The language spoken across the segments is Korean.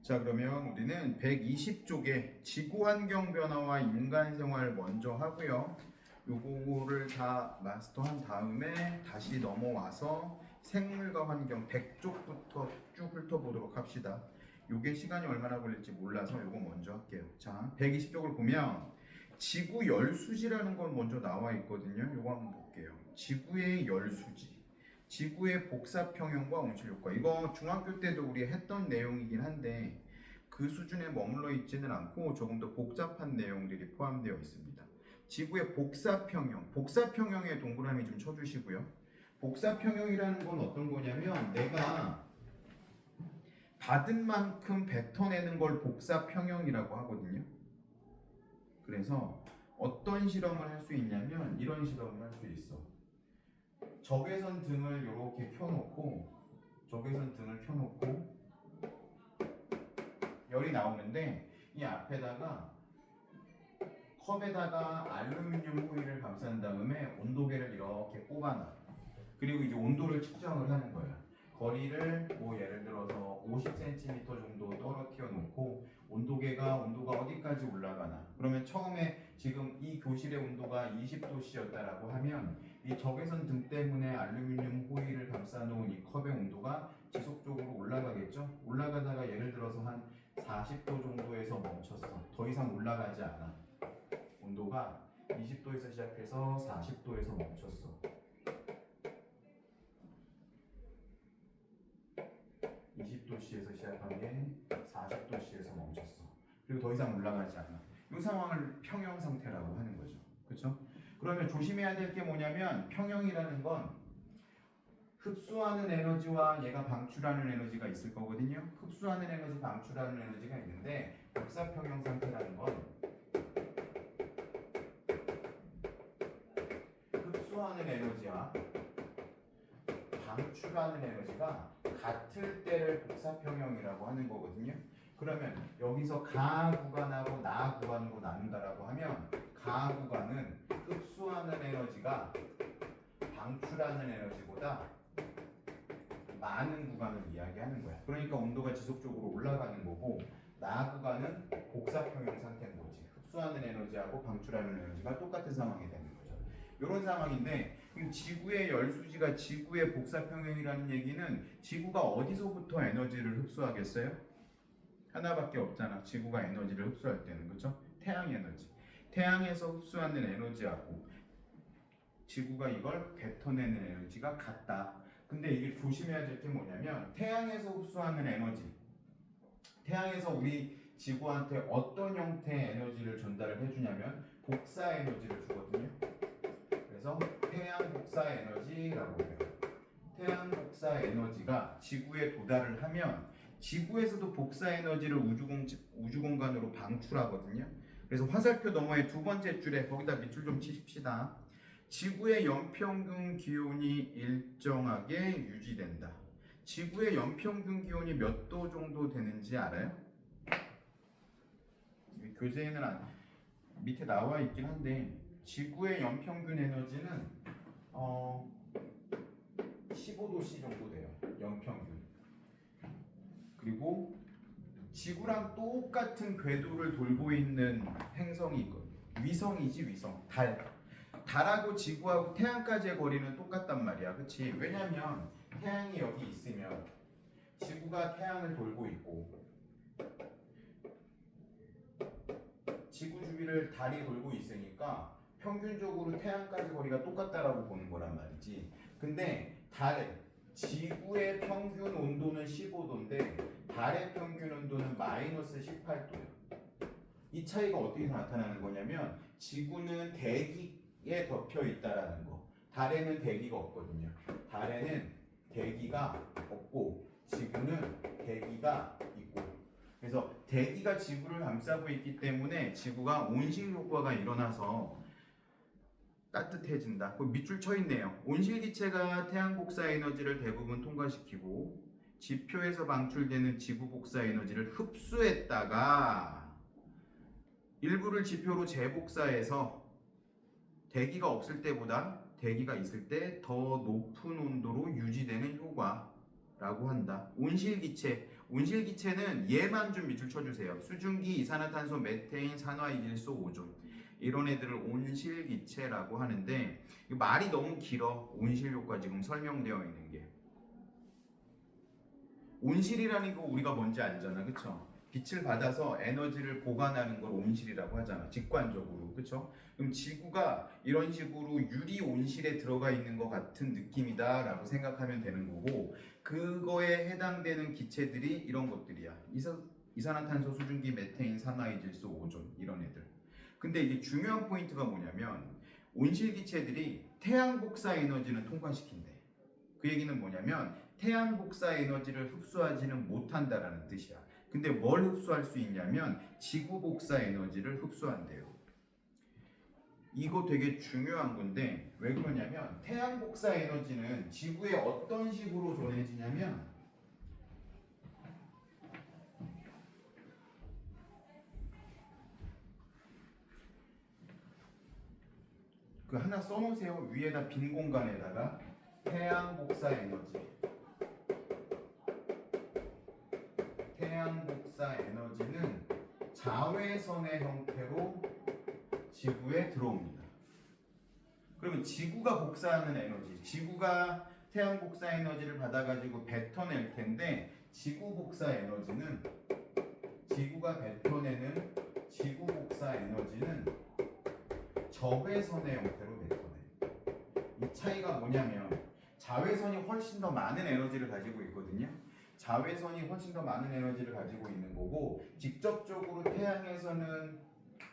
자, 그러면 우리는 120쪽에 지구환경 변화와 인간생활 먼저 하고요. 요거를 다 마스터한 다음에 다시 넘어와서 생물과 환경 100쪽부터 쭉 훑어보도록 합시다. 요게 시간이 얼마나 걸릴지 몰라서 요거 먼저 할게요. 자, 120쪽을 보면 지구 열수지라는 건 먼저 나와 있거든요. 요거 한번 볼게요. 지구의 열수지. 지구의 복사평형과 온실효과. 이거 중학교 때도 우리 했던 내용이긴 한데 그 수준에 머물러 있지는 않고 조금 더 복잡한 내용들이 포함되어 있습니다. 지구의 복사평형. 복사평형에 동그라미 좀 쳐주시고요. 복사평형이라는 건 어떤 거냐면 내가 받은 만큼 뱉어내는 걸 복사평형이라고 하거든요. 그래서 어떤 실험을 할 수 있냐면 이런 실험을 할 수 있어. 적외선 등을 이렇게 켜놓고 적외선 등을 켜놓고 열이 나오는데 이 앞에다가 컵에다가 알루미늄 호일을 감싼 다음에 온도계를 이렇게 꼽아놔. 그리고 이제 온도를 측정을 하는 거야. 거리를 뭐 예를 들어서 50cm 정도 떨어뜨려 놓고 온도가 어디까지 올라가나. 그러면 처음에 지금 이 교실의 온도가 20도씨였다라고 하면 이 적외선 등 때문에 알루미늄 호일을 감싸 놓은 이 컵의 온도가 지속적으로 올라가겠죠. 올라가다가 예를 들어서 한 40도 정도에서 멈췄어. 더 이상 올라가지 않아. 온도가 20도에서 시작해서 40도에서 멈췄어. 20도씨에서 시작한 게 40도씨에서 멈췄어. 그리고 더 이상 올라가지 않아. 이 상황을 평형 상태라고 하는 거죠. 그렇죠? 그러면 조심해야 될 게 뭐냐면 평형이라는 건 흡수하는 에너지와 얘가 방출하는 에너지가 있을 거거든요. 흡수하는 에너지, 방출하는 에너지가 있는데 복사평형 상태라는 건 흡수하는 에너지와 방출하는 에너지가 같을 때를 복사평형이라고 하는 거거든요. 그러면 여기서 가 구간하고 나 구간으로 나눈다라고 하면 가 구간은 흡수하는 에너지가 방출하는 에너지보다 많은 구간을 이야기하는 거야. 그러니까 온도가 지속적으로 올라가는 거고 나 구간은 복사평형 상태인 거지. 흡수하는 에너지하고 방출하는 에너지가 똑같은 상황이 되는 거죠. 이런 상황인데 지구의 열수지가 지구의 복사평형이라는 얘기는 지구가 어디서부터 에너지를 흡수하겠어요? 하나밖에 없잖아. 지구가 에너지를 흡수할 때는. 그렇죠? 태양 에너지. 태양에서 흡수하는 에너지하고 지구가 이걸 뱉어내는 에너지가 같다. 근데 이게 조심해야 될 게 뭐냐면 태양에서 흡수하는 에너지, 태양에서 우리 지구한테 어떤 형태의 에너지를 전달을 해주냐면 복사 에너지를 주거든요. 그래서 태양 복사 에너지라고 해요. 태양 복사 에너지가 지구에 도달을 하면 지구에서도 복사 에너지를 우주 공간으로 방출하거든요. 그래서 화살표 너머의 두 번째 줄에 거기다 밑줄 좀 치십시다. 지구의 연평균 기온이 일정하게 유지된다. 지구의 연평균 기온이 몇 도 정도 되는지 알아요? 교재에는 밑에 나와 있긴 한데 지구의 연평균 에너지는 15도씨 정도 돼요. 연평균. 그리고 지구랑 똑같은 궤도를 돌고 있는 행성이 있거든요. 위성이지 위성. 달하고 지구하고 태양까지의 거리는 똑같단 말이야. 그치? 왜냐면 태양이 여기 있으면 지구가 태양을 돌고 있고 지구 주위를 달이 돌고 있으니까 평균적으로 태양까지 거리가 똑같다라고 보는 거란 말이지. 근데 지구의 평균 온도는 15도인데 달의 평균 온도는 마이너스 18도예요. 이 차이가 어떻게 나타나는 거냐면 지구는 대기에 덮여 있다라는 거. 달에는 대기가 없거든요. 달에는 대기가 없고 지구는 대기가 있고. 그래서 대기가 지구를 감싸고 있기 때문에 지구가 온실 효과가 일어나서 따뜻해진다. 그 밑줄 쳐 있네요. 온실기체가 태양 복사 에너지를 대부분 통과시키고 지표에서 방출되는 지구 복사 에너지를 흡수했다가 일부를 지표로 재복사해서 대기가 없을 때보다 대기가 있을 때 더 높은 온도로 유지되는 효과라고 한다. 온실기체 온실기체는 얘만 좀 밑줄 쳐주세요. 수증기, 이산화탄소, 메테인, 산화이질소, 오존. 이런 애들을 온실기체라고 하는데 말이 너무 길어. 온실효과 지금 설명되어 있는 게. 온실이라는 거 우리가 뭔지 알잖아. 그쵸? 빛을 받아서 에너지를 보관하는 걸 온실이라고 하잖아. 직관적으로. 그쵸? 그럼 지구가 이런 식으로 유리 온실에 들어가 있는 것 같은 느낌이다 라고 생각하면 되는 거고, 그거에 해당되는 기체들이 이런 것들이야. 이산화탄소, 수증기, 메테인, 산화이질소, 오존. 이런 애들. 근데 이게 중요한 포인트가 뭐냐면 온실기체들이 태양 복사 에너지는 통과시킨대. 그 얘기는 뭐냐면 태양 복사 에너지를 흡수하지는 못한다라는 뜻이야. 근데 뭘 흡수할 수 있냐면 지구 복사 에너지를 흡수한대요. 이거 되게 중요한 건데 왜 그러냐면 태양 복사 에너지는 지구에 어떤 식으로 전해지냐면 그 하나 써놓으세요. 위에다 빈 공간에다가 태양 복사 에너지. 태양 복사 에너지는 자외선의 형태로 지구에 들어옵니다. 그러면 지구가 복사하는 에너지, 지구가 태양 복사 에너지를 받아가지고 뱉어낼 텐데 지구 복사 에너지는 지구가 뱉어내는 지구 복사 에너지는 적외선의 형태로 뱉어내. 이 차이가 뭐냐면 자외선이 훨씬 더 많은 에너지를 가지고 있거든요. 자외선이 훨씬 더 많은 에너지를 가지고 있는 거고 직접적으로 태양에서는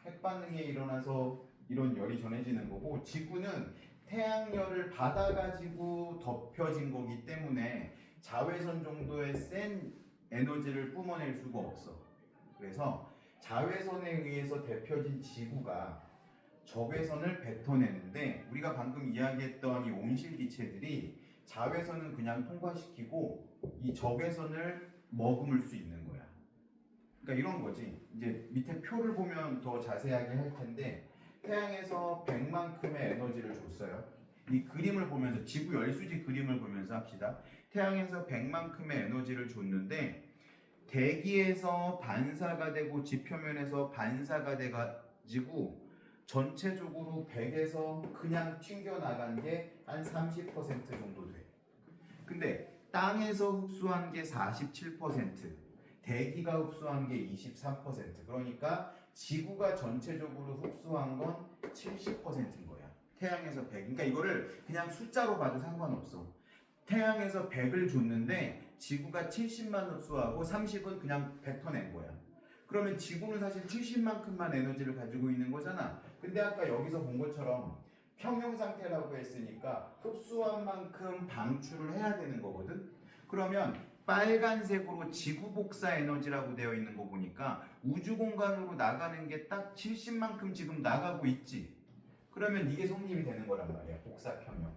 핵반응이 일어나서 이런 열이 전해지는 거고 지구는 태양열을 받아가지고 덮여진 거기 때문에 자외선 정도의 센 에너지를 뿜어낼 수가 없어. 그래서 자외선에 의해서 데펴진 지구가 적외선을 뱉어내는데 우리가 방금 이야기했던 이 온실기체들이 자외선은 그냥 통과시키고 이 적외선을 머금을 수 있는 거야. 그러니까 이런 거지. 이제 밑에 표를 보면 더 자세하게 할 텐데 태양에서 100만큼의 에너지를 줬어요. 이 그림을 보면서 지구 열수지 그림을 보면서 합시다. 태양에서 100만큼의 에너지를 줬는데 대기에서 반사가 되고 지표면에서 반사가 돼가지고 전체적으로 100에서 그냥 튕겨나간 게 한 30% 정도 돼. 근데 땅에서 흡수한 게 47%, 대기가 흡수한 게 23%. 그러니까 지구가 전체적으로 흡수한 건 70%인 거야. 태양에서 100. 그러니까 이거를 그냥 숫자로 봐도 상관없어. 태양에서 100을 줬는데 지구가 70만 흡수하고 30은 그냥 뱉어낸 거야. 그러면 지구는 사실 70만큼만 에너지를 가지고 있는 거잖아. 근데 아까 여기서 본 것처럼 평형 상태라고 했으니까 흡수한 만큼 방출을 해야 되는 거거든. 그러면 빨간색으로 지구 복사 에너지라고 되어 있는 거 보니까 우주 공간으로 나가는 게 딱 70만큼 지금 나가고 있지. 그러면 이게 성립이 되는 거란 말이야. 복사 평형.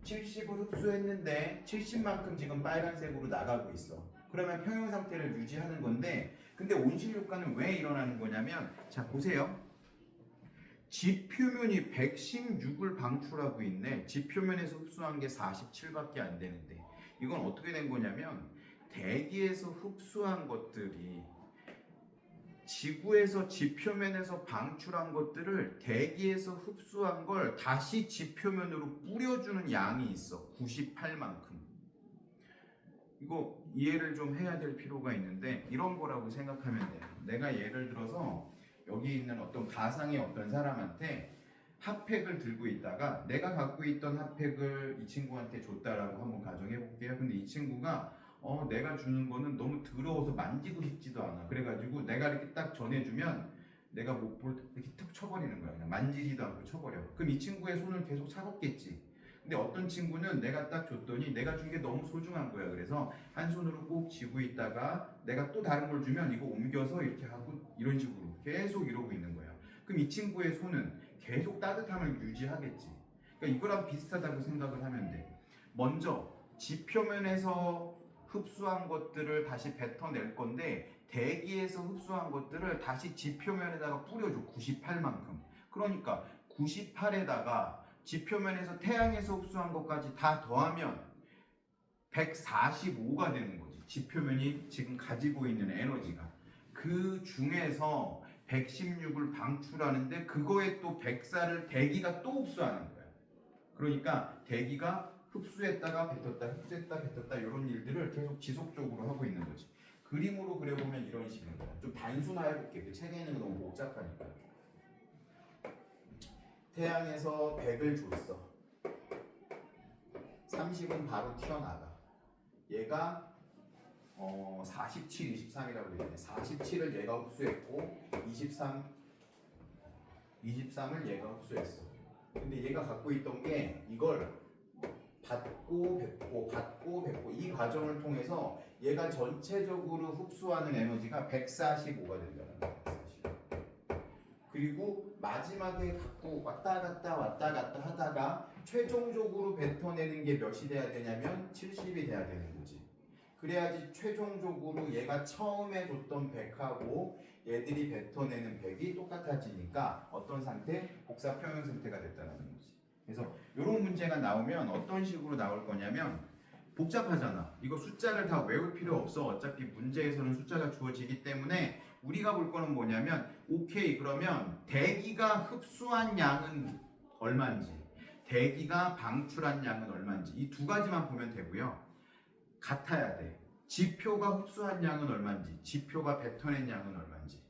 70을 흡수했는데 70만큼 지금 빨간색으로 나가고 있어. 그러면 평형 상태를 유지하는 건데 근데 온실 효과는 왜 일어나는 거냐면 자 보세요. 지표면이 116을 방출하고 있네. 지표면에서 흡수한 게 47밖에 안 되는데 이건 어떻게 된 거냐면 대기에서 흡수한 것들이 지구에서 지표면에서 방출한 것들을 대기에서 흡수한 걸 다시 지표면으로 뿌려주는 양이 있어. 98만큼. 이거 이해를 좀 해야 될 필요가 있는데 이런 거라고 생각하면 돼요. 내가 예를 들어서 여기 있는 어떤 가상의 어떤 사람한테 핫팩을 들고 있다가 내가 갖고 있던 핫팩을 이 친구한테 줬다라고 한번 가정해 볼게요. 근데 이 친구가 내가 주는 거는 너무 더러워서 만지고 싶지도 않아. 그래가지고 내가 이렇게 딱 전해주면 내가 못 볼 때 이렇게 툭 쳐버리는 거야. 그냥 만지지도 않고 쳐버려. 그럼 이 친구의 손을 계속 차갑겠지. 근데 어떤 친구는 내가 딱 줬더니 내가 준 게 너무 소중한 거야. 그래서 한 손으로 꼭 쥐고 있다가 내가 또 다른 걸 주면 이거 옮겨서 이렇게 하고 이런 식으로 계속 이러고 있는 거야. 그럼 이 친구의 손은 계속 따뜻함을 유지하겠지. 그러니까 이거랑 비슷하다고 생각을 하면 돼. 먼저 지표면에서 흡수한 것들을 다시 뱉어낼 건데 대기에서 흡수한 것들을 다시 지표면에다가 뿌려줘. 98만큼. 그러니까 98에다가 지표면에서 태양에서 흡수한 것까지 다 더하면 145가 되는 거지. 지표면이 지금 가지고 있는 에너지가 그 중에서 116을 방출하는데 그거에 또 104를 대기가 또 흡수하는 거야. 그러니까 대기가 흡수했다가 뱉었다 흡수했다 뱉었다 이런 일들을 계속 지속적으로 하고 있는 거지. 그림으로 그려보면 이런 식인 거야. 좀 단순화해볼게. 그 책에 있는 거 너무 복잡하니까. 태양에서 100을 줬어. 30은 바로 튀어나가. 얘가 47, 23이라고 되어 있네. 47을 얘가 흡수했고 23을 얘가 흡수했어. 근데 얘가 갖고 있던 게 이걸 받고 뱉고 이 과정을 통해서 얘가 전체적으로 흡수하는 에너지가 145가 된다는 거야. 145. 그리고 마지막에 갖고 왔다 갔다 하다가 최종적으로 뱉어내는 게 몇이 돼야 되냐면 70이 돼야 되는 거지. 그래야지 최종적으로 얘가 처음에 줬던 100하고 얘들이 뱉어내는 100이 똑같아지니까 어떤 상태? 복사 평형 상태가 됐다는 거지. 그래서 이런 문제가 나오면 어떤 식으로 나올 거냐면 복잡하잖아. 이거 숫자를 다 외울 필요 없어. 어차피 문제에서는 숫자가 주어지기 때문에 우리가 볼 거는 뭐냐면 오케이 그러면 대기가 흡수한 양은 얼마인지 대기가 방출한 양은 얼마인지 이 두 가지만 보면 되고요. 같아야 돼. 지표가 흡수한 양은 얼마인지 지표가 뱉어낸 양은 얼마인지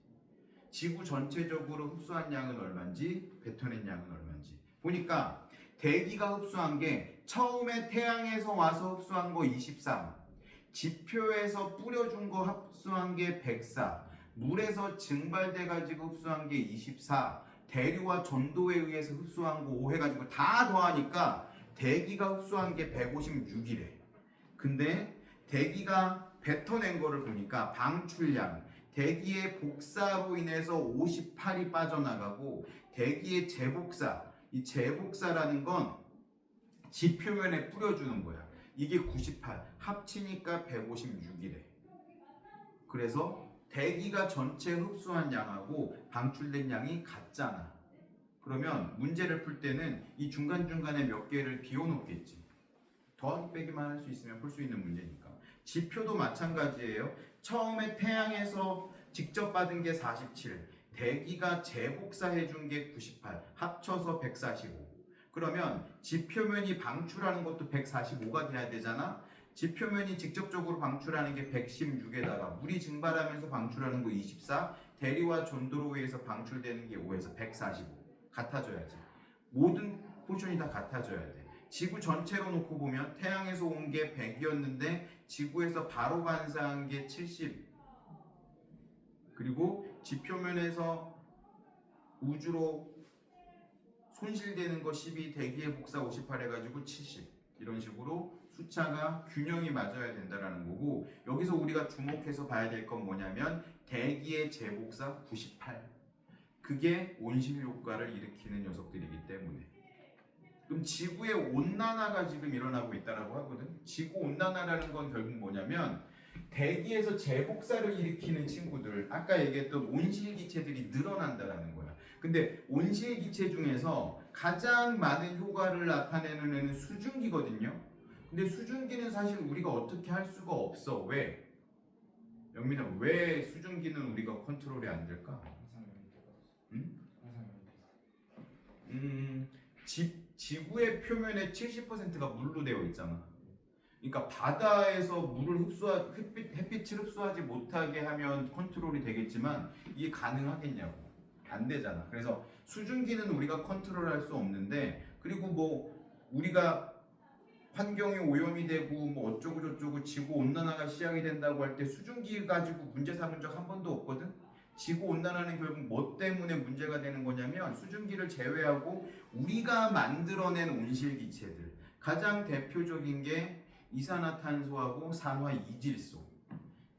지구 전체적으로 흡수한 양은 얼마인지 뱉어낸 양은 얼마인지 보니까 대기가 흡수한 게 처음에 태양에서 와서 흡수한 거 23 지표에서 뿌려준 거 흡수한 게 104 물에서 증발돼 가지고 흡수한 게 24 대류와 전도에 의해서 흡수한 거 5 해가지고 다 더하니까 대기가 흡수한 게 156이래. 근데 대기가 뱉어낸 거를 보니까 방출량 대기의 복사로 인해서 58이 빠져나가고 대기의 재복사 이 재복사라는 건 지표면에 뿌려주는 거야. 이게 98 합치니까 156이래. 그래서 대기가 전체 흡수한 양하고 방출된 양이 같잖아. 그러면 문제를 풀 때는 이 중간중간에 몇 개를 비워놓겠지. 더하기 빼기만 할 수 있으면 풀 수 있는 문제니까. 지표도 마찬가지예요. 처음에 태양에서 직접 받은 게 47, 대기가 재복사해 준 게 98, 합쳐서 145. 그러면 지표면이 방출하는 것도 145가 돼야 되잖아. 지표면이 직접적으로 방출하는 게 116에다가 물이 증발하면서 방출하는 거 24, 대리와 전도로 의해서 방출되는 게 5에서 145. 같아져야지. 모든 포션이 다 같아져야 돼. 지구 전체로 놓고 보면 태양에서 온 게 100이었는데 지구에서 바로 반사한 게 70. 그리고 지표면에서 우주로 손실되는 거 12, 대기의 복사 58 해가지고 70. 이런 식으로 숫자가 균형이 맞아야 된다라는 거고 여기서 우리가 주목해서 봐야 될 건 뭐냐면 대기의 재복사 98. 그게 온실 효과를 일으키는 녀석들이기 때문에. 그럼 지구의 온난화가 지금 일어나고 있다라고 하거든. 지구 온난화라는 건 결국 뭐냐면 대기에서 재복사를 일으키는 친구들, 아까 얘기했던 온실기체들이 늘어난다라는 거야. 근데 온실기체 중에서 가장 많은 효과를 나타내는 애는 수증기거든요. 근데 수증기는 사실 우리가 어떻게 할 수가 없어. 왜? 영민아, 왜 수증기는 우리가 컨트롤이 안 될까? 응? 지구의 표면의 70%가 물로 되어 있잖아. 그러니까 바다에서 물을 햇빛을 흡수하지 못하게 하면 컨트롤이 되겠지만 이게 가능하겠냐고. 안 되잖아. 그래서 수증기는 우리가 컨트롤할 수 없는데 그리고 뭐 우리가 환경이 오염이 되고 뭐 어쩌고 저쩌고 지구 온난화가 시작이 된다고 할 때 수증기 가지고 문제 삼은 적 한 번도 없거든. 지구 온난화는 결국 뭐 때문에 문제가 되는 거냐면 수증기를 제외하고 우리가 만들어낸 온실기체들 가장 대표적인 게 이산화탄소하고 산화 이질소.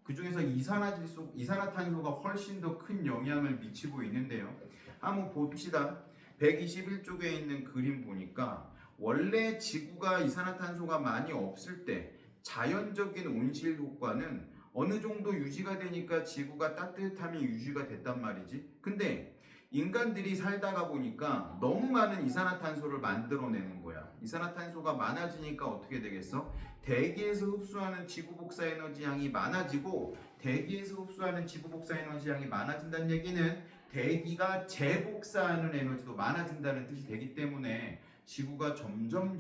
그 중에서 이산화탄소가 훨씬 더 큰 영향을 미치고 있는데요. 한번 봅시다. 121쪽에 있는 그림 보니까 원래 지구가 이산화탄소가 많이 없을 때 자연적인 온실 효과는 어느 정도 유지가 되니까 지구가 따뜻함이 유지가 됐단 말이지. 근데 인간들이 살다가 보니까 너무 많은 이산화탄소를 만들어내는 거야. 이산화탄소가 많아지니까 어떻게 되겠어? 대기에서 흡수하는 지구 복사 에너지 양이 많아지고, 대기에서 흡수하는 지구 복사 에너지 양이 많아진다는 얘기는 대기가 재복사하는 에너지도 많아진다는 뜻이 되기 때문에 지구가 점점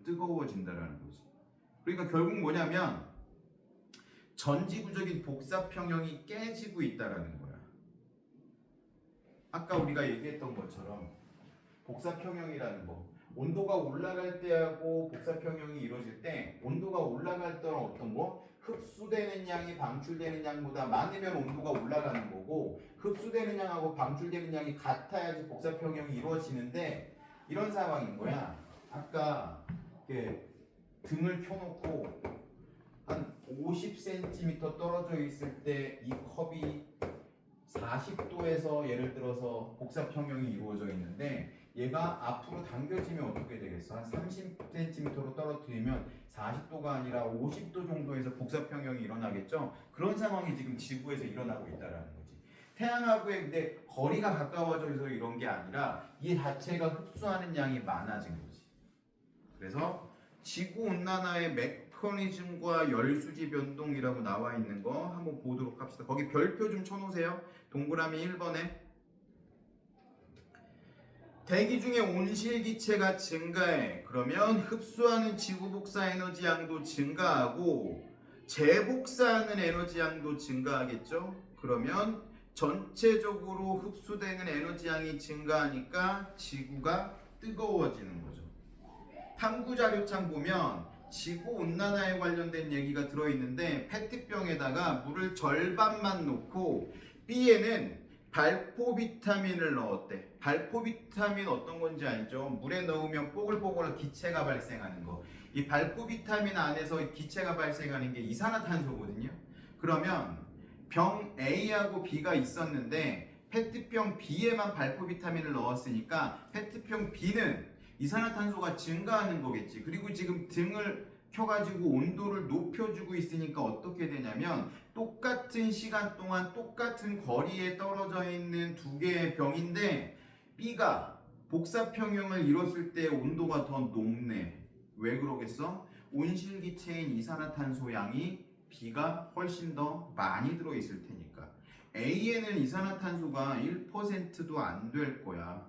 뜨거워진다는 거지. 그러니까 결국 뭐냐면 전지구적인 복사평형이 깨지고 있다라는 거야. 아까 우리가 얘기했던 것처럼 복사평형이라는 거, 온도가 올라갈 때하고 복사평형이 이루어질 때 온도가 올라갈 때는 어떤 거? 흡수되는 양이 방출되는 양보다 많으면 온도가 올라가는 거고, 흡수되는 양하고 방출되는 양이 같아야지 복사평형이 이루어지는데 이런 상황인 거야. 아까 이렇게 등을 켜놓고 한 50cm 떨어져 있을 때 이 컵이 40도에서 예를 들어서 복사평형이 이루어져 있는데 얘가 앞으로 당겨지면 어떻게 되겠어? 한 30cm로 떨어뜨리면 40도가 아니라 50도 정도에서 복사평형이 일어나겠죠? 그런 상황이 지금 지구에서 일어나고 있다는 거지. 태양하고의 근데 거리가 가까워져서 이런 게 아니라 이 자체가 흡수하는 양이 많아진 거지. 그래서 지구온난화의 메커니즘과 열수지 변동이라고 나와 있는 거 한번 보도록 합시다. 거기 별표 좀 쳐놓으세요. 동그라미 1번에 대기 중에 온실기체가 증가해. 그러면 흡수하는 지구 복사 에너지 양도 증가하고 재복사하는 에너지 양도 증가하겠죠. 그러면 전체적으로 흡수되는 에너지 양이 증가하니까 지구가 뜨거워지는 거죠. 탐구 자료창 보면 지구 온난화에 관련된 얘기가 들어있는데 페트병에다가 물을 절반만 놓고 B에는 발포 비타민을 넣었대. 발포 비타민 어떤 건지 알죠? 물에 넣으면 뽀글뽀글 기체가 발생하는 거. 이 발포 비타민 안에서 기체가 발생하는 게 이산화탄소거든요. 그러면 병 A하고 B가 있었는데 페트병 B에만 발포 비타민을 넣었으니까 페트병 B는 이산화탄소가 증가하는 거겠지. 그리고 지금 등을 켜가지고 온도를 높여주고 있으니까 어떻게 되냐면 똑같은 시간 동안 똑같은 거리에 떨어져 있는 두 개의 병인데 B가 복사평형을 이뤘을 때 온도가 더 높네. 왜 그러겠어? 온실기체인 이산화탄소 양이 B가 훨씬 더 많이 들어있을 테니까. A에는 이산화탄소가 1%도 안 될 거야.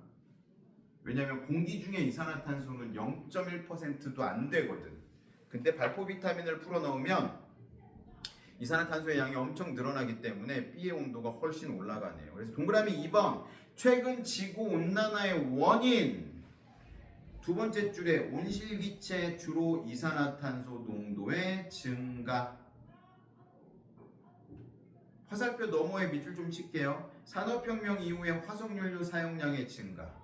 왜냐면 공기 중에 이산화탄소는 0.1%도 안 되거든. 근데 발포 비타민을 풀어 넣으면 이산화탄소의 양이 엄청 늘어나기 때문에 B의 온도가 훨씬 올라가네요. 그래서 동그라미 2번 최근 지구 온난화의 원인 두 번째 줄에 온실기체 주로 이산화탄소 농도의 증가. 화살표 너머에 밑줄 좀 칠게요. 산업혁명 이후에 화석연료 사용량의 증가.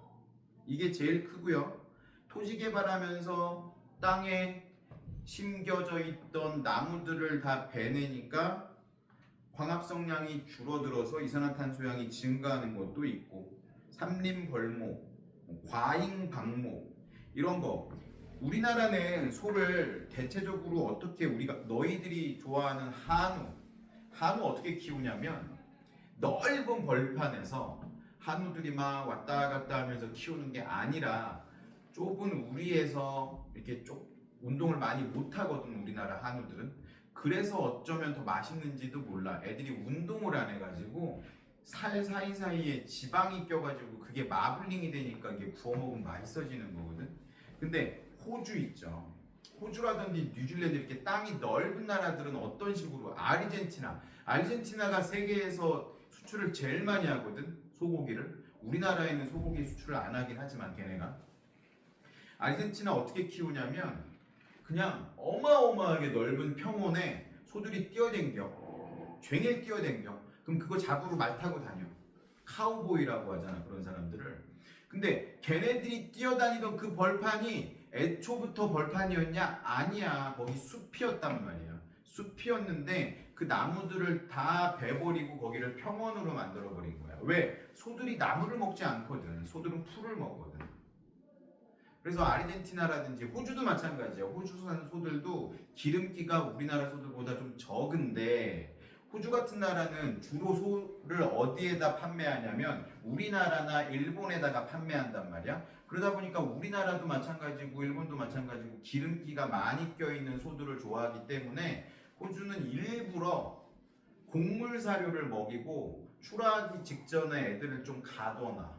이게 제일 크고요. 토지 개발하면서 땅에 심겨져 있던 나무들을 다 베내니까 광합성량이 줄어들어서 이산화탄소량이 증가하는 것도 있고, 삼림벌목, 과잉방목 이런 거. 우리나라는 소를 대체적으로 어떻게 우리가 너희들이 좋아하는 한우 어떻게 키우냐면 넓은 벌판에서 한우들이 막 왔다 갔다 하면서 키우는 게 아니라 좁은 우리에서 이렇게 운동을 많이 못 하거든 우리나라 한우들은. 그래서 어쩌면 더 맛있는지도 몰라. 애들이 운동을 안 해가지고 살 사이사이에 지방이 껴가지고 그게 마블링이 되니까 이게 구워 먹으면 맛있어지는 거거든. 근데 호주 있죠. 호주라든지 뉴질랜드 이렇게 땅이 넓은 나라들은 어떤 식으로 아르헨티나가 세계에서 수출을 제일 많이 하거든. 소고기를. 우리나라에는 소고기 수출을 안 하긴 하지만 걔네가. 아르헨티나 어떻게 키우냐면 그냥 어마어마하게 넓은 평원에 소들이 뛰어댕겨. 촤일 뛰어댕겨. 그럼 그거 잡으러 말 타고 다녀. 카우보이라고 하잖아 그런 사람들을. 근데 걔네들이 뛰어다니던 그 벌판이 애초부터 벌판이었냐? 아니야. 거기 숲이었단 말이야. 숲이었는데 그 나무들을 다 베버리고 거기를 평원으로 만들어버린 거야. 왜? 소들이 나무를 먹지 않거든. 소들은 풀을 먹거든. 그래서 아르헨티나라든지 호주도 마찬가지야. 호주 사는 소들도 기름기가 우리나라 소들보다 좀 적은데 호주 같은 나라는 주로 소를 어디에다 판매하냐면 우리나라나 일본에다가 판매한단 말이야. 그러다 보니까 우리나라도 마찬가지고 일본도 마찬가지고 기름기가 많이 껴있는 소들을 좋아하기 때문에 호주는 일부러 곡물 사료를 먹이고 출하하기 직전에 애들을 좀 가둬놔.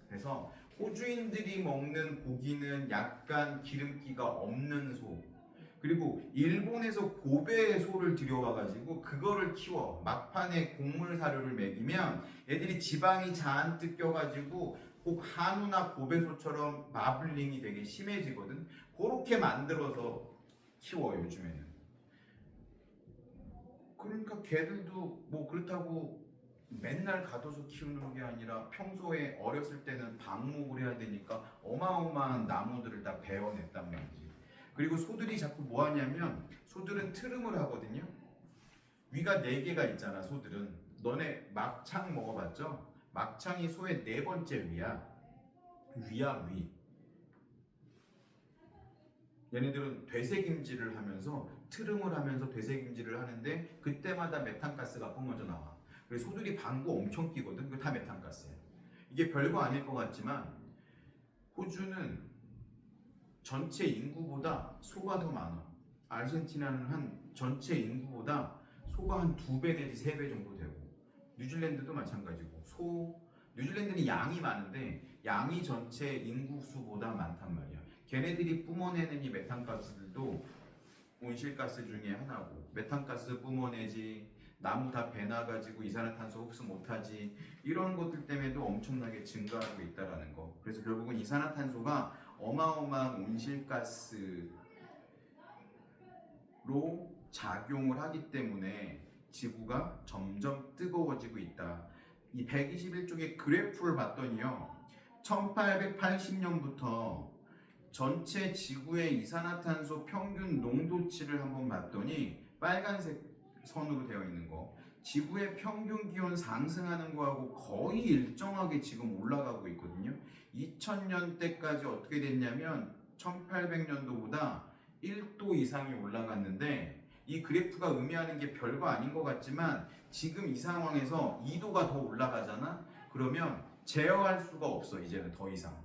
그래서 호주인들이 먹는 고기는 약간 기름기가 없는 소, 그리고 일본에서 고베 소를 들여와가지고 그거를 키워 막판에 곡물 사료를 먹이면 애들이 지방이 잔뜩 껴가지고 꼭 한우나 고베소처럼 마블링이 되게 심해지거든. 그렇게 만들어서 키워 요즘에는. 그러니까 걔들도 뭐 그렇다고 맨날 가둬서 키우는 게 아니라 평소에 어렸을 때는 방목을 해야 되니까 어마어마한 나무들을 다 베어냈단 말이지. 그리고 소들이 자꾸 뭐 하냐면 소들은 트름을 하거든요. 위가 4개가 있잖아. 소들은 너네 막창 먹어봤죠? 막창이 소의 4번째 위야. 위야 위. 얘네들은 되새김질을 하면서 트름을 하면서 되새김질을 하는데 그때마다 메탄가스가 뿜어져 나와. 그래서 소들이 방구 엄청 끼거든. 그거 다 메탄가스야. 이게 별거 아닐 것 같지만 호주는 전체 인구보다 소가 더 많아. 아르헨티나는 한 전체 인구보다 소가 한 2배 내지 3배 정도 되고, 뉴질랜드도 마찬가지고 뉴질랜드는 양이 많은데 양이 전체 인구 수보다 많단 말이야. 걔네들이 뿜어내는 이 메탄가스들도 온실가스 중에 하나고, 메탄가스 뿜어내지, 나무 다 베나가지고 이산화탄소 흡수 못하지, 이런 것들 때문에도 엄청나게 증가하고 있다라는 거. 그래서 결국은 이산화탄소가 어마어마한 온실가스로 작용을 하기 때문에 지구가 점점 뜨거워지고 있다. 이 121쪽의 그래프를 봤더니요, 1880년부터 전체 지구의 이산화탄소 평균 농도치를 한번 봤더니 빨간색 선으로 되어 있는 거, 지구의 평균 기온 상승하는 거하고 거의 일정하게 지금 올라가고 있거든요. 2000년대까지 어떻게 됐냐면 1800년도보다 1도 이상이 올라갔는데, 이 그래프가 의미하는 게 별거 아닌 것 같지만 지금 이 상황에서 2도가 더 올라가잖아? 그러면 제어할 수가 없어. 이제는 더 이상.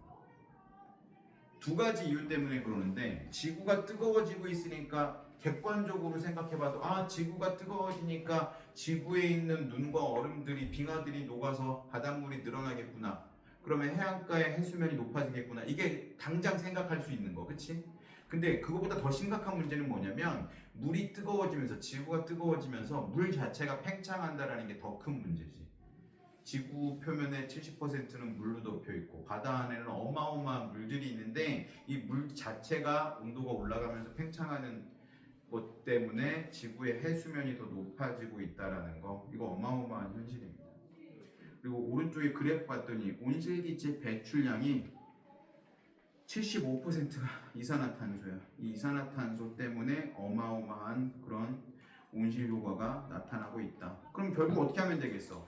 2가지 이유 때문에 그러는데, 지구가 뜨거워지고 있으니까 객관적으로 생각해봐도 지구가 뜨거워지니까 지구에 있는 눈과 얼음들이, 빙하들이 녹아서 바닷물이 늘어나겠구나. 그러면 해안가의 해수면이 높아지겠구나. 이게 당장 생각할 수 있는 거, 그치? 근데 그거보다 더 심각한 문제는 뭐냐면, 물이 뜨거워지면서, 지구가 뜨거워지면서 물 자체가 팽창한다라는 게 더 큰 문제지. 지구 표면의 70%는 물로 덮여 있고 바다 안에는 어마어마한 물들이 있는데, 이 물 자체가 온도가 올라가면서 팽창하는 것 때문에 지구의 해수면이 더 높아지고 있다라는 거, 이거 어마어마한 현실입니다. 그리고 오른쪽에 그래프 봤더니 온실기체 배출량이 75%가 이산화탄소야. 이 이산화탄소 때문에 어마어마한 그런 온실 효과가 나타나고 있다. 그럼 결국 어떻게 하면 되겠어?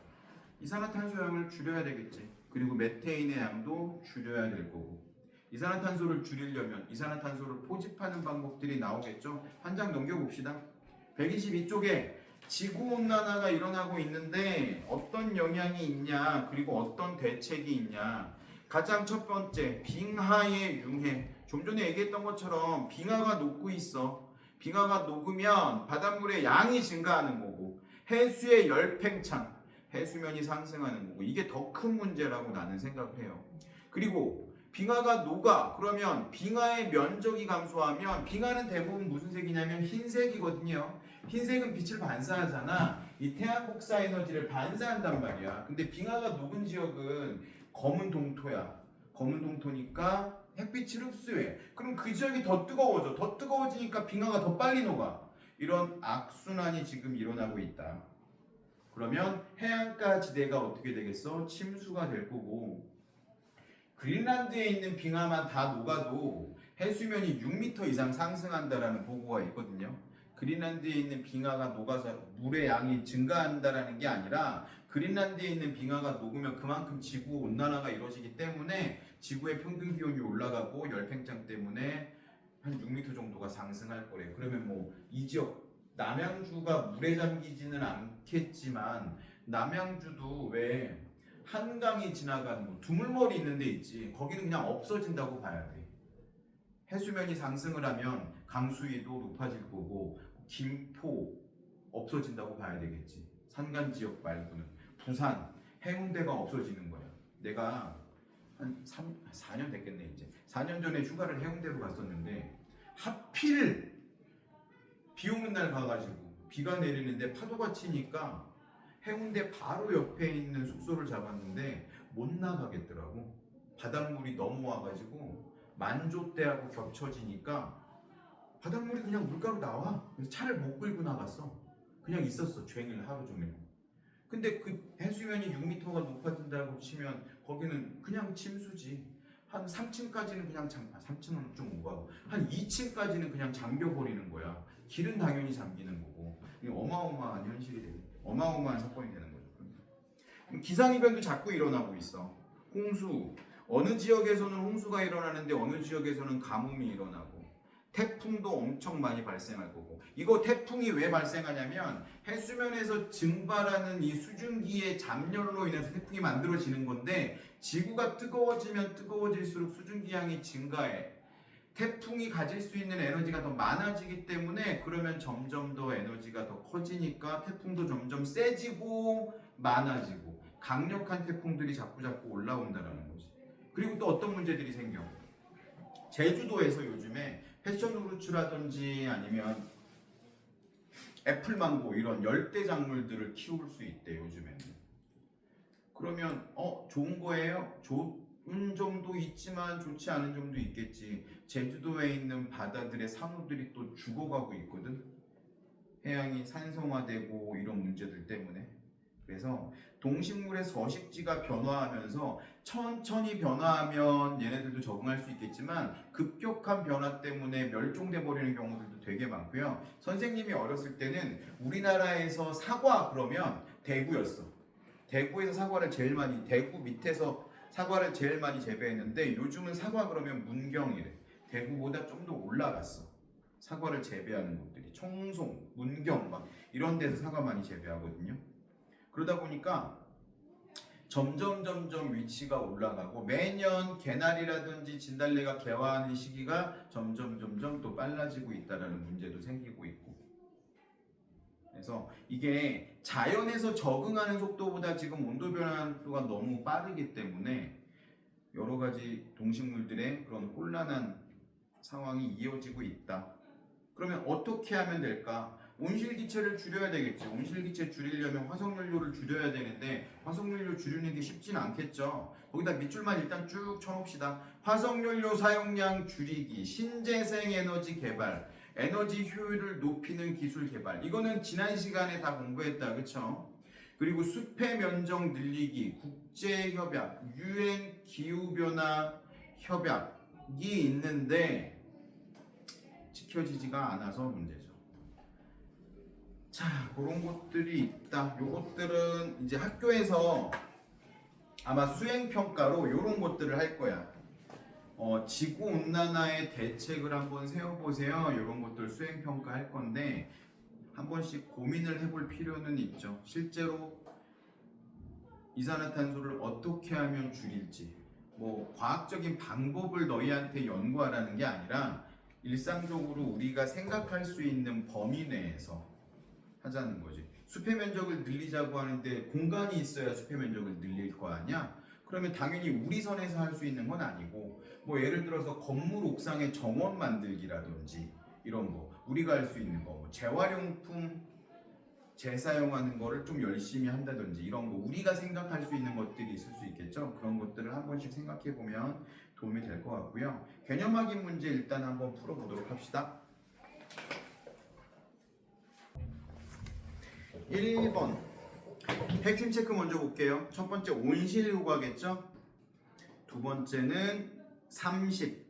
이산화탄소 양을 줄여야 되겠지. 그리고 메테인의 양도 줄여야 될 거고, 이산화탄소를 줄이려면 이산화탄소를 포집하는 방법들이 나오겠죠. 한 장 넘겨봅시다. 122쪽에 지구온난화가 일어나고 있는데 어떤 영향이 있냐, 그리고 어떤 대책이 있냐. 가장 첫 번째, 빙하의 융해. 좀 전에 얘기했던 것처럼 빙하가 녹고 있어. 빙하가 녹으면 바닷물의 양이 증가하는 거고, 해수의 열팽창, 해수면이 상승하는 거고, 이게 더 큰 문제라고 나는 생각을 해요. 그리고 빙하가 녹아. 그러면 빙하의 면적이 감소하면, 빙하는 대부분 무슨 색이냐면 흰색이거든요. 흰색은 빛을 반사하잖아. 이 태양 복사 에너지를 반사한단 말이야. 근데 빙하가 녹은 지역은 검은 동토야. 검은 동토니까 햇빛을 흡수해. 그럼 그 지역이 더 뜨거워져. 더 뜨거워지니까 빙하가 더 빨리 녹아. 이런 악순환이 지금 일어나고 있다. 그러면 해안가 지대가 어떻게 되겠어? 침수가 될 거고, 그린란드에 있는 빙하만 다 녹아도 해수면이 6m 이상 상승한다라는 보고가 있거든요. 그린란드에 있는 빙하가 녹아서 물의 양이 증가한다라는 게 아니라, 그린란드에 있는 빙하가 녹으면 그만큼 지구 온난화가 이루어지기 때문에 지구의 평균 기온이 올라가고 열팽창 때문에 한 6m 정도가 상승할 거래요. 그러면 뭐 이 지역 남양주가 물에 잠기지는 않겠지만 남양주도 왜 한강이 지나가는 거 두물머리 있는 데 있지. 거기는 그냥 없어진다고 봐야 돼. 해수면이 상승을 하면 강수위도 높아질 거고 김포 없어진다고 봐야 되겠지. 산간 지역 말고는 부산, 해운대가 없어지는 거야. 내가 한 4년 됐겠네 이제. 4년 전에 휴가를 해운대로 갔었는데 하필 비 오는 날 가가지고 비가 내리는데 파도가 치니까 해운대 바로 옆에 있는 숙소를 잡았는데 못 나가겠더라고. 바닷물이 넘어와가지고 만조대하고 겹쳐지니까 바닷물이 그냥 물가로 나와. 그래서 차를 못 끌고 나갔어. 그냥 있었어 종일 하루 종일. 근데 그 해수면이 6m가 높아진다고 치면 거기는 그냥 침수지. 한 3층까지는 그냥 3층은 좀 오가고 한 2층까지는 그냥 잠겨버리는 거야. 길은 당연히 잠기는 거고. 이게 어마어마한 현실이 되는, 어마어마한 사건이 되는 거죠. 기상이변도 자꾸 일어나고 있어. 홍수, 어느 지역에서는 홍수가 일어나는데 어느 지역에서는 가뭄이 일어나고, 태풍도 엄청 많이 발생할 거고. 이거 태풍이 왜 발생하냐면 해수면에서 증발하는 이 수증기의 잡열로 인해서 태풍이 만들어지는 건데, 지구가 뜨거워지면 뜨거워질수록 수증기 양이 증가해. 태풍이 가질 수 있는 에너지가 더 많아지기 때문에 그러면 점점 더 에너지가 더 커지니까 태풍도 점점 세지고 많아지고 강력한 태풍들이 자꾸자꾸 올라온다는 거지. 그리고 또 어떤 문제들이 생겨. 제주도에서 요즘에 패션 후르츠라든지 아니면 애플망고 이런 열대 작물들을 키울 수 있대 요즘에는. 그러면 좋은 거예요? 좋은 점도 있지만 좋지 않은 점도 있겠지. 제주도에 있는 바다들의 상어들이 또 죽어가고 있거든. 해양이 산성화되고 이런 문제들 때문에. 그래서 동식물의 서식지가 변화하면서 천천히 변화하면 얘네들도 적응할 수 있겠지만 급격한 변화 때문에 멸종돼 버리는 경우들도 되게 많고요. 선생님이 어렸을 때는 우리나라에서 사과 그러면 대구였어. 대구에서 사과를 제일 많이, 대구 밑에서 사과를 제일 많이 재배했는데 요즘은 사과 그러면 문경이래. 대구보다 좀 더 올라갔어. 사과를 재배하는 곳들이 청송, 문경 막 이런 데서 사과 많이 재배하거든요. 그러다 보니까 점점 위치가 올라가고 매년 개나리라든지 진달래가 개화하는 시기가 점점 또 빨라지고 있다는 문제도 생기고 있고. 그래서 이게 자연에서 적응하는 속도보다 지금 온도 변화가 너무 빠르기 때문에 여러 가지 동식물들의 그런 혼란한 상황이 이어지고 있다. 그러면 어떻게 하면 될까? 온실기체를 줄여야 되겠죠. 온실기체 줄이려면 화석연료를 줄여야 되는데 화석연료 줄이는 게 쉽지는 않겠죠. 거기다 밑줄만 일단 쭉 쳐놓읍시다. 화석연료 사용량 줄이기, 신재생 에너지 개발, 에너지 효율을 높이는 기술 개발. 이거는 지난 시간에 다 공부했다. 그쵸? 그리고 숲의 면적 늘리기, 국제협약, UN 기후변화 협약이 있는데 지켜지지가 않아서 문제죠. 자, 그런 것들이 있다. 요것들은 이제 학교에서 아마 수행평가로 요런 것들을 할 거야. 지구온난화의 대책을 한번 세워보세요. 이런 것들 수행평가 할 건데 한 번씩 고민을 해볼 필요는 있죠. 실제로 이산화탄소를 어떻게 하면 줄일지, 뭐 과학적인 방법을 너희한테 연구하라는 게 아니라 일상적으로 우리가 생각할 수 있는 범위 내에서 하자는 거지. 숲의 면적을 늘리자고 하는데 공간이 있어야 숲의 면적을 늘릴 거 아니야? 그러면 당연히 우리 선에서 할 수 있는 건 아니고, 뭐 예를 들어서 건물 옥상에 정원 만들기라든지 이런 거, 우리가 할 수 있는 거, 뭐 재활용품 재사용하는 거를 좀 열심히 한다든지 이런 거, 우리가 생각할 수 있는 것들이 있을 수 있겠죠. 그런 것들을 한 번씩 생각해 보면 도움이 될 것 같고요. 개념 확인 문제 일단 한번 풀어보도록 합시다. 1번 핵심 체크 먼저 볼게요. 첫 번째 온실효과겠죠. 두 번째는 30.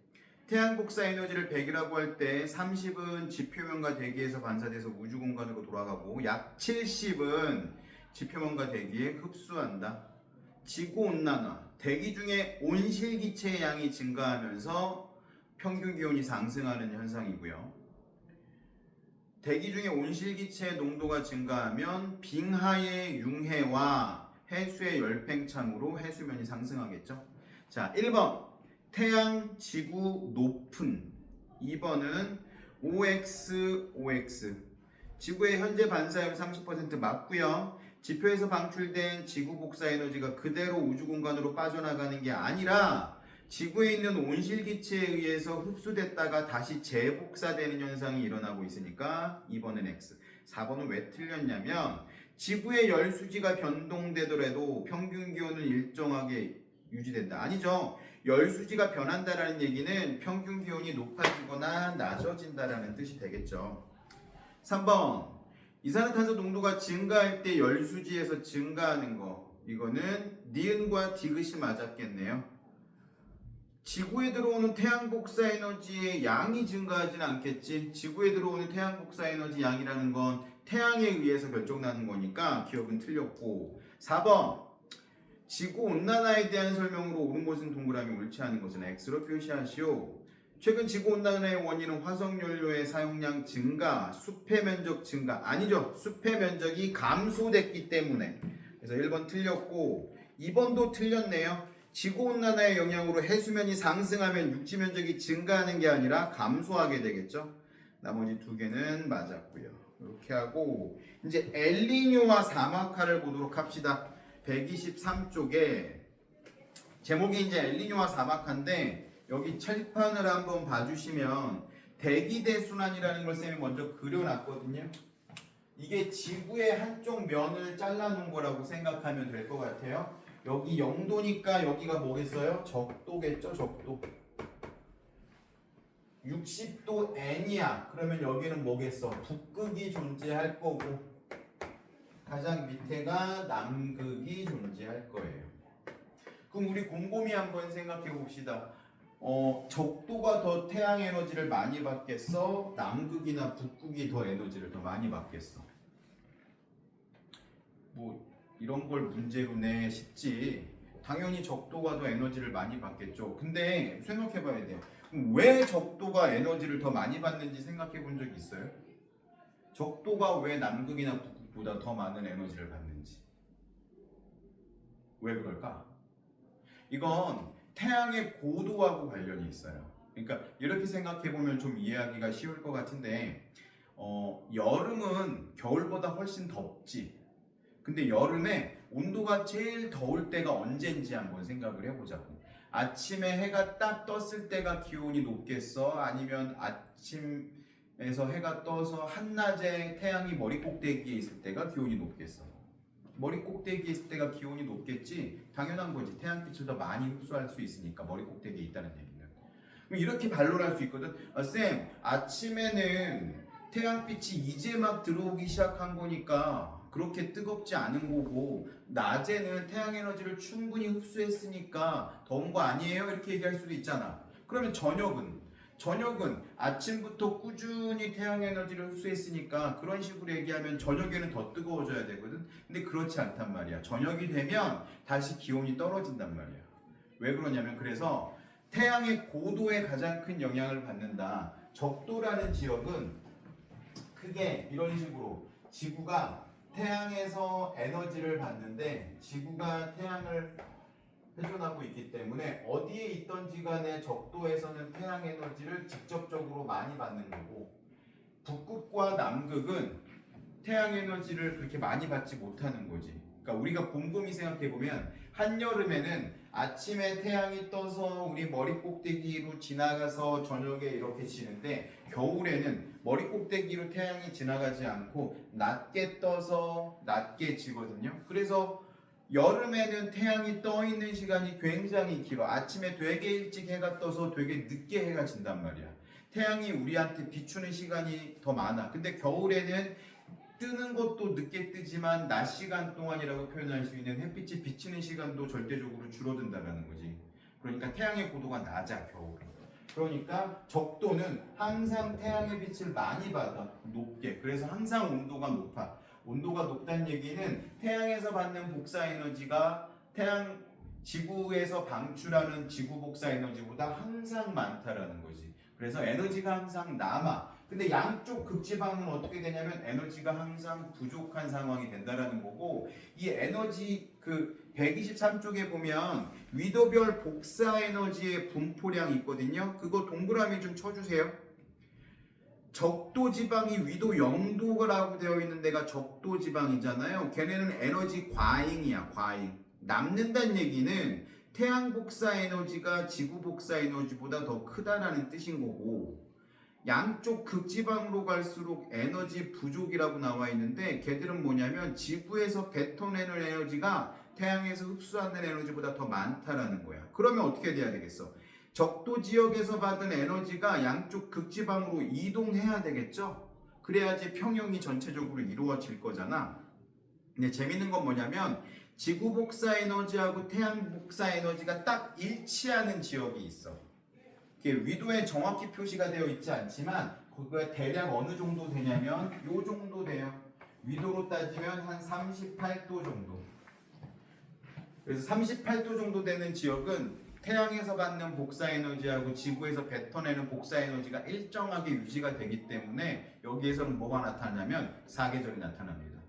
태양 복사 에너지를 100이라고 할 때 30은 지표면과 대기에서 반사돼서 우주 공간으로 돌아가고 약 70은 지표면과 대기에 흡수한다. 지구 온난화, 대기 중에 온실기체의 양이 증가하면서 평균 기온이 상승하는 현상이고요. 대기 중에 온실기체의 농도가 증가하면 빙하의 융해와 해수의 열팽창으로 해수면이 상승하겠죠. 자, 1번 태양, 지구 높은. 2번은 OX. 지구의 현재 반사율 30% 맞고요. 지표에서 방출된 지구 복사 에너지가 그대로 우주 공간으로 빠져나가는 게 아니라 지구에 있는 온실기체에 의해서 흡수됐다가 다시 재복사되는 현상이 일어나고 있으니까 2번은 X. 4번은 왜 틀렸냐면 지구의 열수지가 변동되더라도 평균 기온은 일정하게 유지된다. 아니죠. 열수지가 변한다라는 얘기는 평균 기온이 높아지거나 낮아진다라는 뜻이 되겠죠. 3번 이산화탄소 농도가 증가할 때 열수지에서 증가하는 거. 이거는 니은과 디귿이 맞았겠네요. 지구에 들어오는 태양 복사 에너지의 양이 증가하진 않겠지. 지구에 들어오는 태양 복사 에너지 양이라는 건 태양에 의해서 결정나는 거니까 기억은 틀렸고. 4번 지구 온난화에 대한 설명으로 옳은 것은 동그라미, 옳지 않은 것은 X로 표시하시오. 최근 지구 온난화의 원인은 화석 연료의 사용량 증가, 숲의 면적 증가. 아니죠. 숲의 면적이 감소됐기 때문에. 그래서 1번 틀렸고 2번도 틀렸네요. 지구온난화의 영향으로 해수면이 상승하면 육지 면적이 증가하는 게 아니라 감소하게 되겠죠. 나머지 두 개는 맞았고요. 이렇게 하고 이제 엘니뇨와 사막화를 보도록 합시다. 123쪽에 제목이 이제 엘니뇨와 사막화인데 여기 칠판을 한번 봐주시면 대기대순환이라는 걸 쌤이 먼저 그려놨거든요. 이게 지구의 한쪽 면을 잘라놓은 거라고 생각하면 될 것 같아요. 여기 0도니까 여기가 뭐겠어요? 적도겠죠? 적도. 60도 N이야. 그러면 여기는 뭐겠어? 북극이 존재할 거고 가장 밑에가 남극이 존재할 거예요. 그럼 우리 곰곰이 한번 생각해 봅시다. 적도가 더 태양 에너지를 많이 받겠어? 남극이나 북극이 더 에너지를 더 많이 받겠어? 뭐 이런 걸 문제로 내 싶지. 당연히 적도가 더 에너지를 많이 받겠죠. 근데 생각해 봐야 돼요. 그럼 왜 적도가 에너지를 더 많이 받는지 생각해 본 적 있어요? 적도가 왜 남극이나 북극보다 더 많은 에너지를 받는지. 왜 그럴까? 이건 태양의 고도하고 관련이 있어요. 그러니까 이렇게 생각해 보면 좀 이해하기가 쉬울 것 같은데 여름은 겨울보다 훨씬 덥지. 근데 여름에 온도가 제일 더울 때가 언젠지 한번 생각을 해보자고. 아침에 해가 딱 떴을 때가 기온이 높겠어? 아니면 아침에서 해가 떠서 한낮에 태양이 머리 꼭대기에 있을 때가 기온이 높겠어? 머리 꼭대기에 있을 때가 기온이 높겠지? 당연한 거지. 태양빛을 더 많이 흡수할 수 있으니까 머리 꼭대기에 있다는 얘기는. 그럼 이렇게 반론할 수 있거든. 쌤, 아침에는 태양빛이 이제 막 들어오기 시작한 거니까 그렇게 뜨겁지 않은 거고 낮에는 태양 에너지를 충분히 흡수했으니까 더운 거 아니에요? 이렇게 얘기할 수도 있잖아. 그러면 저녁은 아침부터 꾸준히 태양 에너지를 흡수했으니까 그런 식으로 얘기하면 저녁에는 더 뜨거워져야 되거든. 근데 그렇지 않단 말이야. 저녁이 되면 다시 기온이 떨어진단 말이야. 왜 그러냐면 그래서 태양의 고도에 가장 큰 영향을 받는다. 적도라는 지역은 크게 이런 식으로 지구가 태양에서 에너지를 받는데 지구가 태양을 회전하고 있기 때문에 어디에 있던지 간에 적도에서는 태양 에너지를 직접적으로 많이 받는 거고 북극과 남극은 태양 에너지를 그렇게 많이 받지 못하는 거지. 그러니까 우리가 곰곰이 생각해 보면 한여름에는 아침에 태양이 떠서 우리 머리 꼭대기로 지나가서 저녁에 이렇게 지는데 겨울에는 머리 꼭대기로 태양이 지나가지 않고 낮게 떠서 낮게 지거든요. 그래서 여름에는 태양이 떠 있는 시간이 굉장히 길어. 아침에 되게 일찍 해가 떠서 되게 늦게 해가 진단 말이야. 태양이 우리한테 비추는 시간이 더 많아. 근데 겨울에는 뜨는 것도 늦게 뜨지만 낮 시간 동안이라고 표현할 수 있는 햇빛이 비치는 시간도 절대적으로 줄어든다는 거지. 그러니까 태양의 고도가 낮아 겨울은. 그러니까 적도는 항상 태양의 빛을 많이 받아 높게. 그래서 항상 온도가 높아. 온도가 높다는 얘기는 태양에서 받는 복사 에너지가 지구에서 방출하는 지구 복사 에너지보다 항상 많다라는 거지. 그래서 에너지가 항상 남아. 근데 양쪽 극지방은 어떻게 되냐면 에너지가 항상 부족한 상황이 된다라는 거고, 이 에너지 그 123쪽에 보면 위도별 복사 에너지의 분포량이 있거든요. 그거 동그라미 좀 쳐주세요. 적도 지방이 위도 0도라고 되어 있는 데가 적도 지방이잖아요. 걔네는 에너지 과잉이야, 과잉. 남는다는 얘기는 태양 복사 에너지가 지구 복사 에너지보다 더 크다라는 뜻인 거고, 양쪽 극지방으로 갈수록 에너지 부족이라고 나와 있는데, 걔들은 뭐냐면 지구에서 뱉어내는 에너지가 태양에서 흡수하는 에너지보다 더 많다라는 거야. 그러면 어떻게 돼야 되겠어? 적도 지역에서 받은 에너지가 양쪽 극지방으로 이동해야 되겠죠? 그래야지 평형이 전체적으로 이루어질 거잖아. 근데 재밌는 건 뭐냐면 지구 복사 에너지하고 태양 복사 에너지가 딱 일치하는 지역이 있어. 그게 위도에 정확히 표시가 되어 있지 않지만 그거가 대략 어느 정도 되냐면 요 정도 돼요. 위도로 따지면 한 38도 정도. 그래서 38도 정도 되는 지역은 태양에서 받는 복사 에너지하고 지구에서 뱉어내는 복사 에너지가 일정하게 유지가 되기 때문에 여기에서는 뭐가 나타나냐면 사계절이 나타납니다.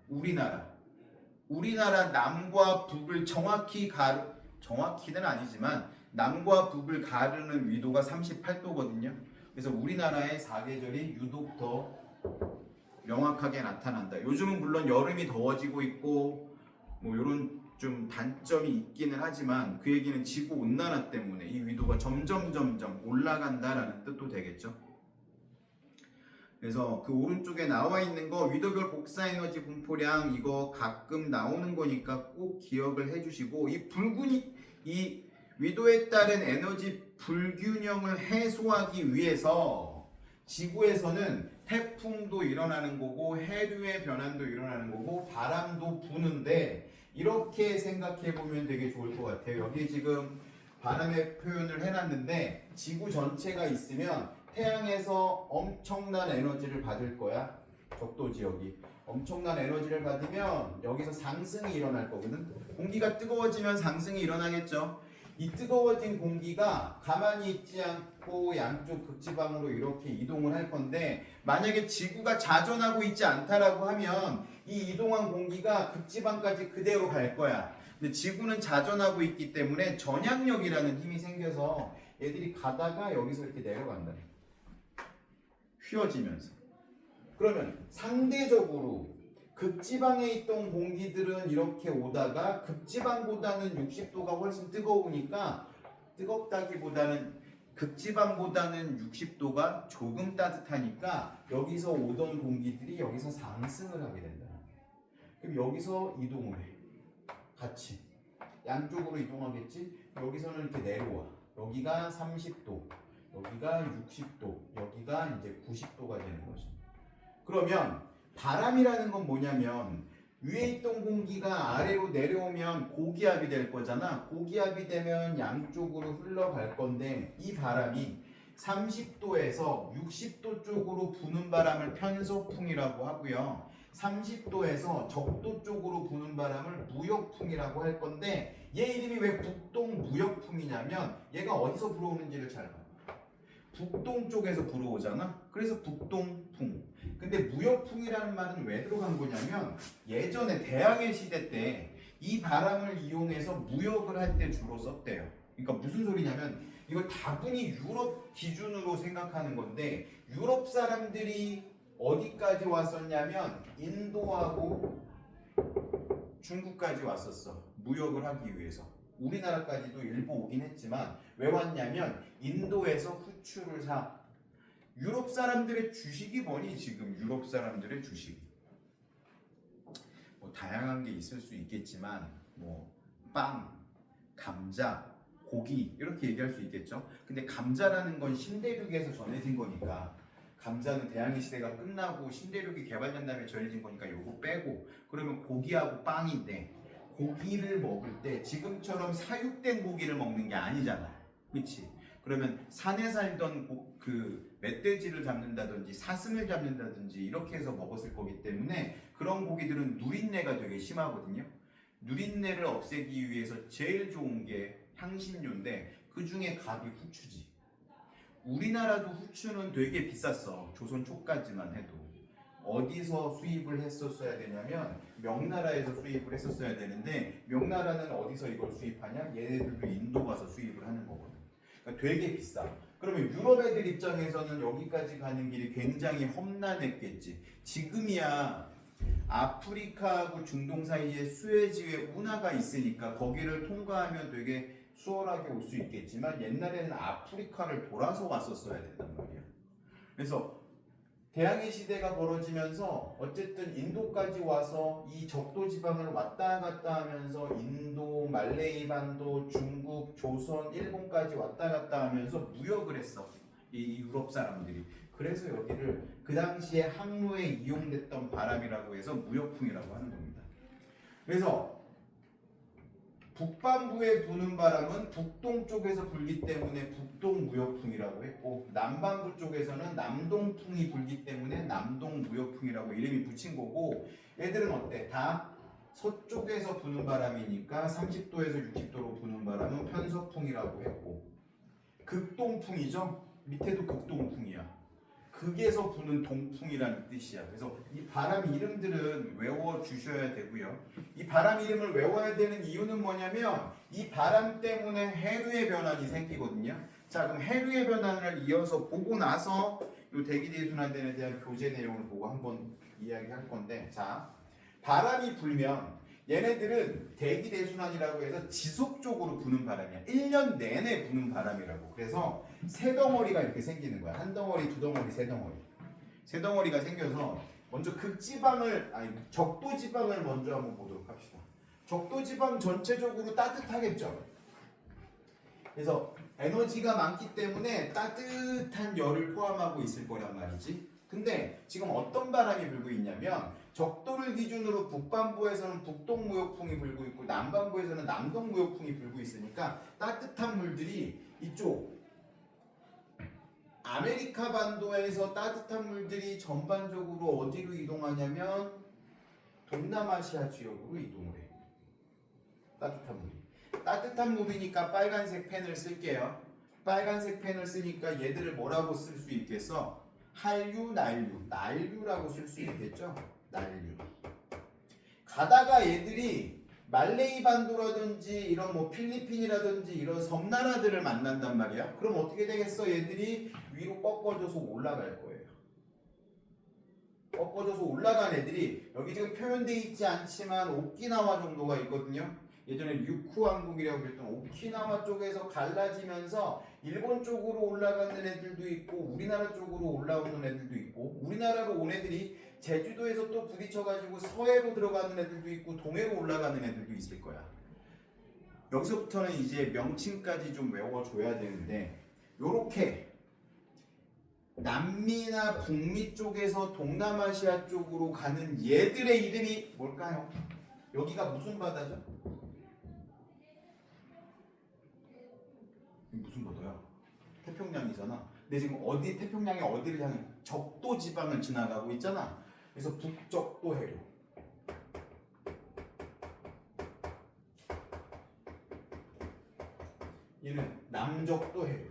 우리나라 남과 북을 정확히는 아니지만 남과 북을 가르는 위도가 38도거든요. 그래서 우리나라의 사계절이 유독 더 명확하게 나타난다. 요즘은 물론 여름이 더워지고 있고 뭐 이런 좀 단점이 있기는 하지만 그 얘기는 지구 온난화 때문에 이 위도가 점점 올라간다라는 뜻도 되겠죠. 그래서 그 오른쪽에 나와 있는 거 위도별 복사 에너지 분포량 이거 가끔 나오는 거니까 꼭 기억을 해주시고, 이 위도에 따른 에너지 불균형을 해소하기 위해서 지구에서는 태풍도 일어나는 거고 해류의 변환도 일어나는 거고 바람도 부는데, 이렇게 생각해 보면 되게 좋을 것 같아요. 여기 지금 바람의 표현을 해놨는데 지구 전체가 있으면 태양에서 엄청난 에너지를 받을 거야. 적도 지역이 엄청난 에너지를 받으면 여기서 상승이 일어날 거거든. 공기가 뜨거워지면 상승이 일어나겠죠. 이 뜨거워진 공기가 가만히 있지 않고 양쪽 극지방으로 이렇게 이동을 할 건데, 만약에 지구가 자전하고 있지 않다라고 하면 이 이동한 공기가 극지방까지 그대로 갈 거야. 근데 지구는 자전하고 있기 때문에 전향력이라는 힘이 생겨서 얘들이 가다가 여기서 이렇게 내려간다. 휘어지면서. 그러면 상대적으로 극지방에 있던 공기들은 이렇게 오다가 극지방보다는 60도가 훨씬 뜨거우니까, 뜨겁다기보다는 극지방보다는 60도가 조금 따뜻하니까 여기서 오던 공기들이 여기서 상승을 하게 된다. 그럼 여기서 이동을 해. 같이 양쪽으로 이동하겠지. 여기서는 이렇게 내려와. 여기가 30도, 여기가 60도, 여기가 이제 90도가 되는 거죠. 그러면 바람이라는 건 뭐냐면 위에 있던 공기가 아래로 내려오면 고기압이 될 거잖아. 고기압이 되면 양쪽으로 흘러갈 건데, 이 바람이 30도에서 60도 쪽으로 부는 바람을 편서풍이라고 하고요. 30도에서 적도 쪽으로 부는 바람을 무역풍이라고 할 건데, 얘 이름이 왜 북동 무역풍이냐면 얘가 어디서 불어오는지를 잘 봐. 북동 쪽에서 불어오잖아. 그래서 북동풍. 근데 무역풍이라는 말은 왜 들어간 거냐면 예전에 대항해 시대 때 이 바람을 이용해서 무역을 할 때 주로 썼대요. 그러니까 무슨 소리냐면 이걸 다분히 유럽 기준으로 생각하는 건데, 유럽 사람들이 어디까지 왔었냐면 인도하고 중국까지 왔었어. 무역을 하기 위해서. 우리나라까지도 일부 오긴 했지만 왜 왔냐면 인도에서 후추를 사. 유럽 사람들의 주식이 뭐니 지금? 유럽 사람들의 주식 뭐 다양한 게 있을 수 있겠지만 뭐 빵, 감자, 고기 이렇게 얘기할 수 있겠죠. 근데 감자라는 건 신대륙에서 전해진 거니까, 감자는 대항해 시대가 끝나고 신대륙이 개발된 다음에 전해진 거니까 요거 빼고, 그러면 고기하고 빵인데 고기를 먹을 때 지금처럼 사육된 고기를 먹는 게 아니잖아. 그렇지? 그러면 산에 살던 그 멧돼지를 잡는다든지 사슴을 잡는다든지 이렇게 해서 먹었을 거기 때문에 그런 고기들은 누린내가 되게 심하거든요. 누린내를 없애기 위해서 제일 좋은 게 향신료인데 그 중에 갑이 후추지. 우리나라도 후추는 되게 비쌌어. 조선 초까지만 해도. 어디서 수입을 했었어야 되냐면 명나라에서 수입을 했었어야 되는데 명나라는 어디서 이걸 수입하냐? 얘네들도 인도 가서 수입을 하는 거거든. 그러니까 되게 비싸. 그러면 유럽 애들 입장에서는 여기까지 가는 길이 굉장히 험난했겠지. 지금이야 아프리카하고 중동 사이에 수에즈의 운하가 있으니까 거기를 통과하면 되게 수월하게 올 수 있겠지만 옛날에는 아프리카를 돌아서 왔었어야 된단 말이야. 그래서 대항해 시대가 벌어지면서 어쨌든 인도까지 와서 이 적도 지방을 왔다 갔다 하면서 인도, 말레이 반도, 중국, 조선, 일본까지 왔다 갔다 하면서 무역을 했어. 이 유럽 사람들이. 그래서 여기를 그 당시에 항로에 이용됐던 바람이라고 해서 무역풍이라고 하는 겁니다. 그래서 북반부에 부는 바람은 북동 쪽에서 불기 때문에 북동 무역풍이라고 했고 남반부 쪽에서는 남동풍이 불기 때문에 남동 무역풍이라고 이름이 붙인 거고 얘들은 어때? 다 서쪽에서 부는 바람이니까 30도에서 60도로 부는 바람은 편서풍이라고 했고 극동풍이죠? 밑에도 극동풍이야. 극에서 부는 동풍이라는 뜻이야. 그래서 이 바람 이름들은 외워주셔야 되고요. 이 바람 이름을 외워야 되는 이유는 뭐냐면 이 바람 때문에 해류의 변환이 생기거든요. 자, 그럼 해류의 변환을 이어서 보고 나서 이 대기대순환대에 대한 교재 내용을 보고 한번 이야기할 건데, 자, 바람이 불면 얘네들은 대기대순환이라고 해서 지속적으로 부는 바람이야. 1년 내내 부는 바람이라고. 그래서 세 덩어리가 이렇게 생기는 거야. 한 덩어리, 두 덩어리, 세 덩어리. 세 덩어리가 생겨서 먼저 적도지방을 먼저 한번 보도록 합시다. 적도지방 전체적으로 따뜻하겠죠. 그래서 에너지가 많기 때문에 따뜻한 열을 포함하고 있을 거란 말이지. 근데 지금 어떤 바람이 불고 있냐면 적도를 기준으로 북반부에서는 북동무역풍이 불고 있고 남반부에서는 남동무역풍이 불고 있으니까 따뜻한 물들이 이쪽 아메리카 반도에서 따뜻한 물들이 전반적으로 어디로 이동하냐면 동남아시아 지역으로 이동을 해. 따뜻한 물이니까 빨간색 펜을 쓸게요. 빨간색 펜을 쓰니까 얘들을 뭐라고 쓸 수 있겠어? 한류, 난류라고 쓸 수 있겠죠? 난류. 가다가 얘들이 말레이 반도라든지 이런 뭐 필리핀이라든지 이런 섬나라들을 만난단 말이야. 그럼 어떻게 되겠어? 얘들이 위로 꺾어져서 올라갈 거예요. 꺾어져서 올라간 애들이 여기 지금 표현되어 있지 않지만 오키나와 정도가 있거든요. 예전에 유쿠 왕국이라고 그랬던 오키나와 쪽에서 갈라지면서 일본 쪽으로 올라가는 애들도 있고 우리나라 쪽으로 올라오는 애들도 있고 우리나라로 온 애들이 제주도에서 또 부딪혀가지고 서해로 들어가는 애들도 있고 동해로 올라가는 애들도 있을 거야. 여기서부터는 이제 명칭까지 좀 외워줘야 되는데 요렇게 남미나 북미 쪽에서 동남아시아 쪽으로 가는 얘들의 이름이 뭘까요? 여기가 무슨 바다죠? 무슨 바다야? 태평양이잖아. 근데 지금 어디 태평양의 어디를 향해? 적도 지방을 지나가고 있잖아. 그래서 북적도 해류. 얘는 남적도 해류.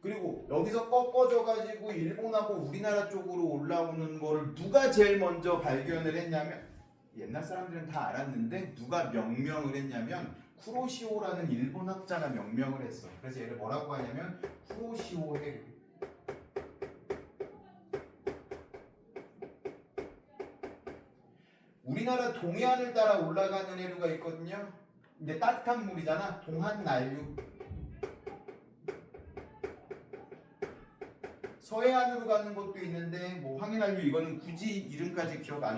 그리고 여기서 꺾어져 가지고 일본하고 우리나라 쪽으로 올라오는 거를 누가 제일 먼저 발견을 했냐면 옛날 사람들은 다 알았는데 누가 명명을 했냐면 쿠로시오라는 일본 학자가 명명을 했어. 그래서 얘를 뭐라고 하냐면 쿠로시오 해류. 우리나라 동해안을 따라 올라가는 해류가 있거든요. 근데 따뜻한 물이잖아. 동한난류. 서해안으로 가는 것도 있는데 뭐 황해난류 이거는 굳이 이름까지 기억 안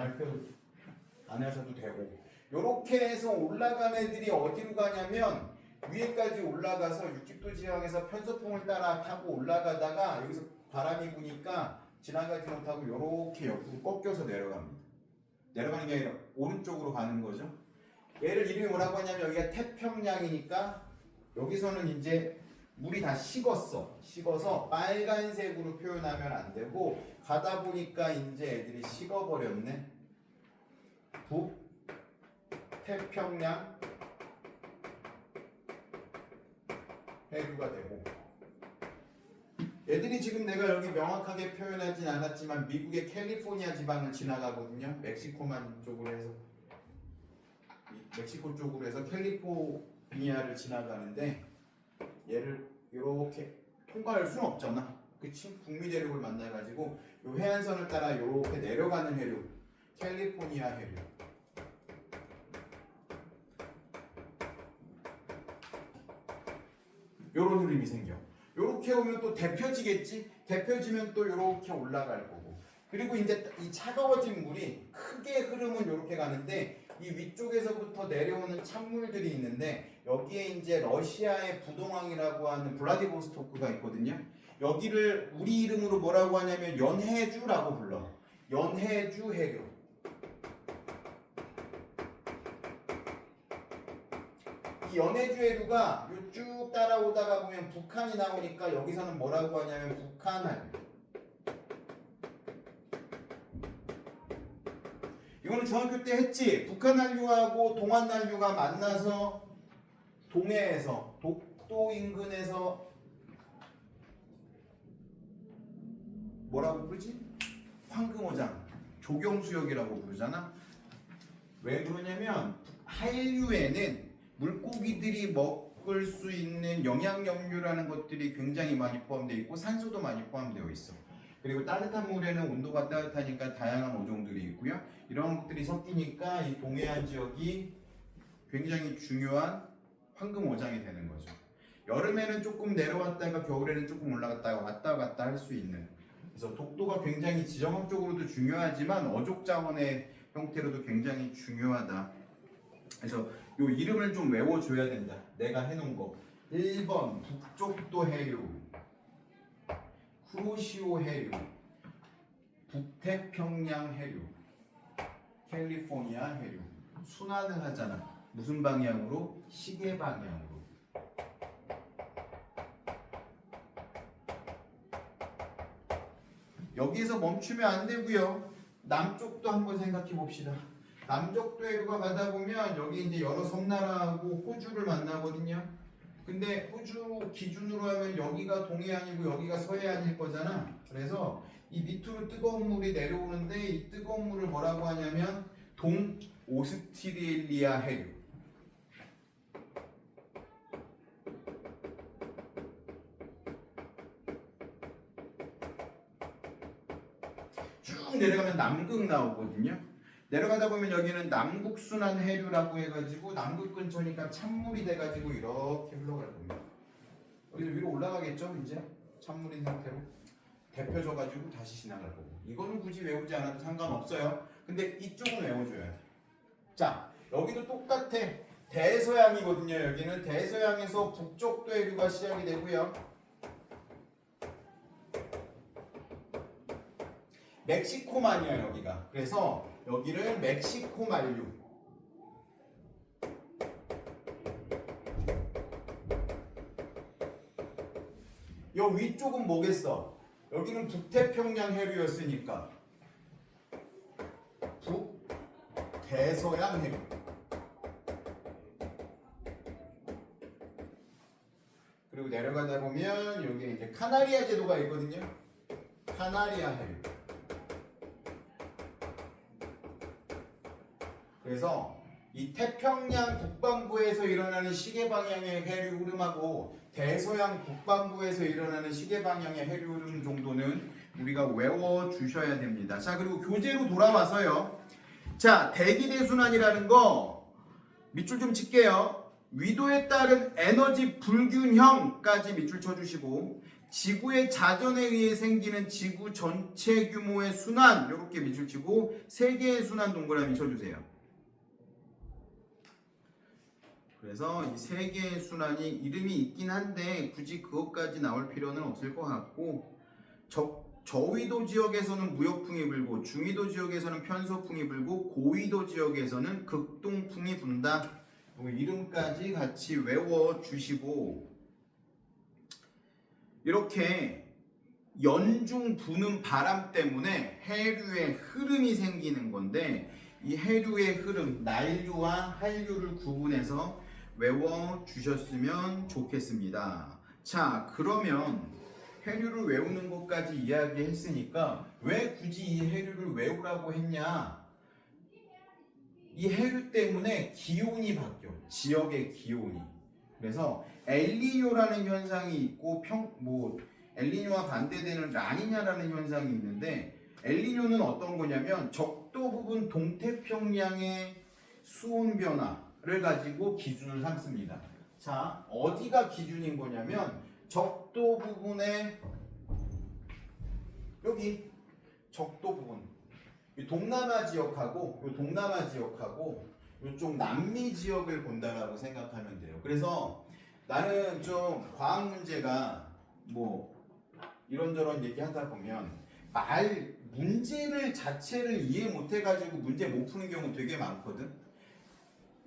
하셔도 되고 요렇게 해서 올라간 애들이 어디로 가냐면 위에까지 올라가서 60도 지방에서 편서풍을 따라 타고 올라가다가 여기서 바람이 부니까 지나가지 못하고 요렇게 옆으로 꺾여서 내려갑니다. 내려가는 게 아니라 오른쪽으로 가는 거죠. 얘를 이름이 뭐라고 하냐면 여기가 태평양이니까 여기서는 이제 물이 다 식어서 빨간색으로 표현하면 안 되고 가다 보니까 이제 애들이 식어버렸네. 북태평양 해류가 되고, 얘들이 지금 내가 여기 명확하게 표현하진 않았지만 미국의 캘리포니아 지방을 지나가거든요. 멕시코만 쪽으로 해서 멕시코 쪽으로 해서 캘리포니아를 지나가는데 얘를 이렇게 통과할 수는 없잖아. 그치? 북미 대륙을 만나가지고 이 해안선을 따라 이렇게 내려가는 해류, 캘리포니아 해류. 요런 흐름이 생겨. 요렇게 오면 또 데펴지겠지? 데펴지면 또 요렇게 올라갈 거고. 그리고 이제 이 차가워진 물이 크게 흐름은 요렇게 가는데 이 위쪽에서부터 내려오는 찬물들이 있는데 여기에 이제 러시아의 부동항이라고 하는 블라디보스토크가 있거든요. 여기를 우리 이름으로 뭐라고 하냐면 연해주라고 불러. 연해주 해류. 이 연해주 해류가 쭉 따라오다가 보면 북한이 나오니까 여기서는 뭐라고 하냐면 북한한. 이거는 중학교 때 했지. 북한한류하고 동한한류가 만나서 동해에서 독도 인근에서 뭐라고 부르지? 황금어장, 조경수역이라고 부르잖아. 왜 그러냐면 한류에는 물고기들이 먹을 수 있는 영양염류라는 것들이 굉장히 많이 포함되어 있고 산소도 많이 포함되어 있어. 그리고 따뜻한 물에는 온도가 따뜻하니까 다양한 어종들이 있고요. 이런 것들이 섞이니까 이 동해안 지역이 굉장히 중요한 황금어장이 되는 거죠. 여름에는 조금 내려왔다가 겨울에는 조금 올라갔다가 왔다 갔다 할 수 있는. 그래서 독도가 굉장히 지정학적으로도 중요하지만 어족 자원의 형태로도 굉장히 중요하다. 그래서 요 이름을 좀 외워줘야 된다. 내가 해놓은 거. 1번 북쪽도 해류, 쿠로시오 해류, 북태평양 해류, 캘리포니아 해류. 순환을 하잖아. 무슨 방향으로? 시계 방향으로. 여기에서 멈추면 안 되고요. 남쪽도 한번 생각해 봅시다. 남쪽도 해류가 가다 보면 여기 이제 여러 섬나라하고 호주를 만나거든요. 근데 호주 기준으로 하면 여기가 동해안이고 여기가 서해안일 거잖아. 그래서 이 밑으로 뜨거운 물이 내려오는데 이 뜨거운 물을 뭐라고 하냐면 동오스트레일리아 해류. 쭉 내려가면 남극 나오거든요. 내려가다 보면 여기는 남국순환 해류라고 해가지고 남극 근처니까 찬물이 돼가지고 이렇게 흘러갈 겁니다. 여기서 위로 올라가겠죠 이제 찬물인 상태로 데펴져가지고 다시 지나갈 거고. 이거는 굳이 외우지 않아도 상관없어요. 근데 이쪽은 외워줘야 돼. 자 여기도 똑같아. 대서양이거든요. 여기는 대서양에서 북쪽도 해류가 시작이 되고요. 멕시코만이야 여기가. 그래서 여기를 멕시코 만류. 요 위쪽은 뭐겠어? 여기는 북태평양 해류였으니까 북대서양 해류. 그리고 내려가다 보면 여기 이제 카나리아 제도가 있거든요. 카나리아 해류. 그래서 이 태평양 북반구에서 일어나는 시계 방향의 해류 흐름하고 대서양 북반구에서 일어나는 시계 방향의 해류 흐름 정도는 우리가 외워 주셔야 됩니다. 자, 그리고 교재로 돌아와서요. 자, 대기대순환이라는 거 밑줄 좀 칠게요. 위도에 따른 에너지 불균형까지 밑줄 쳐주시고, 지구의 자전에 의해 생기는 지구 전체 규모의 순환 이렇게 밑줄 치고, 세 개의 순환 동그라미 쳐주세요. 그래서 이 세 개의 순환이 이름이 있긴 한데 굳이 그것까지 나올 필요는 없을 것 같고, 저위도 지역에서는 무역풍이 불고, 중위도 지역에서는 편서풍이 불고, 고위도 지역에서는 극동풍이 분다. 이름까지 같이 외워주시고, 이렇게 연중 부는 바람 때문에 해류의 흐름이 생기는 건데, 이 해류의 흐름, 난류와 한류를 구분해서 외워주셨으면 좋겠습니다. 자, 그러면 해류를 외우는 것까지 이야기했으니까 왜 굳이 이 해류를 외우라고 했냐? 이 해류 때문에 기온이 바뀌어. 지역의 기온이. 그래서 엘니뇨라는 현상이 있고 엘니뇨와 반대되는 라니냐라는 현상이 있는데 엘니뇨는 어떤 거냐면 적도 부분 동태평양의 수온 변화를 가지고 기준을 삼습니다. 자, 어디가 기준인 거냐면 적도 부분에 여기 적도 부분 이 동남아 지역하고 이 동남아 지역하고 이쪽 남미 지역을 본다라고 생각하면 돼요. 그래서 나는 좀 과학 문제가 뭐 이런저런 얘기하다 보면 문제를 자체를 이해 못해가지고 문제 못 푸는 경우 되게 많거든.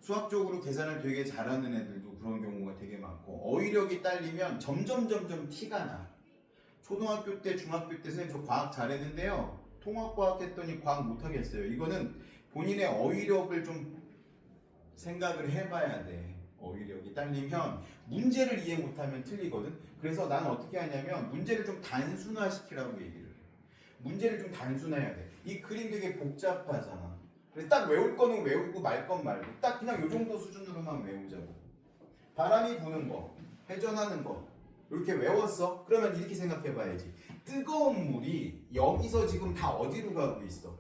수학적으로 계산을 되게 잘하는 애들도 그런 경우가 되게 많고 어휘력이 딸리면 점점 티가 나. 초등학교 때, 중학교 때 선생님 저 과학 잘했는데요. 통합과학 했더니 과학 못하겠어요. 이거는 본인의 어휘력을 좀 생각을 해봐야 돼. 어휘력이 딸리면 문제를 이해 못하면 틀리거든. 그래서 나는 어떻게 하냐면 문제를 좀 단순화시키라고 얘기를 해. 문제를 좀 단순화해야 돼. 이 그림 되게 복잡하잖아. 그래서 딱 외울 거는 외우고 말 건 말고 딱 그냥 요 정도 수준으로만 외우자고. 바람이 부는 거, 회전하는 거 이렇게 외웠어? 그러면 이렇게 생각해 봐야지. 뜨거운 물이 여기서 지금 다 어디로 가고 있어?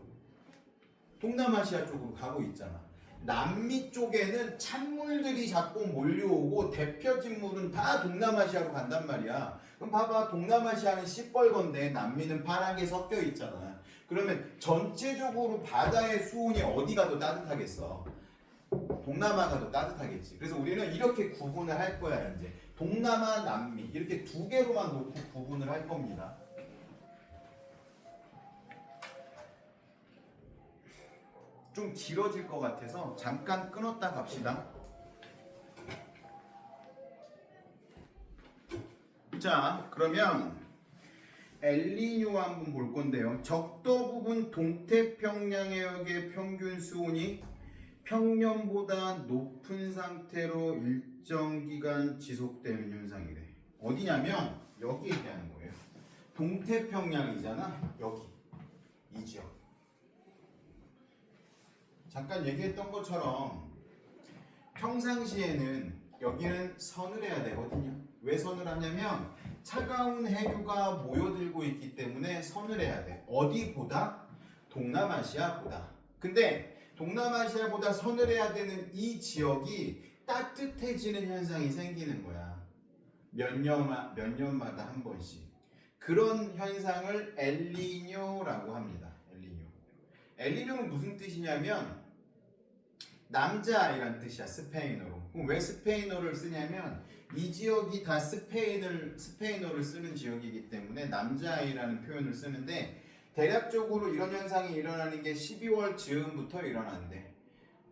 동남아시아 쪽으로 가고 있잖아. 남미 쪽에는 찬물들이 자꾸 몰려오고 대표진 물은 다 동남아시아로 간단 말이야. 그럼 봐봐, 동남아시아는 시뻘건데 남미는 파랗게 섞여 있잖아. 그러면 전체적으로 바다의 수온이 어디가 더 따뜻하겠어? 동남아가 더 따뜻하겠지. 그래서 우리는 이렇게 구분을 할 거야. 이제 동남아, 남미 이렇게 두 개로만 놓고 구분을 할 겁니다. 좀 길어질 것 같아서 잠깐 끊었다 갑시다. 자, 그러면 엘니뇨 한번 볼 건데요. 적도 부분 동태평양해역의 평균 수온이 평년보다 높은 상태로 일정 기간 지속되는 현상이래. 어디냐면 여기 얘기하는 거예요. 동태평양이잖아. 여기 이 지역. 잠깐 얘기했던 것처럼 평상시에는 여기는 서늘해야 되거든요. 왜 서늘하냐면 차가운 해류가 모여들고 있기 때문에 서늘해야 돼. 어디보다? 동남아시아보다. 근데 동남아시아보다 서늘해야 되는 이 지역이 따뜻해지는 현상이 생기는 거야. 몇 년마다 한 번씩. 그런 현상을 엘니뇨라고 합니다. 엘니뇨. 엘니뇨는 무슨 뜻이냐면 남자아이란 뜻이야. 스페인어로. 그럼 왜 스페인어를 쓰냐면 이 지역이 다 스페인어를 쓰는 지역이기 때문에 남자아이라는 표현을 쓰는데 대략적으로 이런 현상이 일어나는 게 12월 즈음부터 일어난대.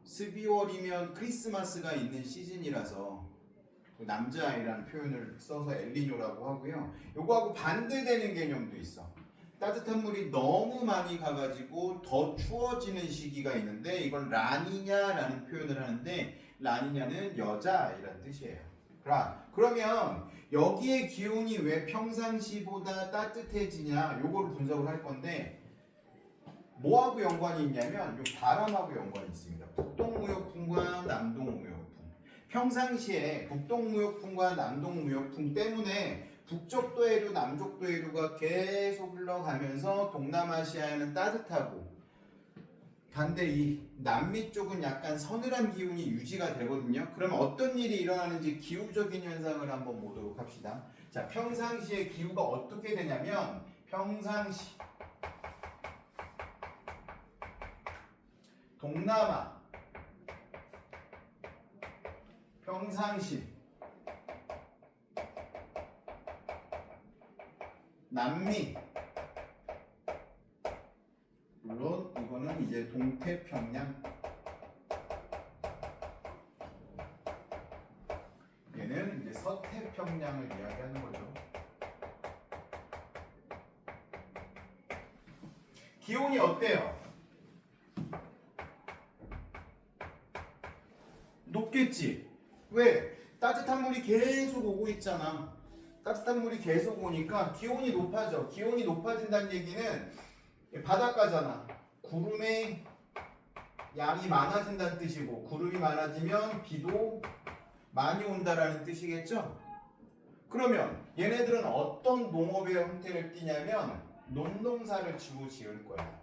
12월이면 크리스마스가 있는 시즌이라서 남자아이라는 표현을 써서 엘니뇨라고 하고요. 요거하고 반대되는 개념도 있어. 따뜻한 물이 너무 많이 가가지고 더 추워지는 시기가 있는데 이건 라니냐라는 표현을 하는데 라니냐는 여자아이라는 뜻이에요. 그러면 여기의 기온이 왜 평상시보다 따뜻해지냐 요거를 분석을 할 건데 뭐하고 연관이 있냐면 요 바람하고 연관이 있습니다. 북동무역풍과 남동무역풍. 평상시에 북동무역풍과 남동무역풍 때문에 북쪽도 해류, 남쪽도 해류가 계속 흘러가면서 동남아시아에는 따뜻하고 반대 이 남미 쪽은 약간 서늘한 기온이 유지가 되거든요. 그러면 어떤 일이 일어나는지 기후적인 현상을 한번 보도록 합시다. 자, 평상시에 기후가 어떻게 되냐면 평상시 동남아 평상시 남미 물론 이거는 이제 동태평양 얘는 이제 서태평양을 이야기하는 거죠. 기온이 어때요? 높겠지. 왜? 따뜻한 물이 계속 오고 있잖아. 따뜻한 물이 계속 오니까 기온이 높아져. 기온이 높아진다는 얘기는 바닷가잖아. 구름의 양이 많아진다는 뜻이고, 구름이 많아지면 비도 많이 온다라는 뜻이겠죠? 그러면 얘네들은 어떤 농업의 형태를 띠냐면 논농사를 주로 지을 거야.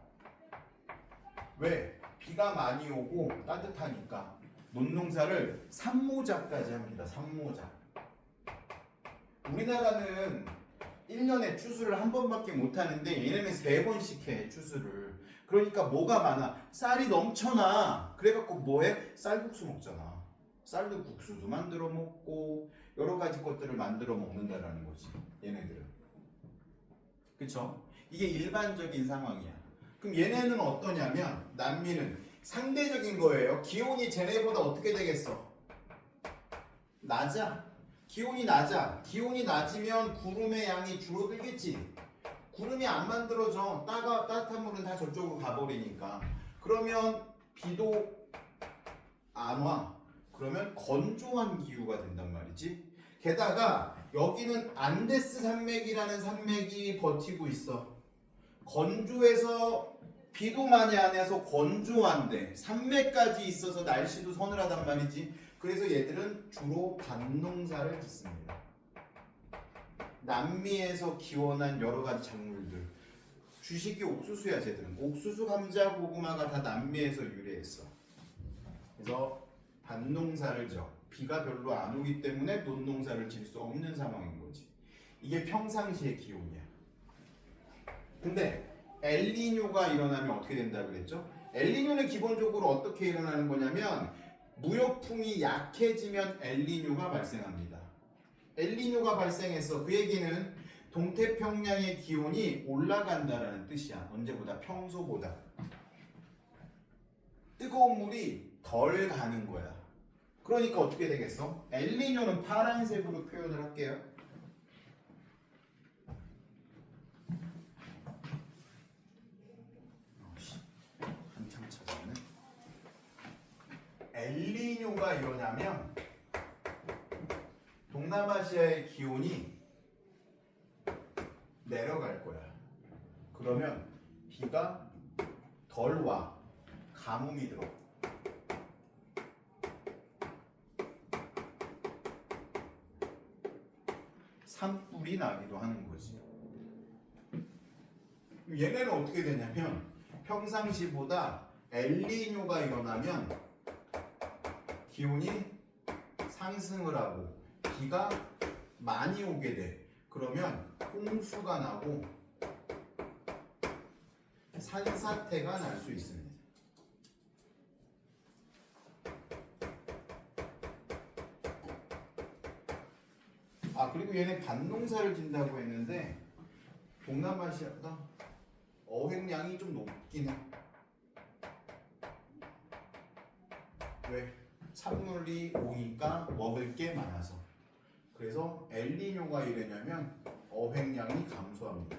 왜? 비가 많이 오고 따뜻하니까 논농사를 산모작까지 합니다. 산모작. 우리나라는 1년에 추수를 한 번밖에 못 하는데 얘네는 3번씩 해 추수를. 그러니까 뭐가 많아? 쌀이 넘쳐나. 그래갖고 뭐해? 쌀국수 먹잖아. 쌀도 국수도 만들어 먹고 여러 가지 것들을 만들어 먹는다라는 거지. 얘네들은. 그쵸? 이게 일반적인 상황이야. 그럼 얘네는 어떠냐면 남미는 상대적인 거예요. 기온이 쟤네보다 어떻게 되겠어? 낮아. 기온이 낮아. 기온이 낮으면 구름의 양이 줄어들겠지. 구름이 안 만들어져. 따뜻한 물은 다 저쪽으로 가버리니까. 그러면 비도 안 와. 그러면 건조한 기후가 된단 말이지. 게다가 여기는 안데스 산맥이라는 산맥이 버티고 있어. 건조해서 비도 많이 안 해서 건조한데 산맥까지 있어서 날씨도 서늘하단 말이지. 그래서 얘들은 주로 밭농사를 짓습니다. 남미에서 기원한 여러 가지 작물들. 주식이 옥수수야 쟤들은. 옥수수, 감자, 고구마가 다 남미에서 유래했어. 그래서 밭농사를 져. 비가 별로 안 오기 때문에 논농사를 질 수 없는 상황인 거지. 이게 평상시의 기온이야. 근데 엘니뇨가 일어나면 어떻게 된다 그랬죠? 엘니뇨는 기본적으로 어떻게 일어나는 거냐면 무역풍이 약해지면 엘니뇨가 발생합니다. 엘니뇨가 발생했어. 그 얘기는 동태평양의 기온이 올라간다라는 뜻이야. 언제보다? 평소보다. 뜨거운 물이 덜 가는 거야. 그러니까 어떻게 되겠어? 엘니뇨는 파란색으로 표현을 할게요. 한참 찾았네. 엘니뇨가 일어나면 동남아시아의 기온이 내려갈 거야. 그러면 비가 덜 와. 가뭄이 들어. 산불이 나기도 하는 거지. 얘네는 어떻게 되냐면 평상시보다 엘니뇨가 일어나면 기온이 상승을 하고 비가 많이 오게 돼. 그러면 홍수가 나고 산사태가 날 수 있습니다. 아, 그리고 얘네 밭농사를 짓는다고 했는데 동남아시아보다 어획량이 좀 높긴 해. 왜? 찬물이 오니까 먹을 게 많아서. 그래서 엘니뇨가 이러냐면 어획량이 감소합니다.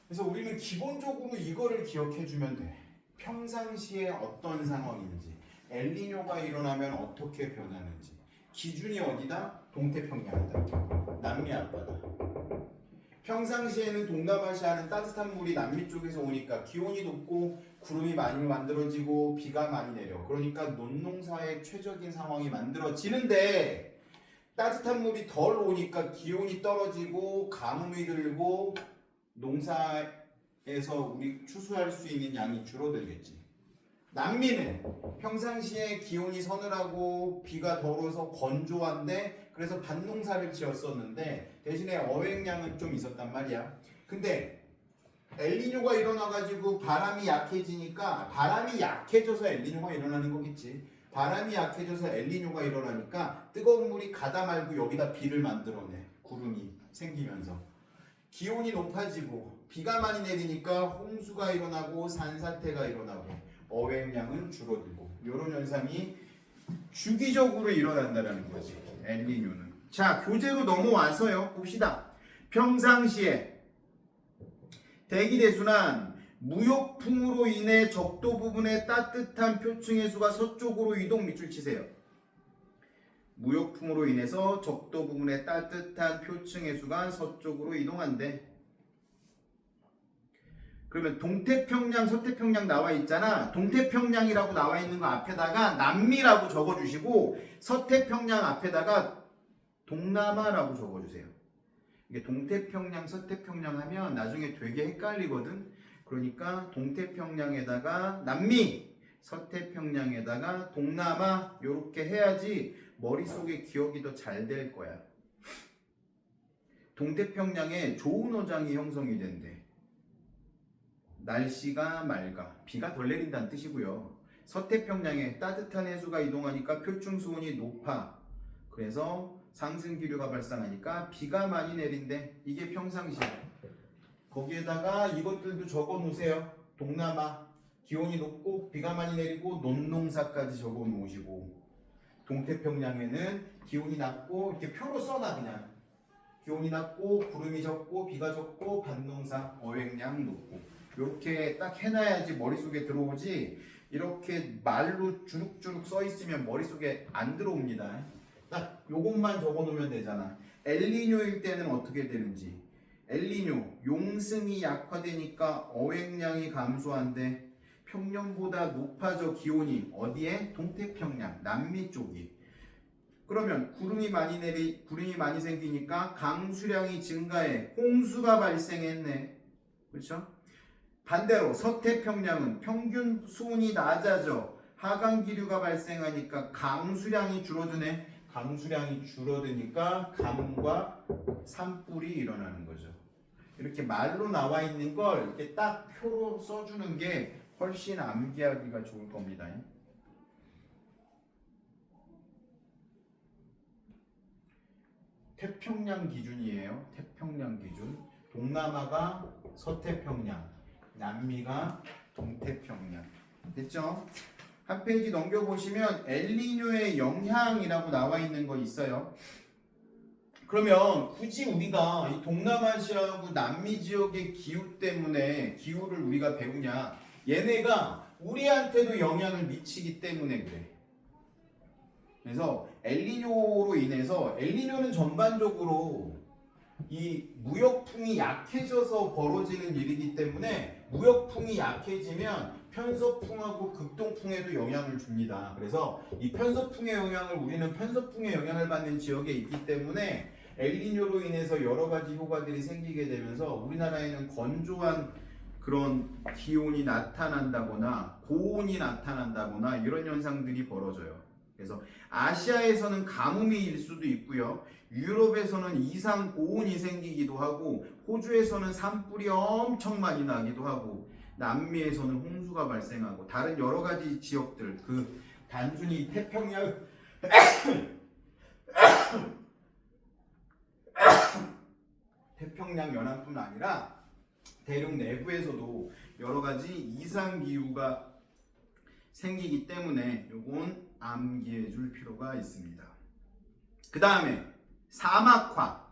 그래서 우리는 기본적으로 이거를 기억해주면 돼. 평상시에 어떤 상황인지, 엘니뇨가 일어나면 어떻게 변하는지. 기준이 어디다? 동태평양이다. 남미 앞바다. 평상시에는 동남아시아는 따뜻한 물이 남미 쪽에서 오니까 기온이 높고 구름이 많이 만들어지고 비가 많이 내려. 그러니까 논농사의 최적인 상황이 만들어지는데 따뜻한 물이 덜 오니까 기온이 떨어지고 가뭄이 들고 농사에서 우리 추수할 수 있는 양이 줄어들겠지. 남미는 평상시에 기온이 서늘하고 비가 덜 와서 건조한데 그래서 밭농사를 지었었는데 대신에 어획량은 좀 있었단 말이야. 근데 엘니뇨가 일어나가지고 바람이 약해지니까 바람이 약해져서 엘니뇨가 일어나는 거겠지. 바람이 약해져서 엘니뇨가 일어나니까 뜨거운 물이 가다 말고 여기다 비를 만들어내. 구름이 생기면서 기온이 높아지고 비가 많이 내리니까 홍수가 일어나고 산사태가 일어나고 어획량은 줄어들고 이런 현상이 주기적으로 일어난다는 거지. 엘니뇨는. 자, 교재로 넘어와서요. 봅시다. 평상시에 대기대순환 무역풍으로 인해 적도 부분의 따뜻한 표층 해수가 서쪽으로 이동. 밑줄 치세요. 무역풍으로 인해서 적도 부분의 따뜻한 표층 해수가 서쪽으로 이동한대. 그러면 동태평양, 서태평양 나와 있잖아. 동태평양이라고 나와 있는 거 앞에다가 남미라고 적어주시고 서태평양 앞에다가 동남아라고 적어주세요. 이게 동태평양, 서태평양 하면 나중에 되게 헷갈리거든. 그러니까 동태평양에다가 남미, 서태평양에다가 동남아 이렇게 해야지 머릿속에 기억이 더 잘 될 거야. 동태평양에 좋은 어장이 형성이 된대. 날씨가 맑아. 비가 덜 내린다는 뜻이고요. 서태평양에 따뜻한 해수가 이동하니까 표층 수온이 높아. 그래서 상승 기류가 발생하니까 비가 많이 내린대. 이게 평상시야. 거기에다가 이것들도 적어 놓으세요. 동남아 기온이 높고 비가 많이 내리고 논농사까지 적어 놓으시고, 동태평양에는 기온이 낮고 이렇게 표로 써놔. 그냥 기온이 낮고 구름이 적고 비가 적고 밭농사 어획량 높고 이렇게 딱 해놔야지 머릿속에 들어오지. 이렇게 말로 주룩주룩 써 있으면 머릿속에 안 들어옵니다. 딱 요것만 적어 놓으면 되잖아. 엘니뇨일 때는 어떻게 되는지. 엘니뇨 용승이 약화되니까 어획량이 감소한데 평년보다 높아져. 기온이 어디에? 동태평양 남미 쪽이. 그러면 구름이 많이 생기니까 강수량이 증가해. 홍수가 발생했네. 그렇죠? 반대로 서태평양은 평균 수온이 낮아져. 하강 기류가 발생하니까 강수량이 줄어드네. 강수량이 줄어드니까 감과 산불이 일어나는 거죠. 이렇게 말로 나와 있는 걸 이렇게 딱 표로 써주는 게 훨씬 암기하기가 좋을 겁니다. 태평양 기준이에요. 태평양 기준. 동남아가 서태평양, 남미가 동태평양. 됐죠? 한 페이지 넘겨보시면 엘니뇨의 영향이라고 나와 있는 거 있어요. 그러면 굳이 우리가 이 동남아시아하고 남미 지역의 기후 때문에 기후를 우리가 배우냐? 얘네가 우리한테도 영향을 미치기 때문에 그래. 그래서 엘니뇨로 인해서, 엘니뇨는 전반적으로 이 무역풍이 약해져서 벌어지는 일이기 때문에 무역풍이 약해지면 편서풍하고 극동풍에도 영향을 줍니다. 그래서 이 편서풍의 영향을, 우리는 편서풍의 영향을 받는 지역에 있기 때문에 엘니뇨로 인해서 여러 가지 효과들이 생기게 되면서 우리나라에는 건조한 그런 기온이 나타난다거나 고온이 나타난다거나 이런 현상들이 벌어져요. 그래서 아시아에서는 가뭄이 일 수도 있고요. 유럽에서는 이상 고온이 생기기도 하고, 호주에서는 산불이 엄청 많이 나기도 하고, 남미에서는 홍수가 발생하고, 다른 여러 가지 지역들, 그 단순히 태평양 연안뿐 아니라 대륙 내부에서도 여러 가지 이상 기후가 생기기 때문에 요건 암기해 줄 필요가 있습니다. 그 다음에 사막화.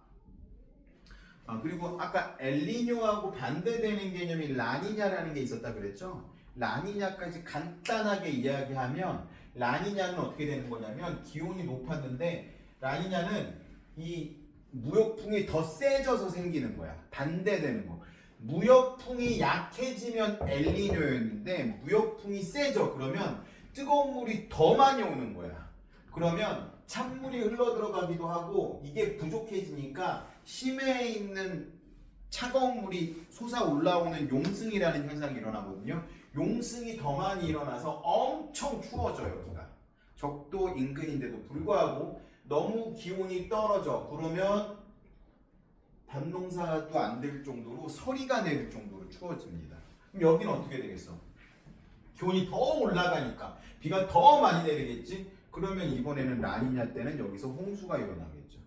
그리고 아까 엘니뇨하고 반대되는 개념이 라니냐라는 게 있었다 그랬죠? 라니냐까지 간단하게 이야기하면, 라니냐는 어떻게 되는 거냐면 기온이 높았는데 라니냐는 이 무역풍이 더 세져서 생기는 거야. 반대되는 거. 무역풍이 약해지면 엘니뇨였는데 무역풍이 세져. 그러면 뜨거운 물이 더 많이 오는 거야. 그러면 찬물이 흘러 들어가기도 하고, 이게 부족해지니까 심해에 있는 차가운 물이 솟아 올라오는 용승이라는 현상이 일어나거든요. 용승이 더 많이 일어나서 엄청 추워져요. 여기가 적도 인근인데도 불구하고 너무 기온이 떨어져. 그러면 밭농사도 안 될 정도로 서리가 내릴 정도로 추워집니다. 그럼 여기는 어떻게 되겠어? 기온이 더 올라가니까 비가 더 많이 내리겠지? 그러면 이번에는 라니냐 때는 여기서 홍수가 일어나겠죠.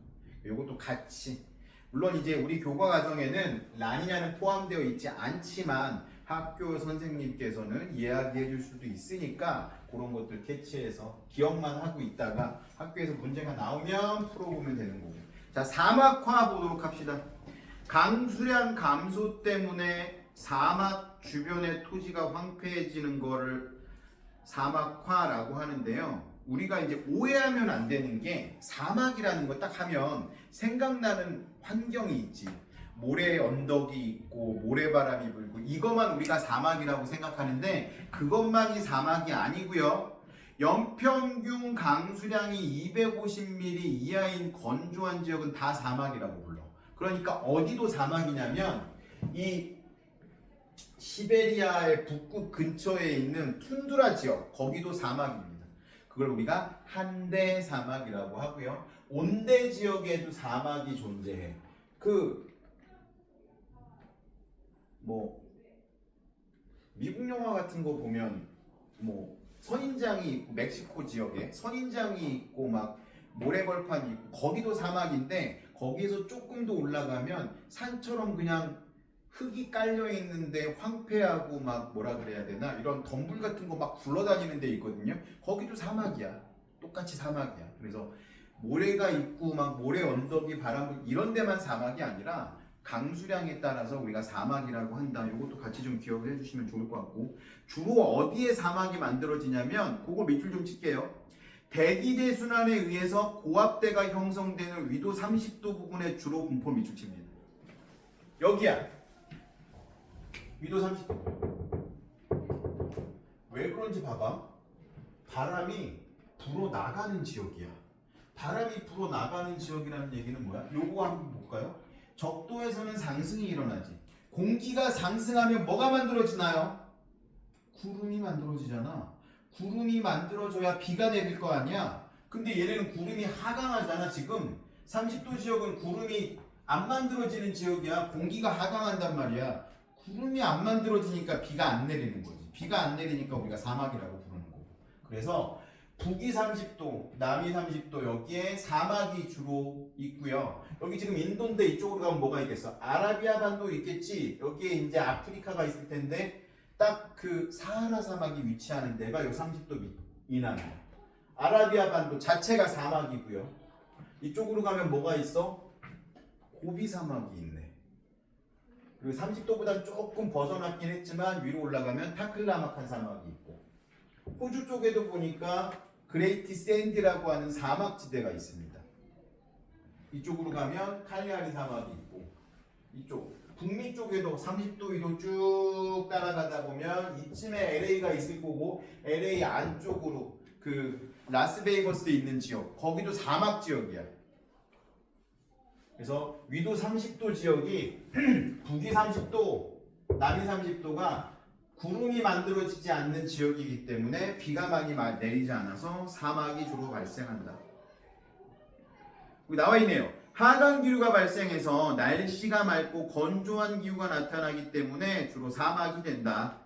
이것도 같이, 물론 이제 우리 교과 과정에는 라니냐는 포함되어 있지 않지만 학교 선생님께서는 이야기해 줄 수도 있으니까 그런 것들 캐치해서 기억만 하고 있다가 학교에서 문제가 나오면 풀어보면 되는 거고. 자, 사막화 보도록 합시다. 강수량 감소 때문에 사막 주변의 토지가 황폐해지는 거를 사막화라고 하는데요. 우리가 이제 오해하면 안 되는 게 사막이라는 거 딱 하면 생각나는 환경이 있지. 모래 언덕이 있고 모래바람이 불고 이것만 우리가 사막이라고 생각하는데 그것만이 사막이 아니고요. 연평균 강수량이 250mm 이하인 건조한 지역은 다 사막이라고 불러. 그러니까 어디도 사막이냐면 이 시베리아의 북극 근처에 있는 툰드라 지역, 거기도 사막입니다. 그걸 우리가 한대 사막이라고 하고요. 온대 지역에도 사막이 존재해. 미국 영화 같은 거 보면 선인장이 있고 멕시코 지역에 선인장이 있고 막 모래벌판이 있고 거기도 사막인데 거기에서 조금 더 올라가면 산처럼 그냥 흙이 깔려 있는데 황폐하고 막 뭐라 그래야 되나 이런 덤불 같은 거 막 굴러다니는 데 있거든요. 거기도 사막이야. 똑같이 사막이야. 그래서 모래가 있고 막 모래 언덕이 바람 이런 데만 사막이 아니라 강수량에 따라서 우리가 사막이라고 한다. 이것도 같이 좀 기억을 해주시면 좋을 것 같고 주로 어디에 사막이 만들어지냐면 그거 밑줄 좀 칠게요. 대기대 순환에 의해서 고압대가 형성되는 위도 30도 부근에 주로 분포 밑줄 칩니다. 여기야. 위도 30도. 왜 그런지 봐봐. 바람이 불어나가는 지역이야. 바람이 불어나가는 지역이라는 얘기는 뭐야? 요거 한번 볼까요? 적도에서는 상승이 일어나지. 공기가 상승하면 뭐가 만들어지나요? 구름이 만들어지잖아. 구름이 만들어져야 비가 내릴 거 아니야? 근데 얘네는 구름이 하강하잖아. 지금 30도 지역은 구름이 안 만들어지는 지역이야. 공기가 하강한단 말이야. 구름이 안 만들어지니까 비가 안 내리는 거지. 비가 안 내리니까 우리가 사막이라고 부르는 거고. 그래서 북위 30도, 남위 30도 여기에 사막이 주로 있고요. 여기 지금 인도인데 이쪽으로 가면 뭐가 있겠어? 아라비아 반도 있겠지. 여기에 이제 아프리카가 있을 텐데 딱 그 사하라 사막이 위치하는 데가 요 30도 이남이야. 아라비아 반도 자체가 사막이고요. 이쪽으로 가면 뭐가 있어? 고비 사막이 있네. 그리고 30도보다 조금 벗어났긴 했지만 위로 올라가면 타클라마칸 사막이 있고 호주 쪽에도 보니까 그레이트 샌디라고 하는 사막지대가 있습니다. 이쪽으로 가면 칼리아리 사막이 있고 이쪽 북미 쪽에도 30도 위로 쭉 따라가다 보면 이쯤에 LA가 있을 거고 LA 안쪽으로 그 라스베이거스에 있는 지역 거기도 사막 지역이야. 그래서 위도 30도 지역이 북위 30도, 남위 30도가 구름이 만들어지지 않는 지역이기 때문에 비가 많이 내리지 않아서 사막이 주로 발생한다. 여기 나와 있네요. 하강 기류가 발생해서 날씨가 맑고 건조한 기후가 나타나기 때문에 주로 사막이 된다.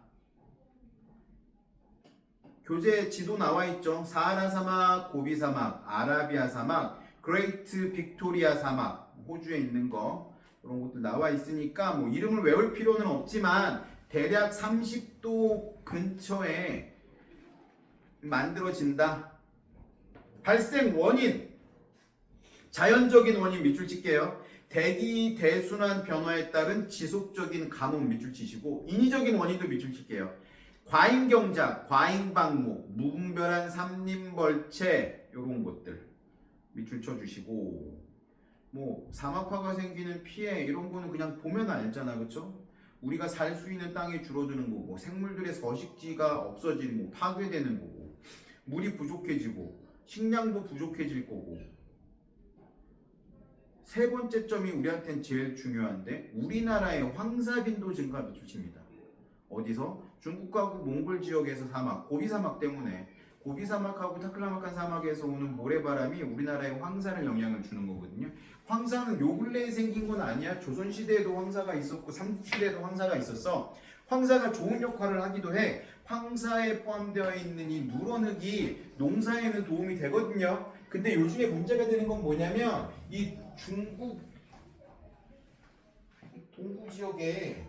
교재 지도 나와 있죠. 사하라 사막, 고비 사막, 아라비아 사막, 그레이트 빅토리아 사막, 호주에 있는 거 이런 것들 나와 있으니까 뭐 이름을 외울 필요는 없지만 대략 30도 근처에 만들어진다. 발생 원인, 자연적인 원인 밑줄 칠게요. 대기 대순환 변화에 따른 지속적인 가뭄 밑줄 치시고 인위적인 원인도 밑줄 칠게요. 과잉경작, 과잉방목, 무분별한 삼림벌채 이런 것들 밑줄 쳐주시고 뭐 사막화가 생기는 피해 이런 거는 그냥 보면 알잖아, 그렇죠? 우리가 살 수 있는 땅이 줄어드는 거고 생물들의 서식지가 없어지는 거 파괴되는 거고 물이 부족해지고 식량도 부족해질 거고 세 번째 점이 우리한테는 제일 중요한데 우리나라의 황사 빈도 증가 밑줄 칩니다. 어디서? 중국하고 몽골 지역에서 사막, 고비 사막 때문에 고비 사막하고 타클라마칸 사막에서 오는 모래바람이 우리나라에 황사를 영향을 주는 거거든요. 황사는 요 근래에 생긴 건 아니야. 조선시대에도 황사가 있었고 삼국시대에도 황사가 있었어. 황사가 좋은 역할을 하기도 해. 황사에 포함되어 있는 이 누런흙이 농사에는 도움이 되거든요. 근데 요즘에 문제가 되는 건 뭐냐면 이 중국 동부 지역에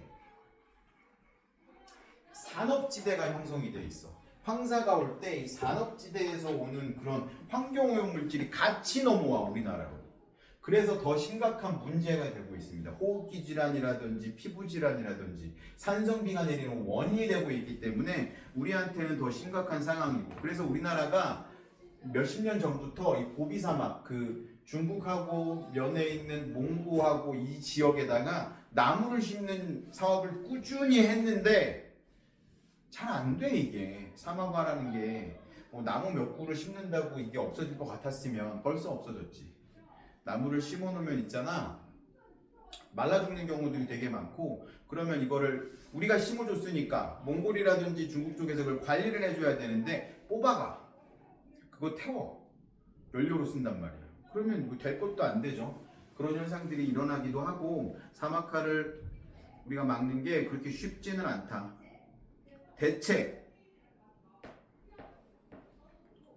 산업지대가 형성이 돼 있어. 황사가 올 때 이 산업지대에서 오는 그런 환경오염 물질이 같이 넘어와 우리나라로. 그래서 더 심각한 문제가 되고 있습니다. 호흡기 질환이라든지 피부 질환이라든지 산성비가 내리는 원인이 되고 있기 때문에 우리한테는 더 심각한 상황이고, 그래서 우리나라가 몇십 년 전부터 이 고비 사막, 그 중국하고 면에 있는 몽고하고 이 지역에다가 나무를 심는 사업을 꾸준히 했는데 잘 안 돼. 이게 사막화라는 게 나무 몇 그루 심는다고 이게 없어질 것 같았으면 벌써 없어졌지. 나무를 심어 놓으면 있잖아, 말라 죽는 경우들이 되게 많고, 그러면 이거를 우리가 심어줬으니까 몽골이라든지 중국 쪽에서 그걸 관리를 해줘야 되는데 뽑아가, 그거 태워, 연료로 쓴단 말이야. 그러면 뭐 될 것도 안 되죠. 그런 현상들이 일어나기도 하고, 사막화를 우리가 막는 게 그렇게 쉽지는 않다. 대책,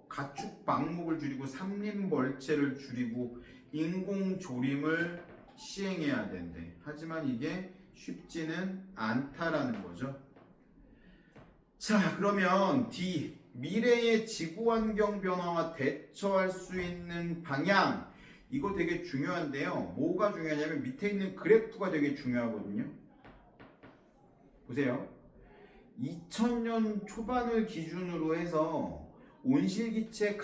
가축 방목을 줄이고 삼림 벌채를 줄이고 인공 조림을 시행해야 된대. 하지만 이게 쉽지는 않다라는 거죠. 자, 그러면 D, 미래의 지구 환경 변화와 대처할 수 있는 방향. 이거 되게 중요한데요. 뭐가 중요하냐면 밑에 있는 그래프가 되게 중요하거든요. 보세요. 2000년 초반을 기준으로 해서 온실기체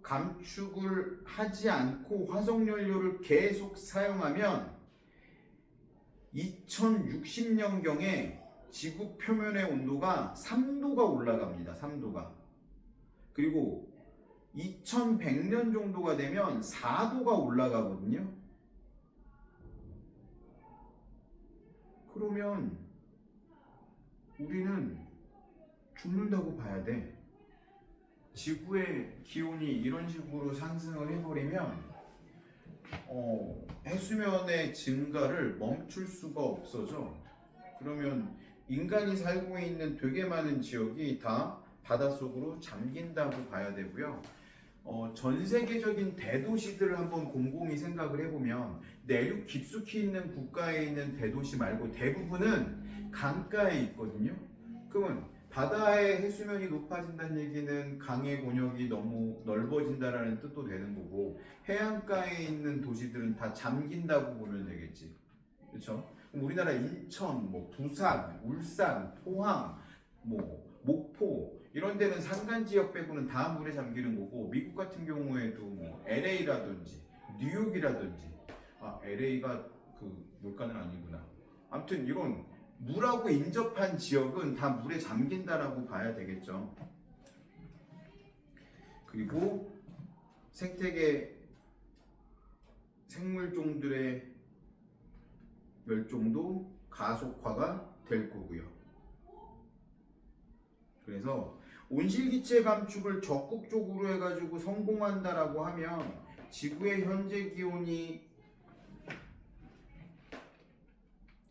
감축을 하지 않고 화석연료를 계속 사용하면 2060년경에 지구 표면의 온도가 3도가 올라갑니다. 3도가. 그리고 2100년 정도가 되면 4도가 올라가거든요. 그러면 우리는 죽는다고 봐야 돼. 지구의 기온이 이런 식으로 상승을 해버리면 해수면의 증가를 멈출 수가 없어져. 그러면 인간이 살고 있는 되게 많은 지역이 다 바닷속으로 잠긴다고 봐야 되고요. 전 세계적인 대도시들을 한번 곰곰이 생각을 해보면 내륙 깊숙이 있는 국가에 있는 대도시 말고 대부분은 강가에 있거든요. 그러면 바다의 해수면이 높아진다는 얘기는 강의 권역이 너무 넓어진다라는 뜻도 되는 거고, 해안가에 있는 도시들은 다 잠긴다고 보면 되겠지. 그렇죠? 우리나라 인천, 부산, 울산, 포항, 목포 이런 데는 산간 지역 빼고는 다 물에 잠기는 거고, 미국 같은 경우에도 LA라든지 뉴욕이라든지, LA가 그 물가는 아니구나. 아무튼 이런 물하고 인접한 지역은 다 물에 잠긴다라고 봐야 되겠죠. 그리고 생태계 생물종들의 멸종도 가속화가 될 거고요. 그래서 온실기체 감축을 적극적으로 해가지고 성공한다라고 하면 지구의 현재 기온이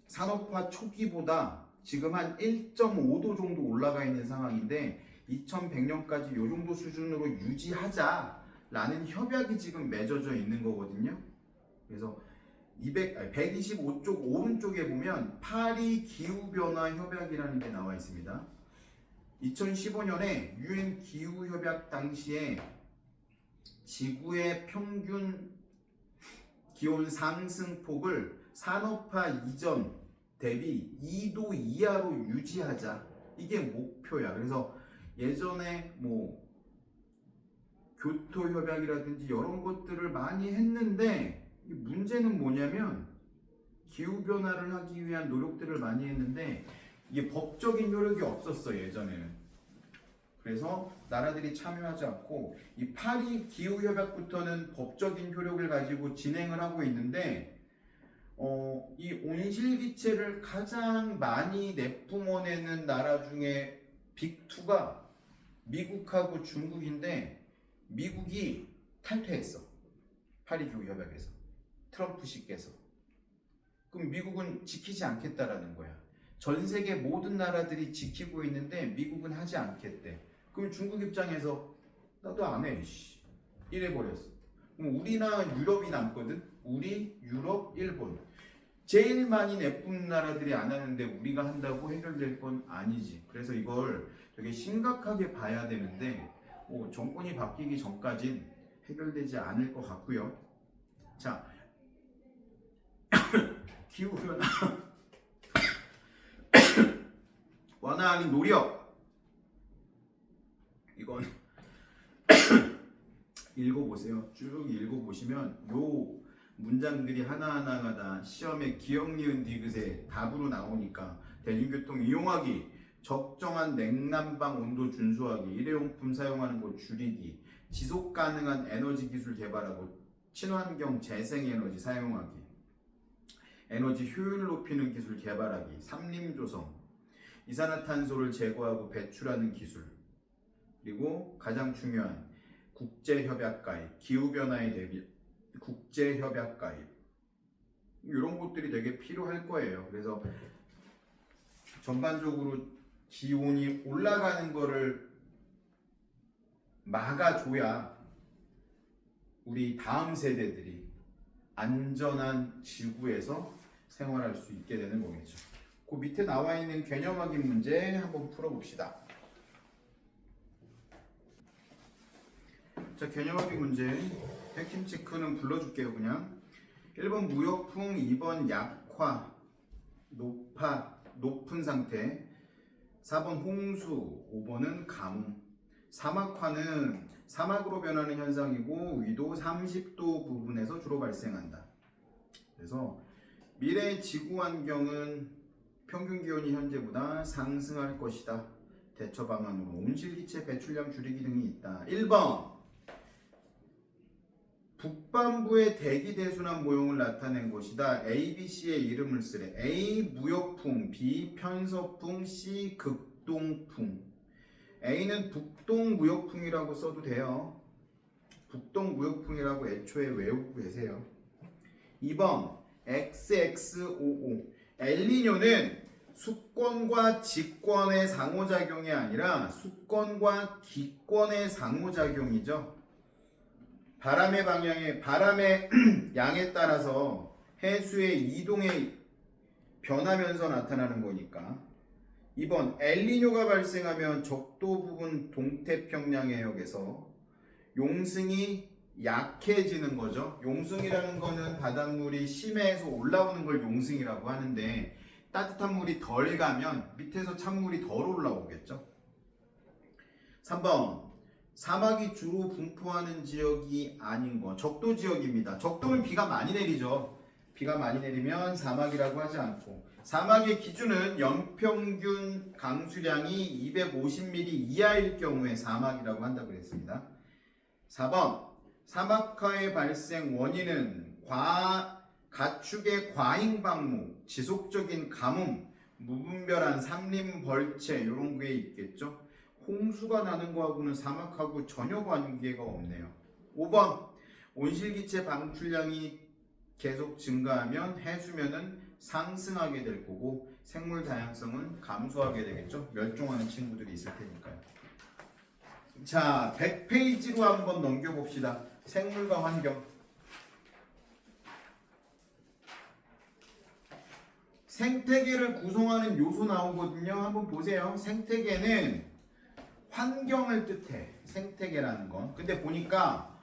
산업화 초기보다 지금 한 1.5도 정도 올라가 있는 상황인데 2100년까지 이 정도 수준으로 유지하자라는 협약이 지금 맺어져 있는 거거든요. 그래서 125쪽 오른쪽에 보면 파리 기후변화 협약이라는 게 나와 있습니다. 2015년에 유엔 기후협약 당시에 지구의 평균 기온 상승폭을 산업화 이전 대비 2도 이하로 유지하자, 이게 목표야. 그래서 예전에 교토 협약이라든지 이런 것들을 많이 했는데, 문제는 뭐냐면 기후 변화를 하기 위한 노력들을 많이 했는데 이게 법적인 효력이 없었어 예전에는. 그래서 나라들이 참여하지 않고 이 파리 기후 협약부터는 법적인 효력을 가지고 진행을 하고 있는데, 이 온실기체를 가장 많이 내뿜어내는 나라 중에 빅2가 미국하고 중국인데, 미국이 탈퇴했어. 파리 기후 협약에서. 트럼프 씨께서. 그럼 미국은 지키지 않겠다라는 거야. 전 세계 모든 나라들이 지키고 있는데 미국은 하지 않겠대. 그럼 중국 입장에서 나도 안 해. 이래 버렸어. 그럼 우리나 유럽이 남거든. 우리, 유럽, 일본. 제일 많이 내뿜는 나라들이 안 하는데 우리가 한다고 해결될 건 아니지. 그래서 이걸 되게 심각하게 봐야 되는데 정권이 바뀌기 전까진 해결되지 않을 것 같고요. 자, 기후변화 완화하는 노력, 이건 읽어보세요. 쭉 읽어보시면 요 문장들이 하나하나가 다 시험에 기억, 니은, 디귿에 답으로 나오니까 대중교통 이용하기, 적정한 냉난방 온도 준수하기, 일회용품 사용하는 것 줄이기, 지속 가능한 에너지 기술 개발하고, 친환경 재생에너지 사용하기, 에너지 효율 높이는 기술 개발하기, 삼림 조성, 이산화탄소를 제거하고 배출하는 기술, 그리고 가장 중요한 국제협약 가입, 기후변화에 대비 국제협약 가입, 이런 것들이 되게 필요할 거예요. 그래서 전반적으로 기온이 올라가는 거를 막아줘야 우리 다음 세대들이 안전한 지구에서 생활할 수 있게 되는 거겠죠. 그 밑에 나와 있는 개념 확인 문제 한번 풀어봅시다. 자, 개념 확인 문제 핵심 체크는 불러줄게요. 그냥 1번 무역풍, 2번 약화, 높은 상태, 4번 홍수, 5번은 가뭄. 사막화는 사막으로 변하는 현상이고 위도 30도 부분에서 주로 발생한다. 그래서 미래 지구 환경은 평균 기온이 현재보다 상승할 것이다. 대처 방안으로 온실기체 배출량 줄이기 등이 있다. 1번 북반부의 대기 대순환 모형을 나타낸 것이다. A, B, C의 이름을 쓰래. A 무역풍, B 편서풍, C 극동풍. A는 북동무역풍이라고 써도 돼요. 북동무역풍이라고 애초에 외우고 계세요. 2번 XXOO. 엘니뇨는 수권과 직권의 상호작용이 아니라 수권과 기권의 상호작용이죠. 바람의 방향에, 바람의 양에 따라서 해수의 이동에 변하면서 나타나는 거니까. 2번 엘니뇨가 발생하면 적도 부분 동태평양 해역에서 용승이 약해지는 거죠. 용승이라는 거는 바닷물이 심해에서 올라오는 걸 용승이라고 하는데, 따뜻한 물이 덜 가면 밑에서 찬물이 덜 올라오겠죠. 3번 사막이 주로 분포하는 지역이 아닌 거, 적도 지역입니다. 적도는 비가 많이 내리죠. 비가 많이 내리면 사막이라고 하지 않고, 사막의 기준은 연평균 강수량이 250mm 이하일 경우에 사막이라고 한다고 그랬습니다. 4번 사막화의 발생 원인은 가축의 과잉 방목, 지속적인 가뭄, 무분별한 산림 벌채, 이런 게 있겠죠. 홍수가 나는 거하고는 사막하고 전혀 관계가 없네요. 5번 온실기체 방출량이 계속 증가하면 해수면은 상승하게 될 거고 생물 다양성은 감소하게 되겠죠. 멸종하는 친구들이 있을 테니까요. 자, 100페이지로 한번 넘겨봅시다. 생물과 환경. 생태계를 구성하는 요소 나오거든요. 한번 보세요. 생태계는 환경을 뜻해. 생태계라는 건. 근데 보니까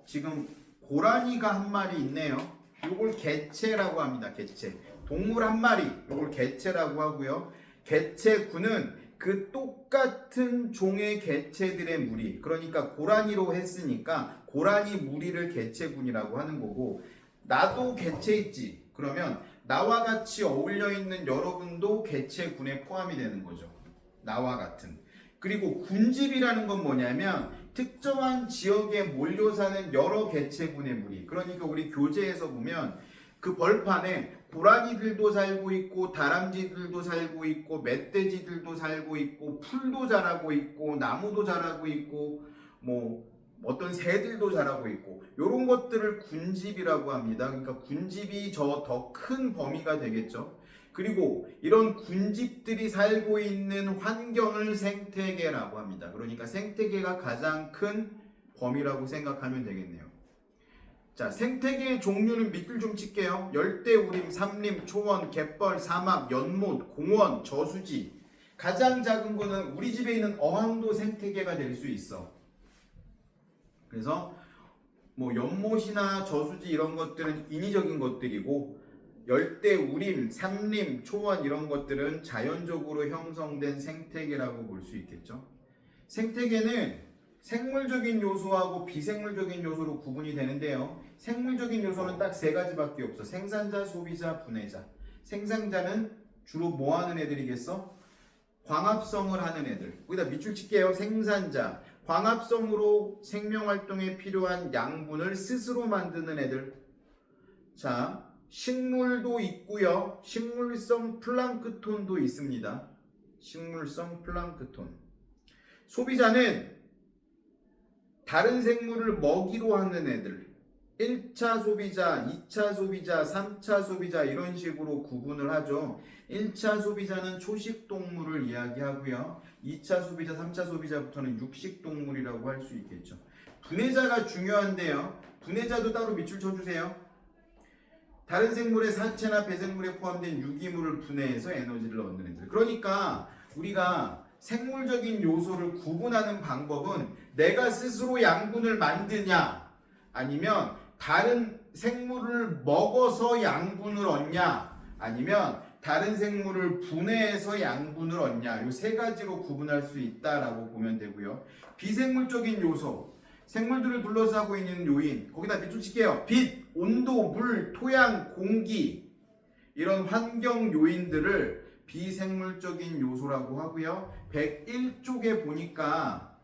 지금 고라니가 한 마리 있네요. 요걸 개체라고 합니다. 개체. 동물 한 마리, 요걸 개체라고 하고요. 개체군은 그 똑같은 종의 개체들의 무리, 그러니까 고라니로 했으니까 고라니 무리를 개체군이라고 하는 거고, 나도 개체 있지. 그러면 나와 같이 어울려 있는 여러분도 개체군에 포함이 되는 거죠. 나와 같은. 그리고 군집이라는 건 뭐냐면 특정한 지역에 몰려 사는 여러 개체군의 무리. 그러니까 우리 교재에서 보면 그 벌판에 고라니들도 살고 있고 다람쥐들도 살고 있고 멧돼지들도 살고 있고 풀도 자라고 있고 나무도 자라고 있고 뭐 어떤 새들도 자라고 있고, 이런 것들을 군집이라고 합니다. 그러니까 군집이 저 더 큰 범위가 되겠죠. 그리고 이런 군집들이 살고 있는 환경을 생태계라고 합니다. 그러니까 생태계가 가장 큰 범위라고 생각하면 되겠네요. 자, 생태계의 종류는 밑줄 좀 칠게요. 열대우림, 삼림, 초원, 갯벌, 사막, 연못, 공원, 저수지. 가장 작은 거는 우리 집에 있는 어항도 생태계가 될 수 있어. 그래서 뭐 연못이나 저수지 이런 것들은 인위적인 것들이고 열대 우림, 산림, 초원 이런 것들은 자연적으로 형성된 생태계라고 볼 수 있겠죠. 생태계는 생물적인 요소하고 비생물적인 요소로 구분이 되는데요. 생물적인 요소는 딱 세 가지밖에 없어. 생산자, 소비자, 분해자. 생산자는 주로 뭐 하는 애들이겠어? 광합성을 하는 애들. 거기다 밑줄 칠게요. 생산자. 광합성으로 생명활동에 필요한 양분을 스스로 만드는 애들. 자, 식물도 있고요. 식물성 플랑크톤도 있습니다. 식물성 플랑크톤. 소비자는 다른 생물을 먹이로 하는 애들. 1차 소비자, 2차 소비자, 3차 소비자 이런 식으로 구분을 하죠. 1차 소비자는 초식 동물을 이야기하고요. 2차 소비자, 3차 소비자부터는 육식 동물이라고 할 수 있겠죠. 분해자가 중요한데요. 분해자도 따로 밑줄 쳐주세요. 다른 생물의 사체나 배생물에 포함된 유기물을 분해해서 에너지를 얻는 애들. 그러니까 우리가 생물적인 요소를 구분하는 방법은 내가 스스로 양분을 만드냐 아니면 다른 생물을 먹어서 양분을 얻냐 아니면 다른 생물을 분해해서 양분을 얻냐 이 세 가지로 구분할 수 있다라고 보면 되고요. 비생물적인 요소 생물들을 둘러싸고 있는 요인 거기다 밑줄 칠게요. 빛, 온도, 물, 토양, 공기 이런 환경 요인들을 비생물적인 요소라고 하고요. 101쪽에 보니까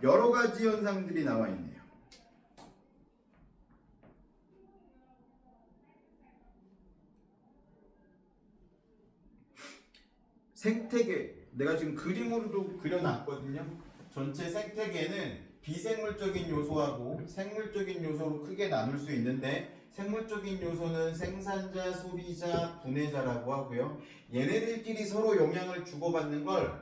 여러 가지 현상들이 나와 있네요. 생태계 내가 지금 그림으로도 그려놨거든요. 전체 생태계는 비생물적인 요소하고 생물적인 요소로 크게 나눌 수 있는데 생물적인 요소는 생산자, 소비자, 분해자라고 하고요. 얘네들끼리 서로 영향을 주고받는 걸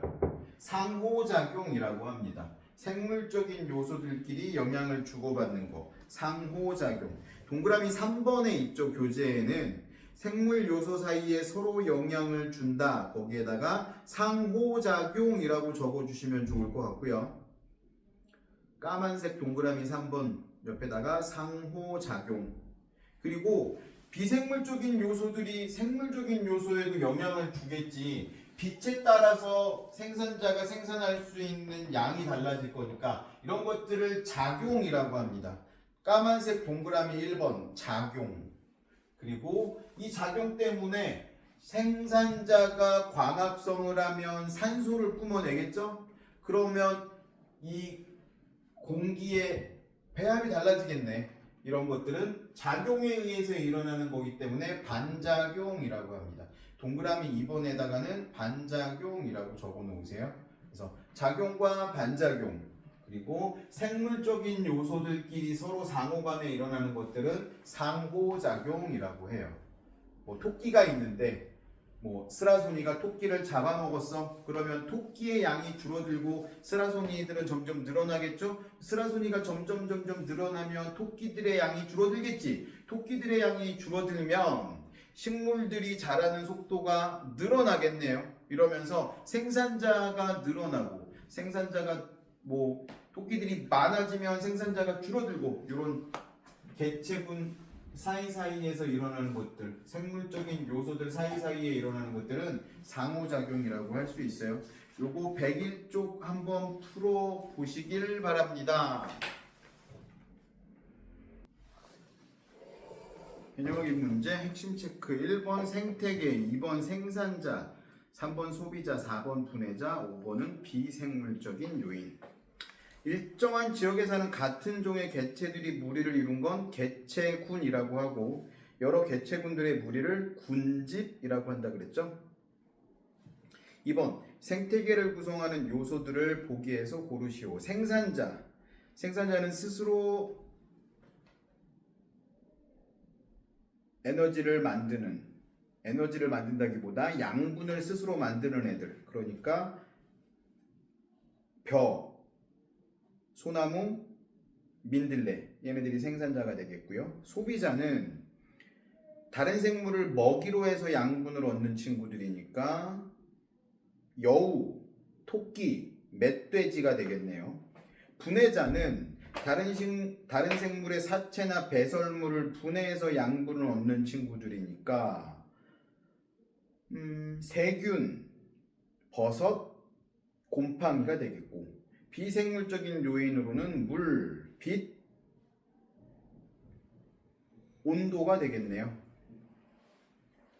상호작용이라고 합니다. 생물적인 요소들끼리 영향을 주고받는 거 상호작용. 동그라미 3번에 있죠. 교재에는 생물 요소 사이에 서로 영향을 준다. 거기에다가 상호작용이라고 적어주시면 좋을 것 같고요. 까만색 동그라미 3번 옆에다가 상호작용. 그리고 비생물적인 요소들이 생물적인 요소에도 영향을 주겠지. 빛에 따라서 생산자가 생산할 수 있는 양이 달라질 거니까 이런 것들을 작용이라고 합니다. 까만색 동그라미 1번 작용. 그리고 이 작용 때문에 생산자가 광합성을 하면 산소를 뿜어내겠죠? 그러면 이 공기의 배합이 달라지겠네. 이런 것들은 작용에 의해서 일어나는 거기 때문에 반작용이라고 합니다. 동그라미 2번에다가는 반작용이라고 적어 놓으세요. 그래서 작용과 반작용 그리고 생물적인 요소들끼리 서로 상호간에 일어나는 것들은 상호작용이라고 해요. 뭐 토끼가 있는데 뭐 스라소니가 토끼를 잡아먹었어. 그러면 토끼의 양이 줄어들고 스라소니들은 점점 늘어나겠죠. 스라소니가 점점 늘어나면 토끼들의 양이 줄어들겠지. 토끼들의 양이 줄어들면 식물들이 자라는 속도가 늘어나겠네요. 이러면서 생산자가 늘어나고 생산자가 뭐 토끼들이 많아지면 생산자가 줄어들고 이런 개체군 사이사이에서 일어나는 것들, 생물적인 요소들 사이사이에 일어나는 것들은 상호작용이라고 할 수 있어요. 요거 101쪽 한번 풀어 보시길 바랍니다. 개념학입 문제 핵심 체크 1번 생태계, 2번 생산자, 3번 소비자, 4번 분해자, 5번은 비생물적인 요인. 일정한 지역에 사는 같은 종의 개체들이 무리를 이룬 건 개체군이라고 하고 여러 개체군들의 무리를 군집이라고 한다 그랬죠. 2번 생태계를 구성하는 요소들을 보기에서 고르시오. 생산자는 스스로 에너지를 만든다기보다 양분을 스스로 만드는 애들. 그러니까 벼, 소나무, 민들레 얘네들이 생산자가 되겠고요. 소비자는 다른 생물을 먹이로 해서 양분을 얻는 친구들이니까 여우, 토끼, 멧돼지가 되겠네요. 분해자는 다른 생물의 사체나 배설물을 분해해서 양분을 얻는 친구들이니까 세균, 버섯, 곰팡이가 되겠고, 비생물적인 요인으로는 물, 빛, 온도가 되겠네요.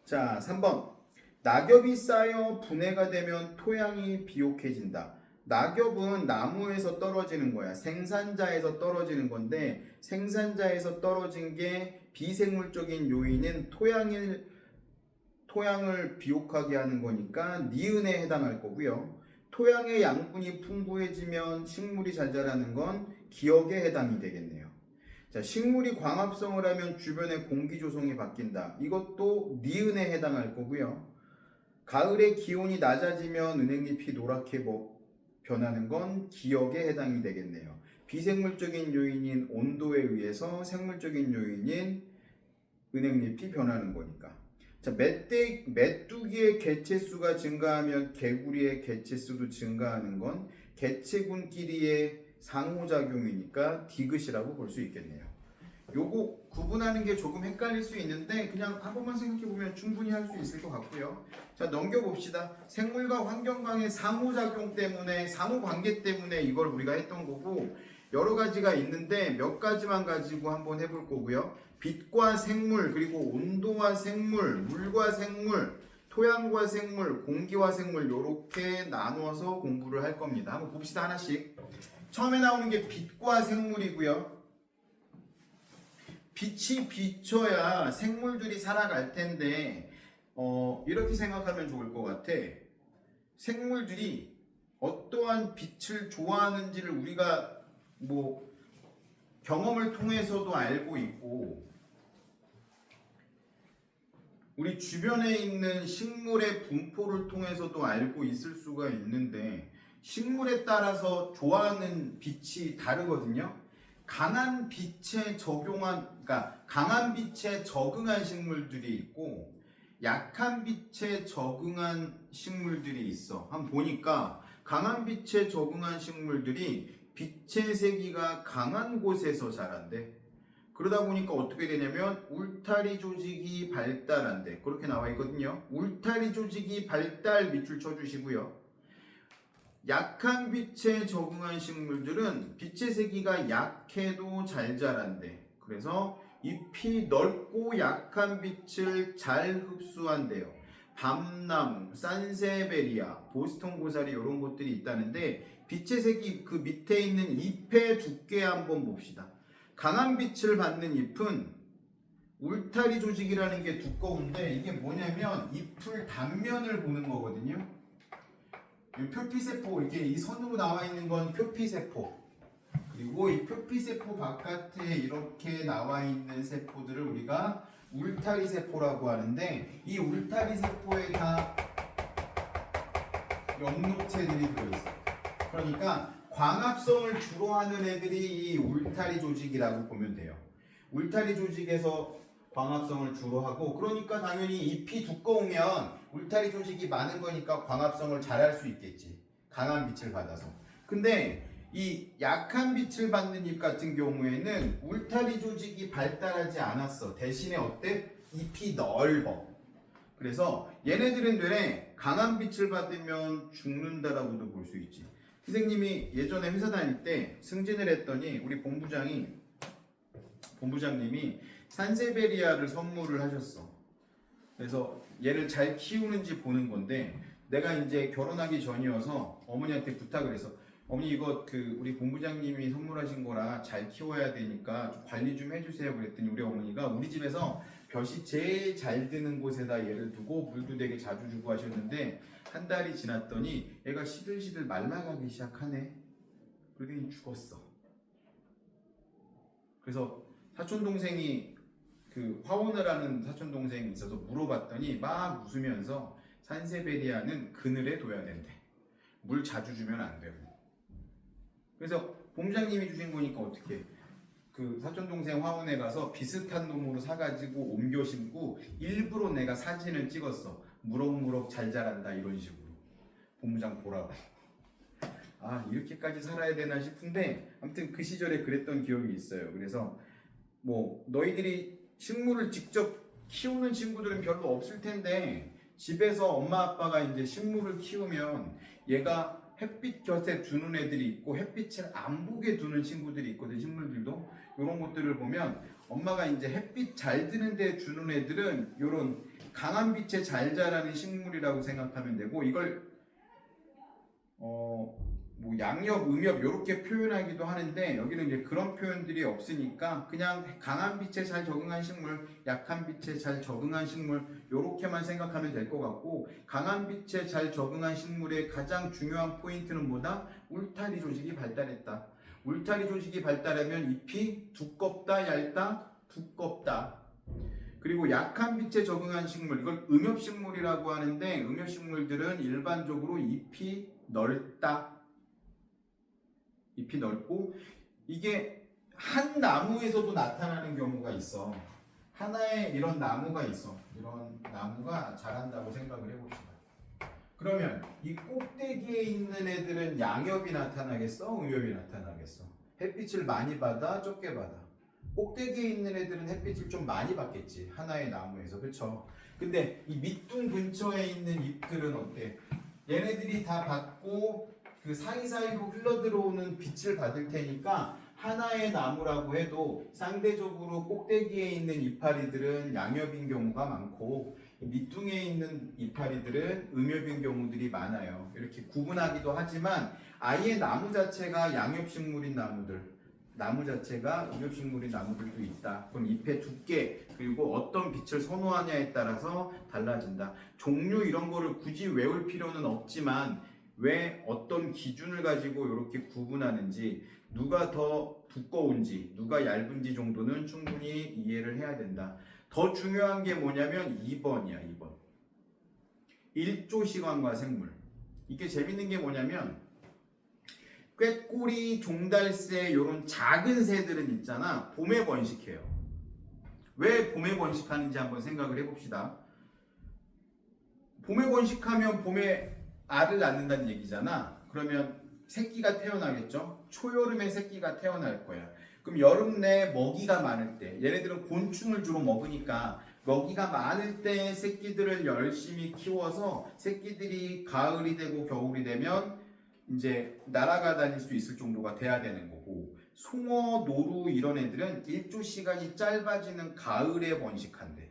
자, 3번. 낙엽이 쌓여 분해가 되면 토양이 비옥해진다. 낙엽은 나무에서 떨어지는 거야. 생산자에서 떨어지는 건데, 생산자에서 떨어진 게 비생물적인 요인은 토양을 비옥하게 하는 거니까 니은에 해당할 거고요. 토양의 양분이 풍부해지면 식물이 잘 자라는 건 기억에 해당이 되겠네요. 자, 식물이 광합성을 하면 주변의 공기 조성이 바뀐다. 이것도 니은에 해당할 거고요. 가을에 기온이 낮아지면 은행잎이 노랗게 변하는 건 기억에 해당이 되겠네요. 비생물적인 요인인 온도에 의해서 생물적인 요인인 은행잎이 변하는 거니까. 자, 메뚜기의 개체수가 증가하면 개구리의 개체수도 증가하는 건 개체군끼리의 상호작용이니까 디귿이라고 볼 수 있겠네요. 요거 구분하는 게 조금 헷갈릴 수 있는데 그냥 한 번만 생각해 보면 충분히 할 수 있을 것 같고요. 자, 넘겨봅시다. 생물과 환경 간의 상호작용 때문에, 상호관계 때문에 이걸 우리가 했던 거고, 여러 가지가 있는데 몇 가지만 가지고 한번 해볼 거고요. 빛과 생물, 그리고 온도와 생물, 물과 생물, 토양과 생물, 공기와 생물, 이렇게 나누어서 공부를 할 겁니다. 한번 봅시다. 하나씩. 처음에 나오는 게 빛과 생물이고요. 빛이 비춰야 생물들이 살아갈 텐데, 이렇게 생각하면 좋을 것 같아. 생물들이 어떠한 빛을 좋아하는지를 우리가 경험을 통해서도 알고 있고, 우리 주변에 있는 식물의 분포를 통해서도 알고 있을 수가 있는데, 식물에 따라서 좋아하는 빛이 다르거든요. 강한 빛에 적응한 식물들이 있고, 약한 빛에 적응한 식물들이 있어. 한번 보니까 강한 빛에 적응한 식물들이 빛의 세기가 강한 곳에서 자란대. 그러다 보니까 어떻게 되냐면 울타리 조직이 발달한대. 그렇게 나와 있거든요. 울타리 조직이 발달, 밑줄 쳐주시고요. 약한 빛에 적응한 식물들은 빛의 세기가 약해도 잘 자란대. 그래서 잎이 넓고 약한 빛을 잘 흡수한대요. 밤나무, 산세베리아, 보스턴 고사리 이런 것들이 있다는데, 빛의 색이 그 밑에 있는 잎의 두께 한번 봅시다. 강한 빛을 받는 잎은 울타리 조직이라는 게 두꺼운데, 이게 뭐냐면 잎을 단면을 보는 거거든요. 이 표피세포, 이게 이 선으로 나와 있는 건 표피세포. 그리고 이 표피세포 바깥에 이렇게 나와 있는 세포들을 우리가 울타리 세포라고 하는데, 이 울타리 세포에 다 엽록체들이 들어있어요. 그러니까 광합성을 주로 하는 애들이 이 울타리 조직이라고 보면 돼요. 울타리 조직에서 광합성을 주로 하고, 그러니까 당연히 잎이 두꺼우면 울타리 조직이 많은 거니까 광합성을 잘할 수 있겠지. 강한 빛을 받아서. 근데 이 약한 빛을 받는 잎 같은 경우에는 울타리 조직이 발달하지 않았어. 대신에 어때? 잎이 넓어. 그래서 얘네들은 뇌에 강한 빛을 받으면 죽는다라고도 볼 수 있지. 선생님이 예전에 회사 다닐 때 승진을 했더니 우리 본부장님이 산세베리아를 선물을 하셨어. 그래서 얘를 잘 키우는지 보는 건데, 내가 이제 결혼하기 전이어서 어머니한테 부탁을 해서, 어머니 이거 우리 본부장님이 선물하신 거라 잘 키워야 되니까 좀 관리 좀 해주세요. 그랬더니 우리 어머니가 우리 집에서 볕이 제일 잘 드는 곳에다 얘를 두고 물도 되게 자주 주고 하셨는데, 한 달이 지났더니 얘가 시들시들 말라가기 시작하네. 그러더니 죽었어. 그래서 사촌동생이 화원을 하는 사촌동생이 있어서 물어봤더니 막 웃으면서 산세베리아는 그늘에 둬야 된대. 물 자주 주면 안 되고. 그래서 본부장님이 주신 거니까 어떻게, 사촌동생 화원에 가서 비슷한 놈으로 사가지고 옮겨 심고 일부러 내가 사진을 찍었어. 무럭무럭 잘 자란다 이런 식으로. 본부장 보라고. 아, 이렇게까지 살아야 되나 싶은데 아무튼 그 시절에 그랬던 기억이 있어요. 그래서 뭐 너희들이 식물을 직접 키우는 친구들은 별로 없을 텐데 집에서 엄마 아빠가 이제 식물을 키우면 얘가 햇빛 곁에 두는 애들이 있고 햇빛을 안 보게 두는 친구들이 있거든. 식물들도 이런 것들을 보면 엄마가 이제 햇빛 잘 드는 데 주는 애들은 이런 강한 빛에 잘 자라는 식물이라고 생각하면 되고, 이걸 뭐 양엽, 음엽 이렇게 표현하기도 하는데 여기는 이제 그런 표현들이 없으니까 그냥 강한 빛에 잘 적응한 식물, 약한 빛에 잘 적응한 식물 이렇게만 생각하면 될 것 같고, 강한 빛에 잘 적응한 식물의 가장 중요한 포인트는 뭐다? 울타리 조직이 발달했다. 울타리 조직이 발달하면 잎이 두껍다, 얇다, 두껍다. 그리고 약한 빛에 적응한 식물, 이걸 음엽식물이라고 하는데 음엽식물들은 일반적으로 잎이 넓다. 잎이 넓고 이게 한 나무에서도 나타나는 경우가 있어. 하나의 이런 나무가 있어. 이런 나무가 자란다고 생각을 해봅시다. 그러면 이 꼭대기에 있는 애들은 양엽이 나타나겠어? 음엽이 나타나겠어? 햇빛을 많이 받아? 적게 받아? 꼭대기에 있는 애들은 햇빛을 좀 많이 받겠지. 하나의 나무에서. 그쵸? 근데 이 밑둥 근처에 있는 잎들은 어때? 얘네들이 다 받고 그 사이사이로 흘러들어오는 빛을 받을 테니까 하나의 나무라고 해도 상대적으로 꼭대기에 있는 이파리들은 양엽인 경우가 많고 밑둥에 있는 이파리들은 음엽인 경우들이 많아요. 이렇게 구분하기도 하지만 아예 나무 자체가 양엽식물인 나무들, 나무 자체가 음엽식물인 나무들도 있다. 그럼 잎의 두께 그리고 어떤 빛을 선호하냐에 따라서 달라진다. 종류 이런 거를 굳이 외울 필요는 없지만 왜 어떤 기준을 가지고 이렇게 구분하는지, 누가 더 두꺼운지 누가 얇은지 정도는 충분히 이해를 해야 된다. 더 중요한 게 뭐냐면 2번이야. 2번 일조시관과 생물. 이게 재밌는 게 뭐냐면 꾀꼬리, 종달새 이런 작은 새들은 있잖아, 봄에 번식해요. 왜 봄에 번식하는지 한번 생각을 해봅시다. 봄에 번식하면 봄에 알을 낳는다는 얘기잖아. 그러면 새끼가 태어나겠죠. 초여름에 새끼가 태어날 거야. 그럼 여름 내 먹이가 많을 때, 얘네들은 곤충을 주로 먹으니까 먹이가 많을 때 새끼들을 열심히 키워서 새끼들이 가을이 되고 겨울이 되면 이제 날아가 다닐 수 있을 정도가 돼야 되는 거고, 송어, 노루 이런 애들은 일조 시간이 짧아지는 가을에 번식한대.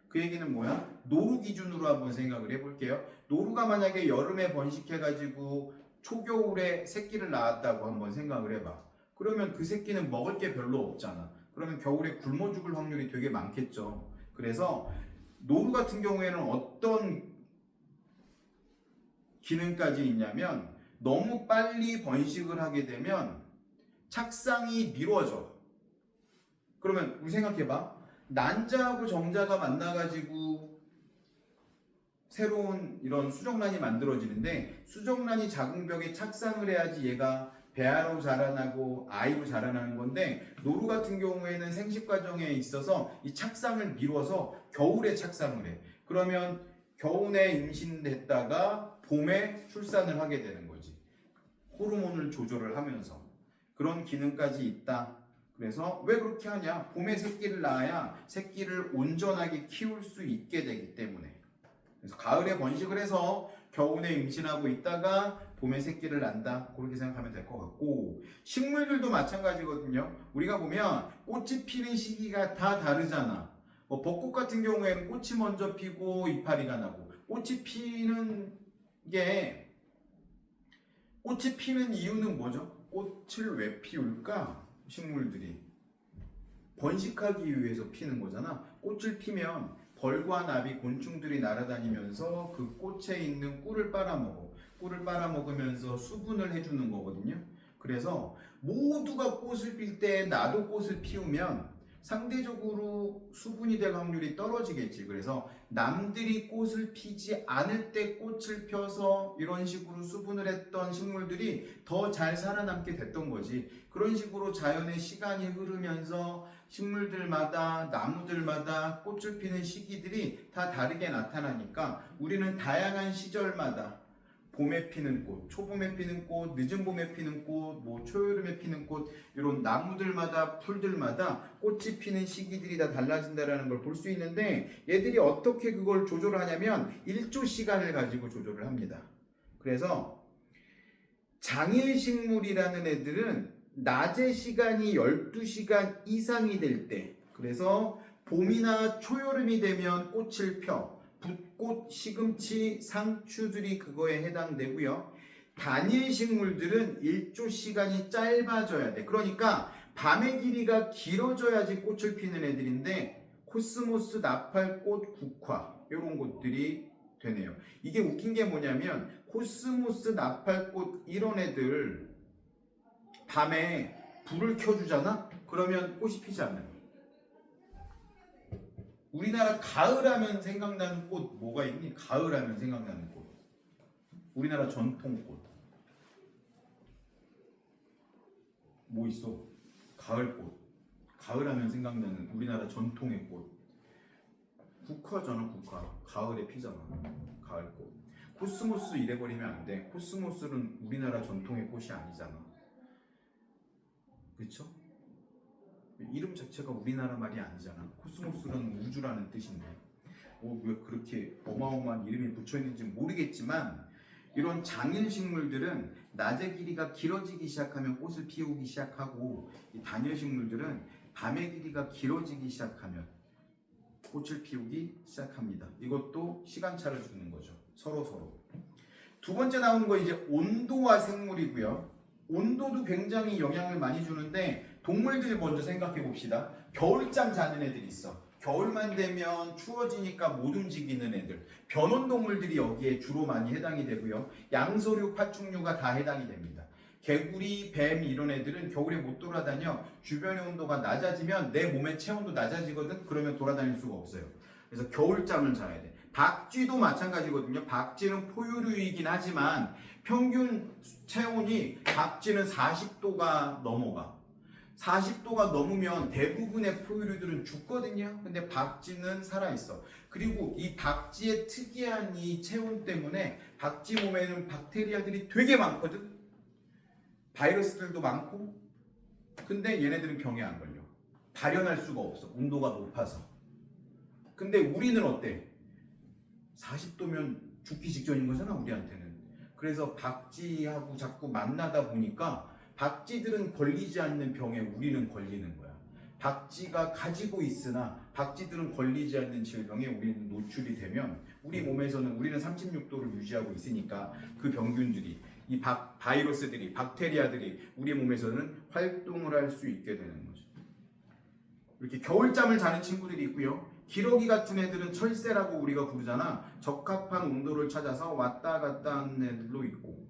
그 얘기는 뭐야? 노루 기준으로 한번 생각을 해볼게요. 노루가 만약에 여름에 번식해가지고 초겨울에 새끼를 낳았다고 한번 생각을 해봐. 그러면 그 새끼는 먹을 게 별로 없잖아. 그러면 겨울에 굶어 죽을 확률이 되게 많겠죠. 그래서 노루 같은 경우에는 어떤 기능까지 있냐면 너무 빨리 번식을 하게 되면 착상이 미뤄져. 그러면 우리 생각해봐. 난자하고 정자가 만나가지고 새로운 이런 수정란이 만들어지는데, 수정란이 작은 벽에 착상을 해야지 얘가 배아로 자라나고 아이로 자라나는 건데, 노루 같은 경우에는 생식 과정에 있어서 이 착상을 미뤄서 겨울에 착상을 해. 그러면 겨울에 임신됐다가 봄에 출산을 하게 되는 거지. 호르몬을 조절을 하면서. 그런 기능까지 있다. 그래서 왜 그렇게 하냐? 봄에 새끼를 낳아야 새끼를 온전하게 키울 수 있게 되기 때문에. 그래서 가을에 번식을 해서 겨울에 임신하고 있다가 봄에 새끼를 낳는다. 그렇게 생각하면 될 것 같고, 식물들도 마찬가지거든요. 우리가 보면 꽃이 피는 시기가 다 다르잖아. 뭐 벚꽃 같은 경우에는 꽃이 먼저 피고 이파리가 나고, 꽃이 피는 이유는 뭐죠? 꽃을 왜 피울까? 식물들이 번식하기 위해서 피는 거잖아. 꽃을 피면 벌과 나비, 곤충들이 날아다니면서 그 꽃에 있는 꿀을 빨아먹어. 꿀을 빨아먹으면서 수분을 해주는 거거든요. 그래서 모두가 꽃을 필 때 나도 꽃을 피우면 상대적으로 수분이 될 확률이 떨어지겠지. 그래서 남들이 꽃을 피지 않을 때 꽃을 펴서 이런 식으로 수분을 했던 식물들이 더 잘 살아남게 됐던 거지. 그런 식으로 자연의 시간이 흐르면서 식물들마다, 나무들마다 꽃을 피는 시기들이 다 다르게 나타나니까 우리는 다양한 시절마다 봄에 피는 꽃, 초봄에 피는 꽃, 늦은 봄에 피는 꽃, 뭐 초여름에 피는 꽃, 이런 나무들마다 풀들마다 꽃이 피는 시기들이 다 달라진다라는 걸 볼 수 있는데 얘들이 어떻게 그걸 조절을 하냐면 일조 시간을 가지고 조절을 합니다. 그래서 장일식물이라는 애들은 낮의 시간이 12시간 이상이 될 때, 그래서 봄이나 초여름이 되면 꽃을 펴 붓꽃, 시금치, 상추들이 그거에 해당되고요. 단일 식물들은 일조 시간이 짧아져야 돼. 그러니까 밤의 길이가 길어져야지 꽃을 피는 애들인데 코스모스, 나팔꽃, 국화 이런 것들이 되네요. 이게 웃긴 게 뭐냐면 코스모스, 나팔꽃 이런 애들 밤에 불을 켜주잖아? 그러면 꽃이 피지 않아요. 우리나라 가을 하면 생각나는 꽃 뭐가 있니? 가을 하면 생각나는 꽃. 우리나라 전통꽃. 뭐 있어? 가을꽃. 가을 하면 생각나는 우리나라 전통의 꽃. 국화잖아, 국화. 가을에 피잖아. 가을꽃. 코스모스 이래버리면 안 돼. 코스모스는 우리나라 전통의 꽃이 아니잖아. 그쵸? 이름 자체가 우리나라 말이 아니잖아. 코스모스는 우주라는 뜻인데 왜 그렇게 어마어마한 이름이 붙여있는지 모르겠지만 이런 장일식물들은 낮의 길이가 길어지기 시작하면 꽃을 피우기 시작하고 이 단일식물들은 밤의 길이가 길어지기 시작하면 꽃을 피우기 시작합니다. 이것도 시간차를 주는 거죠. 서로. 두 번째 나오는 거 이제 온도와 생물이고요. 온도도 굉장히 영향을 많이 주는데 동물들 먼저 생각해 봅시다. 겨울잠 자는 애들이 있어. 겨울만 되면 추워지니까 못 움직이는 애들. 변온동물들이 여기에 주로 많이 해당이 되고요. 양서류, 파충류가 다 해당이 됩니다. 개구리, 뱀 이런 애들은 겨울에 못 돌아다녀. 주변의 온도가 낮아지면 내 몸의 체온도 낮아지거든. 그러면 돌아다닐 수가 없어요. 그래서 겨울잠을 자야 돼. 박쥐도 마찬가지거든요. 박쥐는 포유류이긴 하지만 평균 체온이 박쥐는 40도가 넘어가. 40도가 넘으면 대부분의 포유류들은 죽거든요. 근데 박쥐는 살아있어. 그리고 이 박쥐의 특이한 이 체온 때문에 박쥐 몸에는 박테리아들이 되게 많거든. 바이러스들도 많고. 근데 얘네들은 병에 안 걸려. 발현할 수가 없어. 온도가 높아서. 근데 우리는 어때? 40도면 죽기 직전인 거잖아, 우리한테는. 그래서 박쥐하고 자꾸 만나다 보니까 박쥐들은 걸리지 않는 병에 우리는 걸리는 거야. 박쥐가 가지고 있으나 박쥐들은 걸리지 않는 질병에 우리는 노출이 되면 우리 몸에서는 우리는 36도를 유지하고 있으니까 그 병균들이 이 바이러스들이 박테리아들이 우리 몸에서는 활동을 할 수 있게 되는 거죠. 이렇게 겨울잠을 자는 친구들이 있고요. 기러기 같은 애들은 철새라고 우리가 부르잖아. 적합한 온도를 찾아서 왔다 갔다 하는 애들도 있고.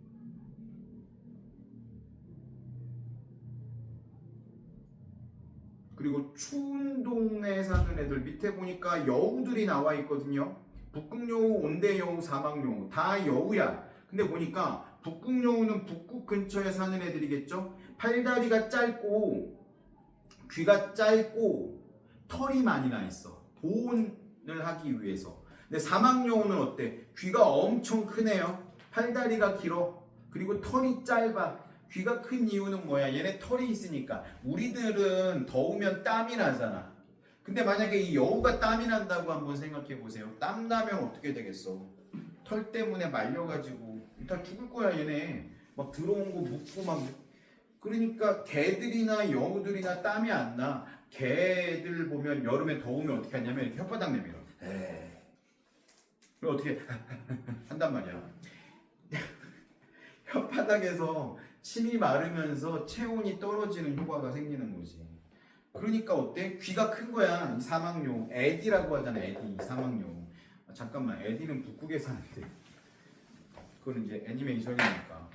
그리고 추운 동네에 사는 애들 밑에 보니까 여우들이 나와 있거든요. 북극여우, 온대여우, 사막여우 다 여우야. 근데 보니까 북극여우는 북극 근처에 사는 애들이겠죠. 팔다리가 짧고 귀가 짧고 털이 많이 나 있어. 보온을 하기 위해서. 근데 사막여우는 어때? 귀가 엄청 크네요. 팔다리가 길어. 그리고 털이 짧아. 귀가 큰 이유는 뭐야? 얘네 털이 있으니까. 우리들은 더우면 땀이 나잖아. 근데 만약에 이 여우가 땀이 난다고 한번 생각해 보세요. 땀 나면 어떻게 되겠어? 털 때문에 말려가지고 다 죽을 거야 얘네. 막 들어온 거 묻고 막. 그러니까 개들이나 여우들이나 땀이 안 나. 개들 보면 여름에 더우면 어떻게 하냐면 이렇게 혓바닥 내밀어. 그럼 어떻게 한단 말이야. 혓바닥에서 침이 마르면서 체온이 떨어지는 효과가 생기는 거지. 그러니까 어때? 귀가 큰 거야. 이 사막여우. 에디라고 하잖아. 에디. 사막여우. 잠깐만. 에디는 북극에 사는데. 그건 이제 애니메이션이니까.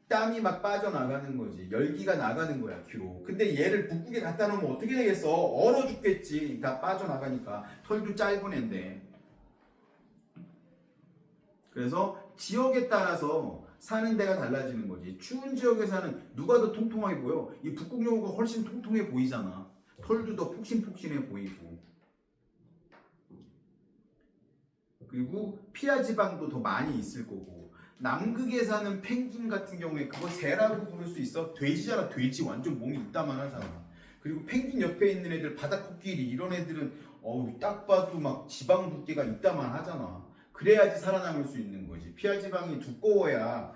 땀이 막 빠져나가는 거지. 열기가 나가는 거야, 귀로. 근데 얘를 북극에 갖다 놓으면 어떻게 되겠어? 얼어 죽겠지. 다 빠져나가니까. 털도 짧은 앤데. 그래서 지역에 따라서 사는 데가 달라지는 거지. 추운 지역에 사는 누가 더 통통하게 보여? 이 북극여우가 훨씬 통통해 보이잖아. 털도 더 폭신폭신해 보이고. 그리고 피하 지방도 더 많이 있을 거고. 남극에 사는 펭귄 같은 경우에 그거 새라고 부를 수 있어? 돼지잖아. 돼지 완전 몸이 이따만하잖아. 그리고 펭귄 옆에 있는 애들 바다코끼리 이런 애들은 딱 봐도 막 지방 두께가 이따만하잖아. 그래야지 살아남을 수 있는 거지. 피하 지방이 두꺼워야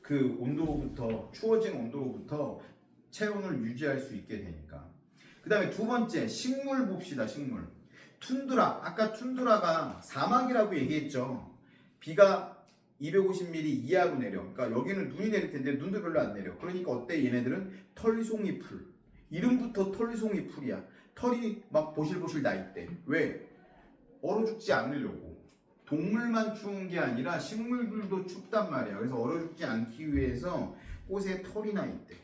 그 온도로부터 추워진 온도로부터 체온을 유지할 수 있게 되니까. 그 다음에 두 번째 식물 봅시다. 식물. 툰드라. 아까 툰드라가 사막이라고 얘기했죠. 비가 250mm 이하로 내려. 그러니까 여기는 눈이 내릴 텐데 눈도 별로 안 내려. 그러니까 어때? 얘네들은 털송이 풀. 이름부터 털송이 풀이야. 털이 막 보실보실 나 있대. 왜? 얼어 죽지 않으려고. 동물만 추운 게 아니라 식물들도 춥단 말이야. 그래서 얼어 죽지 않기 위해서 꽃에 털이 나 있대.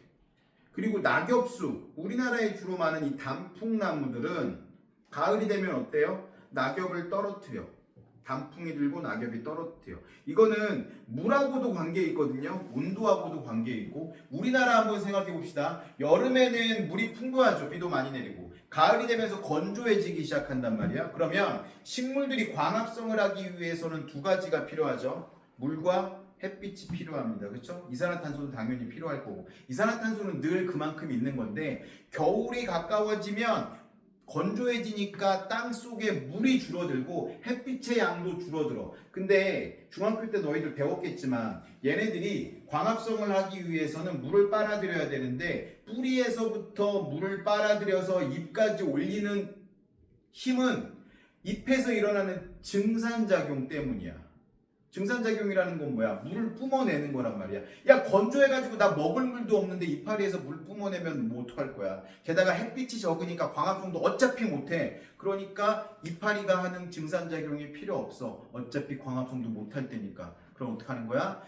그리고 낙엽수. 우리나라에 주로 많은 이 단풍나무들은 가을이 되면 어때요? 낙엽을 떨어뜨려. 단풍이 들고 낙엽이 떨어뜨려. 이거는 물하고도 관계 있거든요. 온도하고도 관계 있고. 우리나라 한번 생각해 봅시다. 여름에는 물이 풍부하죠. 비도 많이 내리고. 가을이 되면서 건조해지기 시작한단 말이야. 그러면 식물들이 광합성을 하기 위해서는 두 가지가 필요하죠. 물과 햇빛이 필요합니다. 그렇죠? 이산화탄소도 당연히 필요할 거고. 이산화탄소는 늘 그만큼 있는 건데 겨울이 가까워지면 건조해지니까 땅 속에 물이 줄어들고 햇빛의 양도 줄어들어. 근데 중학교 때 너희들 배웠겠지만 얘네들이 광합성을 하기 위해서는 물을 빨아들여야 되는데 뿌리에서부터 물을 빨아들여서 잎까지 올리는 힘은 잎에서 일어나는 증산작용 때문이야. 증산작용이라는 건 뭐야? 물을 뿜어내는 거란 말이야. 야, 건조해가지고 나 먹을 물도 없는데 이파리에서 물 뿜어내면 뭐 어떡할 거야? 게다가 햇빛이 적으니까 광합성도 어차피 못해. 그러니까 이파리가 하는 증산작용이 필요 없어. 어차피 광합성도 못할 테니까. 그럼 어떡하는 거야?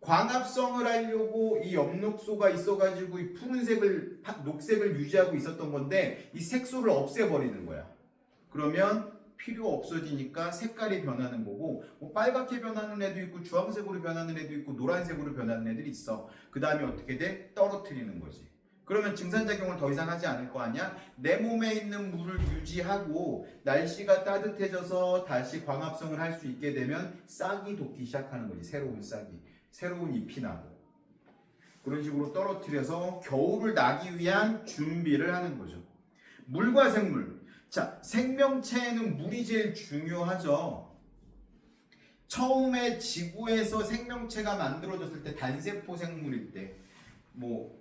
광합성을 하려고 이 엽록소가 있어가지고 이 푸른색을, 녹색을 유지하고 있었던 건데 이 색소를 없애버리는 거야. 그러면 필요 없어지니까 색깔이 변하는 거고 뭐 빨갛게 변하는 애도 있고 주황색으로 변하는 애도 있고 노란색으로 변하는 애들이 있어. 그 다음에 어떻게 돼? 떨어뜨리는 거지. 그러면 증산작용을 더 이상 하지 않을 거 아니야? 내 몸에 있는 물을 유지하고 날씨가 따뜻해져서 다시 광합성을 할 수 있게 되면 싹이 돋기 시작하는 거지. 새로운 싹이. 새로운 잎이 나고. 그런 식으로 떨어뜨려서 겨울을 나기 위한 준비를 하는 거죠. 물과 생물. 자, 생명체에는 물이 제일 중요하죠. 처음에 지구에서 생명체가 만들어졌을 때 단세포 생물일 때 뭐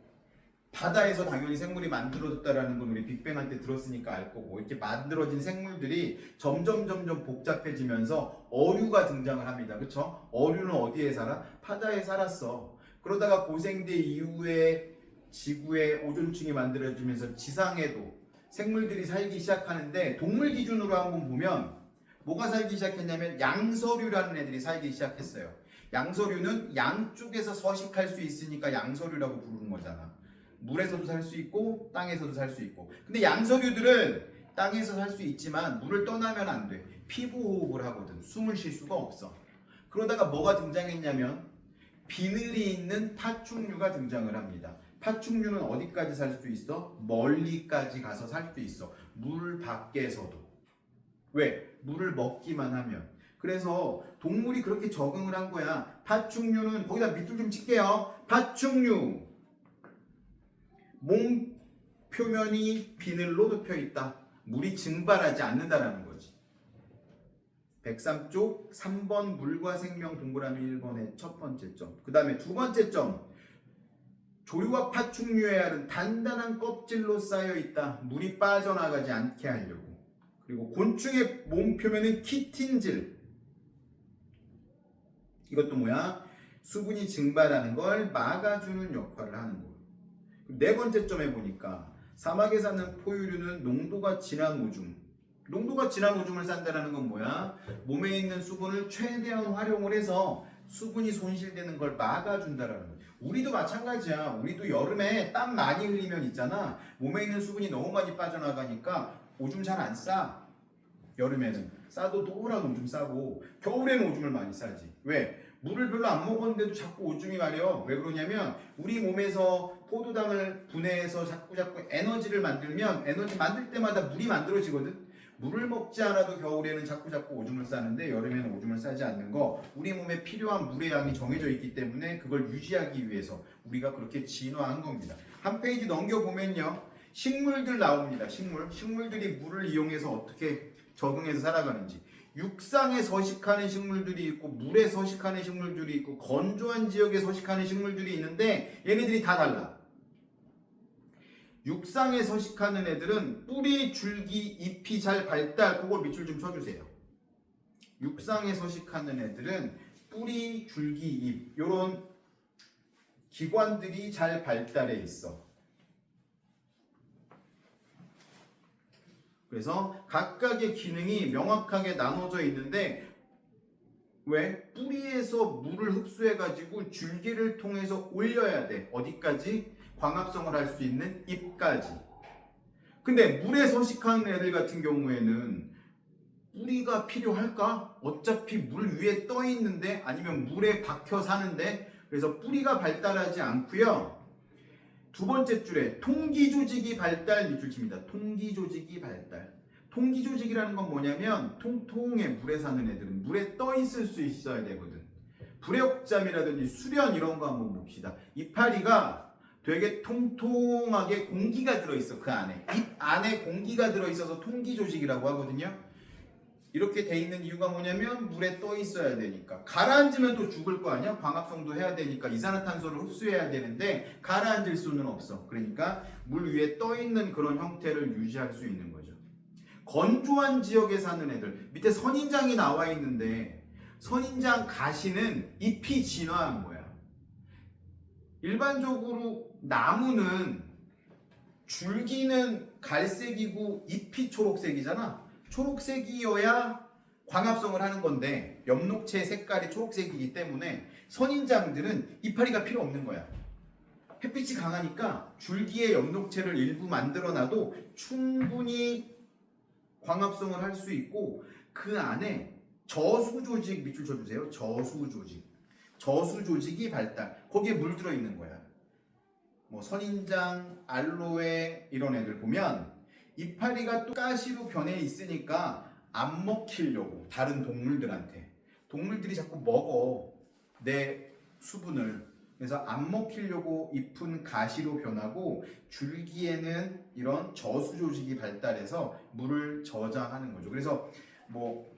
바다에서 당연히 생물이 만들어졌다라는 건 우리 빅뱅 할 때 들었으니까 알 거고 이렇게 만들어진 생물들이 점점 복잡해지면서 어류가 등장을 합니다. 그렇죠? 어류는 어디에 살아? 바다에 살았어. 그러다가 고생대 이후에 지구에 오존층이 만들어지면서 지상에도 생물들이 살기 시작하는데 동물 기준으로 한번 보면 뭐가 살기 시작했냐면 양서류라는 애들이 살기 시작했어요. 양서류는 양쪽에서 서식할 수 있으니까 양서류라고 부르는 거잖아. 물에서도 살 수 있고 땅에서도 살 수 있고. 근데 양서류들은 땅에서 살 수 있지만 물을 떠나면 안 돼. 피부 호흡을 하거든. 숨을 쉴 수가 없어. 그러다가 뭐가 등장했냐면 비늘이 있는 파충류가 등장을 합니다. 파충류는 어디까지 살 수 있어? 멀리까지 가서 살 수 있어. 물 밖에서도. 왜? 물을 먹기만 하면. 그래서 동물이 그렇게 적응을 한 거야. 파충류는 거기다 밑줄 좀 칠게요. 파충류. 몸 표면이 비늘로 덮여 있다. 물이 증발하지 않는다라는 거지. 103쪽 3번 물과 생명 동그라미 1번의 첫 번째 점. 그 다음에 두 번째 점. 조류와 파충류의 알은 단단한 껍질로 쌓여 있다. 물이 빠져나가지 않게 하려고. 그리고 곤충의 몸 표면은 키틴질. 이것도 뭐야? 수분이 증발하는 걸 막아주는 역할을 하는 거예요. 네 번째 점에 보니까 사막에 사는 포유류는 농도가 진한 오줌. 농도가 진한 오줌을 싼다는 건 뭐야? 몸에 있는 수분을 최대한 활용을 해서 수분이 손실되는 걸 막아준다라는 거야. 우리도 마찬가지야. 우리도 여름에 땀 많이 흘리면 있잖아. 몸에 있는 수분이 너무 많이 빠져나가니까 오줌 잘 안 싸. 여름에는 싸도 노란 오줌 싸고 겨울에는 오줌을 많이 싸지. 왜? 물을 별로 안 먹었는데도 자꾸 오줌이 마려. 왜 그러냐면 우리 몸에서 포도당을 분해해서 자꾸 에너지를 만들면 에너지 만들 때마다 물이 만들어지거든. 물을 먹지 않아도 겨울에는 자꾸 오줌을 싸는데 여름에는 오줌을 싸지 않는 거, 우리 몸에 필요한 물의 양이 정해져 있기 때문에 그걸 유지하기 위해서 우리가 그렇게 진화한 겁니다. 한 페이지 넘겨보면요, 식물들 나옵니다. 식물들이 물을 이용해서 어떻게 적응해서 살아가는지. 육상에 서식하는 식물들이 있고 물에 서식하는 식물들이 있고 건조한 지역에 서식하는 식물들이 있는데 얘네들이 다 달라. 육상에 서식하는 애들은 뿌리, 줄기, 잎이 잘 발달, 그걸 밑줄 좀 쳐주세요. 육상에 서식하는 애들은 뿌리, 줄기, 잎 이런 기관들이 잘 발달해 있어. 그래서 각각의 기능이 명확하게 나눠져 있는데, 왜? 뿌리에서 물을 흡수해가지고 줄기를 통해서 올려야 돼. 어디까지? 광합성을 할 수 있는 잎까지. 근데 물에 서식하는 애들 같은 경우에는 뿌리가 필요할까? 어차피 물 위에 떠 있는데, 아니면 물에 박혀 사는데, 그래서 뿌리가 발달하지 않고요. 두 번째 줄에 통기조직이 발달, 밑줄 칩니다. 통기조직이 발달. 통기조직이라는 건 뭐냐면 통통해. 물에 사는 애들은 물에 떠 있을 수 있어야 되거든. 불의옥잠이라든지 수련 이런 거 한번 봅시다. 이파리가 되게 통통하게 공기가 들어있어. 그 안에 잎 안에 공기가 들어있어서 통기조직이라고 하거든요. 이렇게 돼 있는 이유가 뭐냐면 물에 떠 있어야 되니까. 가라앉으면 또 죽을 거 아니야. 광합성도 해야 되니까 이산화탄소를 흡수해야 되는데 가라앉을 수는 없어. 그러니까 물 위에 떠 있는 그런 형태를 유지할 수 있는 거죠. 건조한 지역에 사는 애들, 밑에 선인장이 나와 있는데 선인장 가시는 잎이 진화한 거야. 일반적으로 나무는 줄기는 갈색이고 잎이 초록색이잖아. 초록색이어야 광합성을 하는 건데 엽록체의 색깔이 초록색이기 때문에 선인장들은 이파리가 필요 없는 거야. 햇빛이 강하니까 줄기의 엽록체를 일부 만들어놔도 충분히 광합성을 할 수 있고, 그 안에 저수조직, 밑줄 쳐주세요. 저수조직이 발달. 거기에 물 들어있는 거야. 뭐 선인장, 알로에 이런 애들 보면 이파리가 또 가시로 변해 있으니까 안 먹히려고 다른 동물들이 자꾸 먹어 내 수분을. 그래서 안 먹히려고 잎은 가시로 변하고 줄기에는 이런 저수조직이 발달해서 물을 저장하는 거죠. 그래서 뭐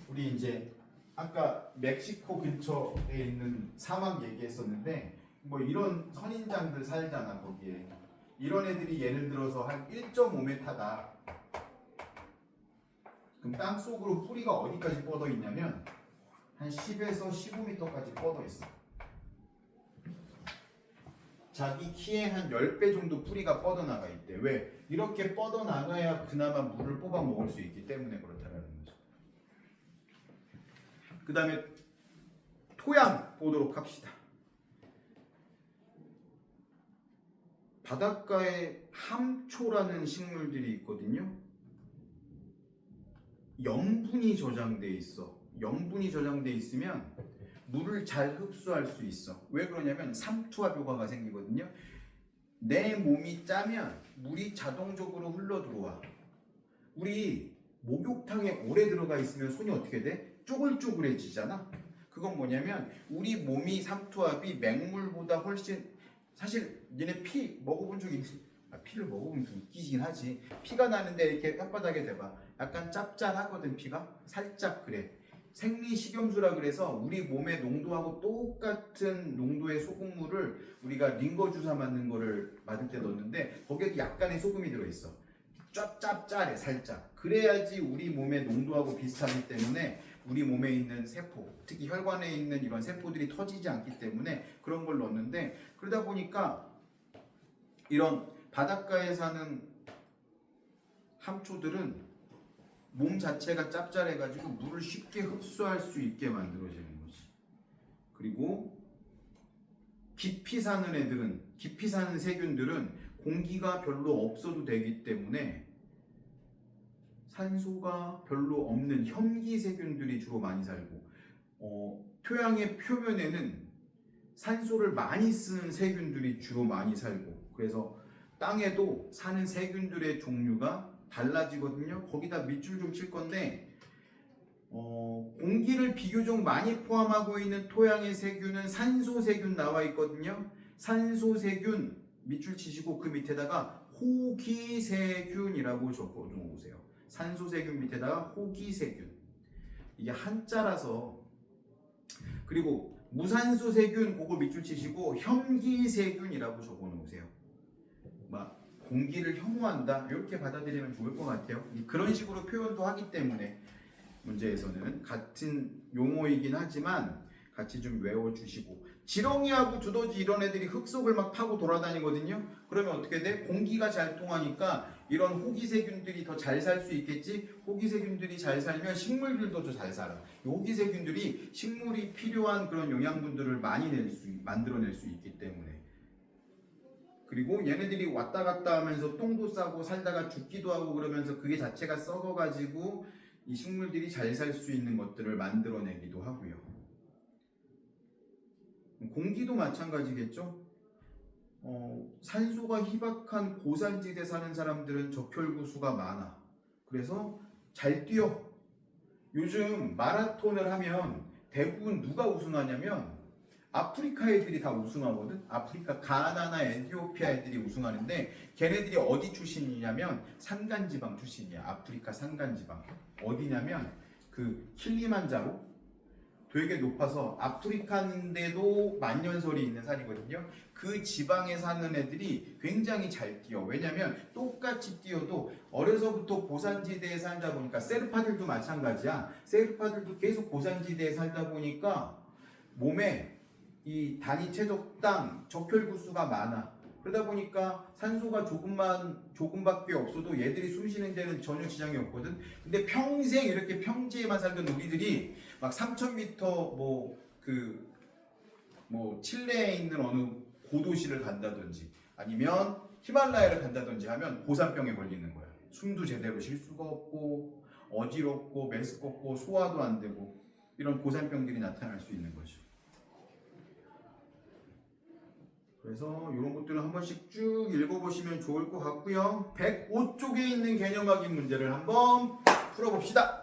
우리 이제 아까 멕시코 근처에 있는 사막 얘기했었는데, 뭐 이런 선인장들 살잖아. 거기에 이런 애들이 예를 들어서 한 1.5m다. 그럼 땅 속으로 뿌리가 어디까지 뻗어 있냐면 한 10에서 15m까지 뻗어 있어. 자기 키의 한 10배 정도 뿌리가 뻗어나가 있대. 왜? 이렇게 뻗어나가야 그나마 물을 뽑아 먹을 수 있기 때문에 그렇다는 거죠. 그 다음에 토양 보도록 합시다. 바닷가에 함초라는 식물들이 있거든요. 염분이 저장돼 있어. 염분이 저장돼 있으면 물을 잘 흡수할 수 있어. 왜 그러냐면 삼투압 효과가 생기거든요. 내 몸이 짜면 물이 자동적으로 흘러 들어와. 우리 목욕탕에 오래 들어가 있으면 손이 어떻게 돼? 쪼글쪼글해지잖아. 그건 뭐냐면 우리 몸이 삼투압이 맹물보다 훨씬, 사실 니네 피 먹어본 적 있지? 피를 먹어보면 좀 웃기긴 하지. 피가 나는데 이렇게 혓바닥에 대봐. 약간 짭짤하거든. 피가 살짝 그래. 생리식염수라 그래서 우리 몸의 농도하고 똑같은 농도의 소금물을 우리가 링거 주사 맞는 거를 맞을 때 넣는데 거기에 약간의 소금이 들어있어. 짭짭해 살짝. 그래야지 우리 몸의 농도하고 비슷하기 때문에 우리 몸에 있는 세포, 특히 혈관에 있는 이런 세포들이 터지지 않기 때문에 그런 걸 넣었는데, 그러다 보니까 이런 바닷가에 사는 함초들은 몸 자체가 짭짤해가지고 물을 쉽게 흡수할 수 있게 만들어지는 거지. 그리고 깊이 사는 애들은, 깊이 사는 세균들은 공기가 별로 없어도 되기 때문에 산소가 별로 없는 혐기 세균들이 주로 많이 살고, 토양의 표면에는 산소를 많이 쓰는 세균들이 주로 많이 살고, 그래서 땅에도 사는 세균들의 종류가 달라지거든요. 거기다 밑줄 좀 칠 건데 공기를 비교적 많이 포함하고 있는 토양의 세균은 산소세균 나와 있거든요. 산소세균 밑줄 치시고 그 밑에다가 호기세균이라고 적어 놓으세요. 산소세균 밑에다가 호기세균. 이게 한자라서. 그리고 무산소세균 그거 밑줄 치시고 혐기세균이라고 적어 놓으세요. 막 공기를 혐오한다 이렇게 받아들이면 좋을 것 같아요. 그런 식으로 표현도 하기 때문에 문제에서는 같은 용어이긴 하지만 같이 좀 외워주시고, 지렁이하고 두더지 이런 애들이 흙 속을 막 파고 돌아다니거든요. 그러면 어떻게 돼? 공기가 잘 통하니까 이런 호기세균들이 더 잘 살 수 있겠지. 호기세균들이 잘 살면 식물들도 더 잘 살아. 이 호기세균들이 식물이 필요한 그런 영양분들을 많이 만들어낼 수 있기 때문에. 그리고 얘네들이 왔다 갔다 하면서 똥도 싸고 살다가 죽기도 하고 그러면서 그게 자체가 썩어가지고 이 식물들이 잘 살 수 있는 것들을 만들어내기도 하고요. 공기도 마찬가지겠죠. 산소가 희박한 고산지대 사는 사람들은 적혈구수가 많아. 그래서 잘 뛰어. 요즘 마라톤을 하면 대부분 누가 우승하냐면 아프리카 애들이 다 우승하거든. 아프리카 가나나 에티오피아 애들이 우승하는데 걔네들이 어디 출신이냐면 산간지방 출신이야. 아프리카 산간지방. 어디냐면 그 킬리만자로 되게 높아서 아프리카인데도 만년설이 있는 산이거든요. 그 지방에 사는 애들이 굉장히 잘 뛰어. 왜냐면 똑같이 뛰어도 어려서부터 고산지대에 살다 보니까, 세르파들도 마찬가지야. 세르파들도 계속 고산지대에 살다 보니까 몸에 이 단위 최적당 적혈구수가 많아. 그러다 보니까 산소가 조금밖에 없어도 얘들이 숨 쉬는 데는 전혀 지장이 없거든. 근데 평생 이렇게 평지에만 살던 우리들이 막 3000m 칠레에 있는 어느 고도시를 간다든지 아니면 히말라야를 간다든지 하면 고산병에 걸리는 거야. 숨도 제대로 쉴 수가 없고 어지럽고 메스껍고 소화도 안 되고 이런 고산병들이 나타날 수 있는 거죠. 그래서 이런 것들을 한 번씩 쭉 읽어보시면 좋을 것 같고요. 105쪽에 있는 개념학인 문제를 한번 풀어봅시다.